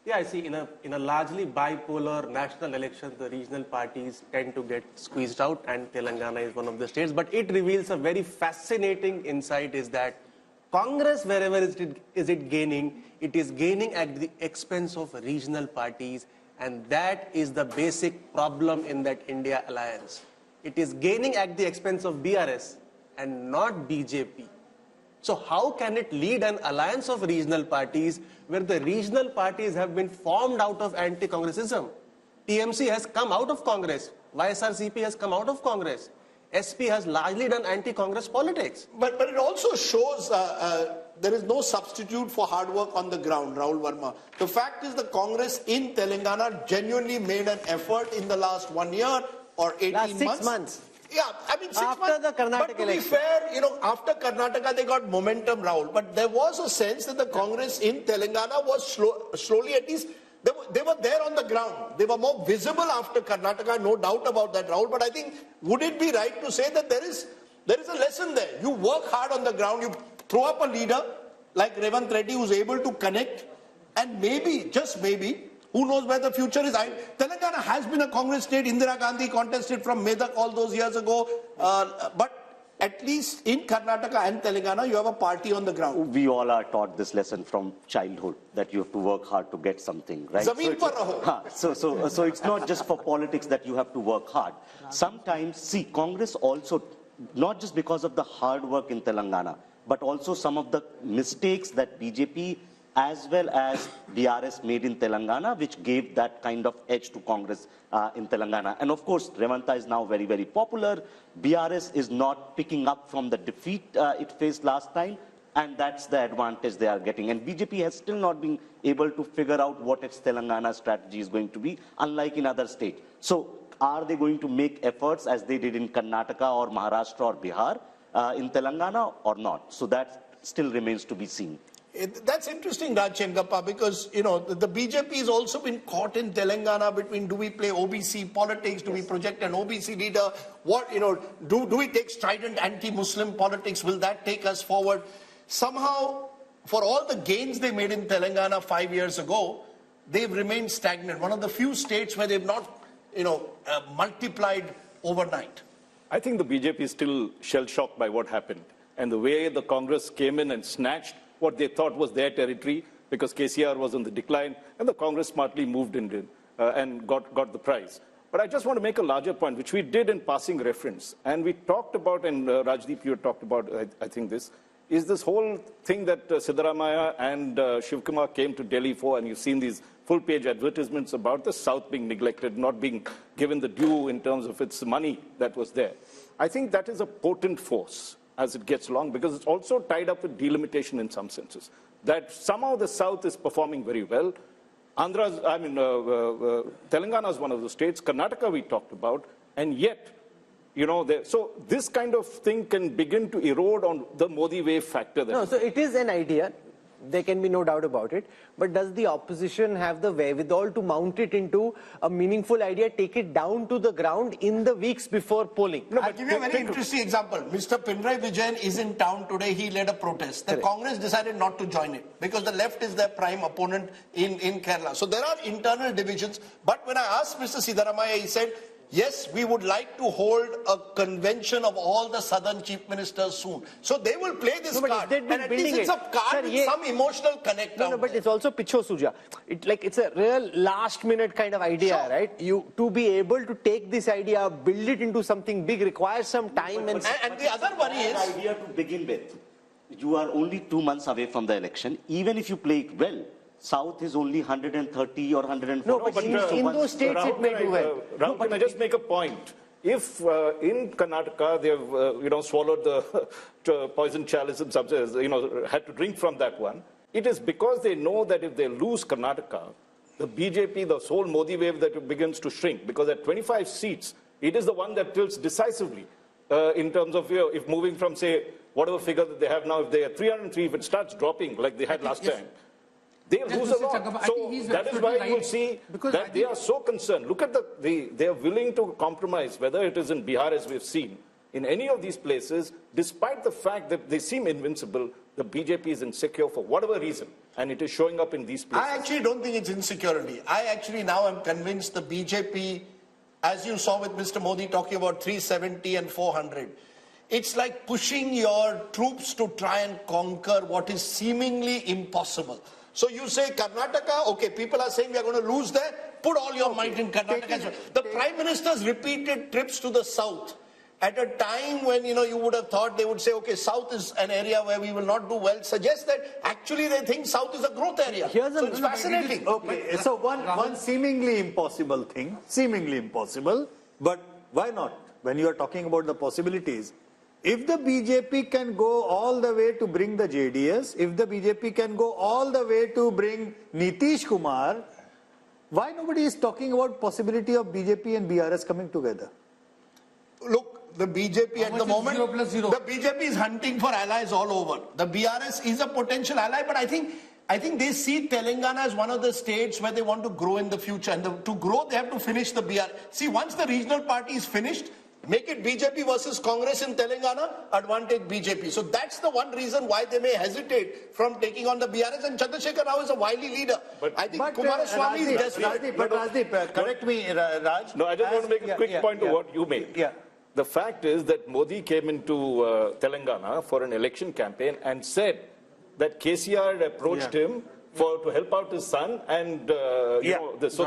Yeah, I see. In a largely bipolar national election, the regional parties tend to get squeezed out, and Telangana is one of the states. But it reveals a very fascinating insight: is that Congress, wherever is it gaining, it is gaining at the expense of regional parties, and that is the basic problem in that India alliance. It is gaining at the expense of BRS and not BJP. So how can it lead an alliance of regional parties where the regional parties have been formed out of anti-Congressism? TMC has come out of Congress. YSRCP has come out of Congress. SP has largely done anti-Congress politics. But it also shows there is no substitute for hard work on the ground, Rahul Verma. The fact is the Congress in Telangana genuinely made an effort in the last 1 year or 18 last 6 months. Yeah, I mean 6 months. After the Karnataka but to election. be fair, after Karnataka they got momentum, Rahul. But there was a sense that the Congress in Telangana was slowly, at least, they were there on the ground. They were more visible after Karnataka, no doubt about that, Rahul. But I think, would it be right to say that there is a lesson there? You work hard on the ground, you throw up a leader like Revant Reddy who's able to connect, and maybe, just maybe, who knows where the future is? Telangana has been a Congress state. Indira Gandhi contested from Medak all those years ago. But at least in Karnataka and Telangana, you have a party on the ground. We all are taught this lesson from childhood, that you have to work hard to get something, right? Zameen par raho. So it's not just for politics that you have to work hard. Sometimes, see, Congress also, not just because of the hard work in Telangana, but also some of the mistakes that BJP as well as BRS made in Telangana, which gave that kind of edge to Congress in Telangana. And of course, Revanta is now very, very popular. BRS is not picking up from the defeat it faced last time, and that's the advantage they are getting. And BJP has still not been able to figure out what its Telangana strategy is going to be, unlike in other states. So are they going to make efforts as they did in Karnataka or Maharashtra or Bihar in Telangana or not? So that still remains to be seen. That's interesting, Raj Chengappa, because, you know, the BJP has also been caught in Telangana between do we play OBC politics, do we project an OBC leader, what, you know, do we take strident anti-Muslim politics, will that take us forward? Somehow, for all the gains they made in Telangana 5 years ago, they've remained stagnant. One of the few states where they've not, you know, multiplied overnight. I think the BJP is still shell-shocked by what happened. And the way the Congress came in and snatched what they thought was their territory, because KCR was on the decline, and the Congress smartly moved in and got the prize. But I just want to make a larger point, which we did in passing reference. And we talked about, and Rajdeep, you had talked about, I think this whole thing that Siddaramaiah and Shivkumar came to Delhi for, and you've seen these full-page advertisements about the South being neglected, not being given the due in terms of its money that was there. I think that is a potent force as it gets along, because it's also tied up with delimitation in some senses. That somehow the South is performing very well. Telangana is one of the states, Karnataka we talked about, and yet, you know, so this kind of thing can begin to erode on the Modi wave factor. No, so it is an idea. There can be no doubt about it. But does the opposition have the wherewithal to mount it into a meaningful idea, take it down to the ground in the weeks before polling? No, I'll give you a very interesting example. Mr. Pinarayi Vijayan is in town today. He led a protest. The Congress decided not to join it because the left is their prime opponent in Kerala. So there are internal divisions. But when I asked Mr. Siddaramaiah, he said, yes, we would like to hold a convention of all the southern chief ministers soon. So they will play this card. And at least it's a card with some emotional connect. No, but it's also Picho Suja. It's a real last minute kind of idea, right? To be able to take this idea, build it into something big requires some time. And the other worry is... The idea to begin with, you are only 2 months away from the election. Even if you play it well, South is only 130 or 140. No, but in those states Rahul, it may do well. Rahul, can I just make a point? If in Karnataka they've swallowed the poison chalice and had to drink from that one, it is because they know that if they lose Karnataka, the BJP, the whole Modi wave that begins to shrink, because at 25 seats, it is the one that tilts decisively in terms of if moving from, say, whatever figure that they have now, if they are 303, if it starts dropping like they had last time, they lose a lot. So that is why you will see that they are so concerned. Look at they are willing to compromise, whether it is in Bihar, as we've seen, in any of these places, despite the fact that they seem invincible, the BJP is insecure for whatever reason, and it is showing up in these places. I actually don't think it's insecurity. I actually now am convinced the BJP, as you saw with Mr. Modi talking about 370 and 400, it's like pushing your troops to try and conquer what is seemingly impossible. So you say Karnataka, okay, people are saying we are going to lose there, put all your might in Karnataka. The Prime Minister's repeated trips to the South at a time when, you would have thought they would say, okay, South is an area where we will not do well, suggests that actually they think South is a growth area. It's fascinating. Okay, so one seemingly impossible thing, but why not? When you are talking about the possibilities, if the BJP can go all the way to bring the JDS, if the BJP can go all the way to bring Nitish Kumar, why nobody is talking about possibility of BJP and BRS coming together? Look, the BJP at the moment, the BJP is hunting for allies all over. The BRS is a potential ally, but I think they see Telangana as one of the states where they want to grow in the future. And to grow, they have to finish the BRS. See, once the regional party is finished, make it BJP versus Congress in Telangana, advantage BJP. So that's the one reason why they may hesitate from taking on the BRS. And Chandrasekhar Rao is a wily leader. I think Kumaraswamy is desperate. But Rajdeep, correct me, Raj. No, I just want to make a quick point to what you made. Yeah. The fact is that Modi came into Telangana for an election campaign and said that KCR approached him to help out his son, and so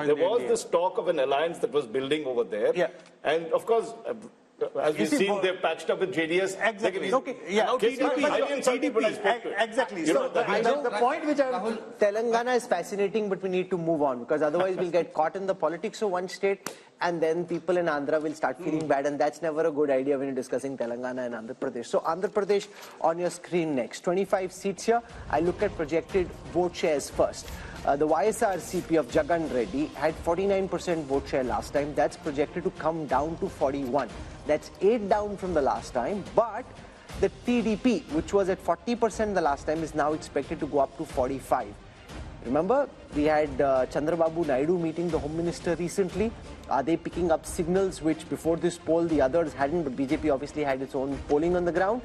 there was this talk of an alliance that was building over there. And of course, as we've seen, they've patched up with JDS. Exactly. Okay. Yeah. Exactly. So the point which Rahul, Telangana is fascinating, but we need to move on because otherwise we'll get caught in the politics of one state and then people in Andhra will start feeling bad, and that's never a good idea when you're discussing Telangana and Andhra Pradesh. So Andhra Pradesh on your screen next. 25 seats here. I look at projected vote shares first. The YSRCP of Jagan Reddy had 49% vote share last time. That's projected to come down to 41. That's 8 down from the last time. But the TDP, which was at 40% the last time, is now expected to go up to 45. Remember, we had Chandrababu Naidu meeting the Home Minister recently. Are they picking up signals which before this poll the others hadn't, but BJP obviously had its own polling on the ground?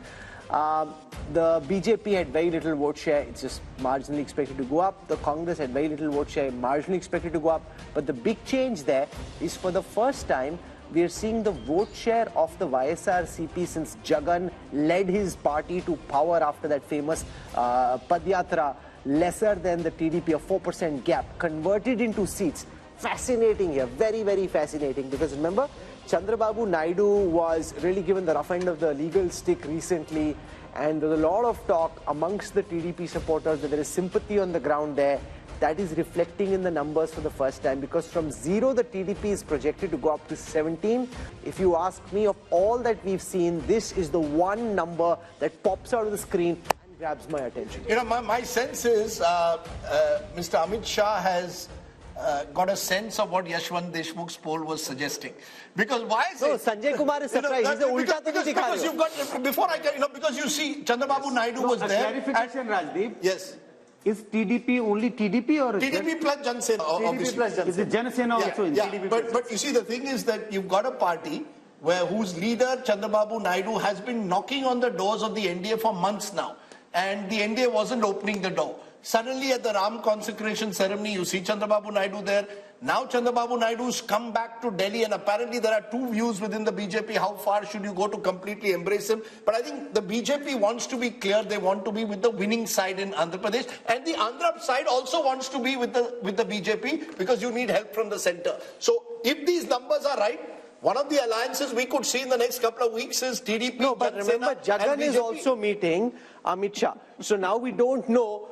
The BJP had very little vote share, it's just marginally expected to go up. The Congress had very little vote share, marginally expected to go up. But the big change there is for the first time, we are seeing the vote share of the YSRCP since Jagan led his party to power after that famous Padyatra, lesser than the TDP, a 4% gap, converted into seats. Fascinating here, very, very fascinating. Because remember, Chandrababu Naidu was really given the rough end of the legal stick recently, and there's a lot of talk amongst the TDP supporters that there is sympathy on the ground there. That is reflecting in the numbers for the first time, because from 0 the TDP is projected to go up to 17. If you ask me, of all that we've seen, this is the one number that pops out of the screen and grabs my attention. You know, my sense is Mr. Amit Shah has got a sense of what Yashwant Deshmukh's poll was suggesting. Because why is no, it? Sanjay Kumar is surprised. He's the ulta because you've got, before I get, because you see, Chandrababu Naidu was there. Clarification, Rajdeep. Yes. Is TDP only TDP or TDP plus Jan Sena, obviously. Plus Jan Sena. Is it Jan Sena also in TDP? But you see, the thing is that you've got a party whose leader, Chandrababu Naidu, has been knocking on the doors of the NDA for months now. And the NDA wasn't opening the door. Suddenly at the Ram consecration ceremony, you see Chandrababu Naidu there. Now Chandrababu Naidu's come back to Delhi, and apparently there are two views within the BJP. How far should you go to completely embrace him? But I think the BJP wants to be clear. They want to be with the winning side in Andhra Pradesh. And the Andhra side also wants to be with the BJP because you need help from the center. So if these numbers are right, one of the alliances we could see in the next couple of weeks is TDP. No, but remember, Jagan is also meeting Amit Shah. So now we don't know.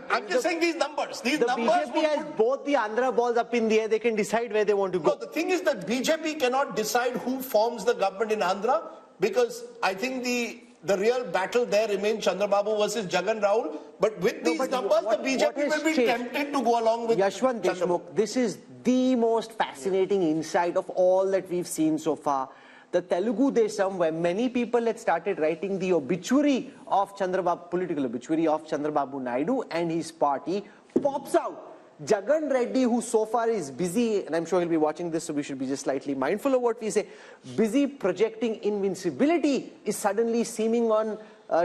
I'm just saying these numbers. These the numbers BJP has both the Andhra balls up in the air. They can decide where they want to go. No, the thing is that BJP cannot decide who forms the government in Andhra, because I think the real battle there remains Chandrababu versus Jagan Rahul. But with these numbers, the BJP will be tempted to go along with Yashwant Deshmukh. This is the most fascinating insight of all that we've seen so far. The Telugu Desam, where many people had started writing the obituary of Chandrababu, political obituary of Chandrababu Naidu and his party, pops out. Jagan Reddy, who so far is busy, and I'm sure he'll be watching this, so we should be just slightly mindful of what we say, busy projecting invincibility, is suddenly seeming on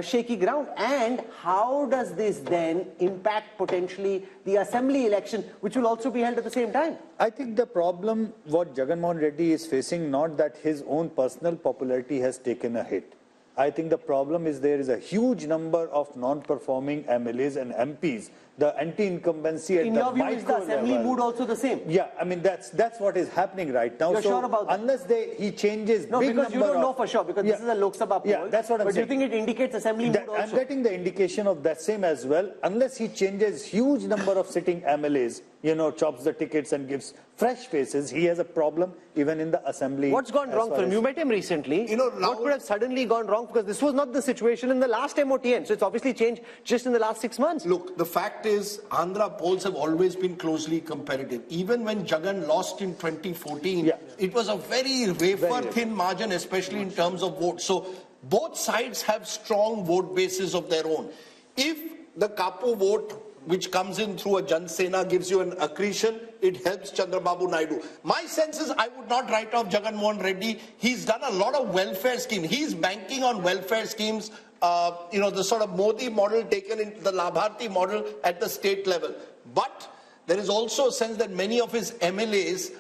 shaky ground. And how does this then impact potentially the assembly election, which will also be held at the same time? I think the problem what Jagan Mohan Reddy is facing, not that his own personal popularity has taken a hit. I think the problem is there is a huge number of non-performing MLAs and MPs. The anti-incumbency at the micro level. In your view, is the assembly mood also the same? Yeah, I mean that's what is happening right now. You're sure about that? Unless he changes, no, because you don't know for sure, because this is a Lok Sabha poll. Yeah, that's what I'm saying. But do you think it indicates assembly mood also? I'm getting the indication of that same as well. Unless he changes huge number of sitting MLAs, chops the tickets and gives fresh faces, he has a problem even in the assembly. What's gone wrong for him? You met him recently. What could have suddenly gone wrong? Because this was not the situation in the last MOTN. So it's obviously changed just in the last 6 months. Look, the fact is, Andhra polls have always been closely competitive. Even when Jagan lost in 2014, it was a very wafer-thin margin, especially in terms of votes. So both sides have strong vote bases of their own. If the Kapu vote, which comes in through a Jan Sena, gives you an accretion, it helps Chandrababu Naidu. My sense is I would not write off Jagan Mohan Reddy. He's done a lot of welfare schemes. He's banking on welfare schemes, the sort of Modi model taken into the Labharti model at the state level. But there is also a sense that many of his MLAs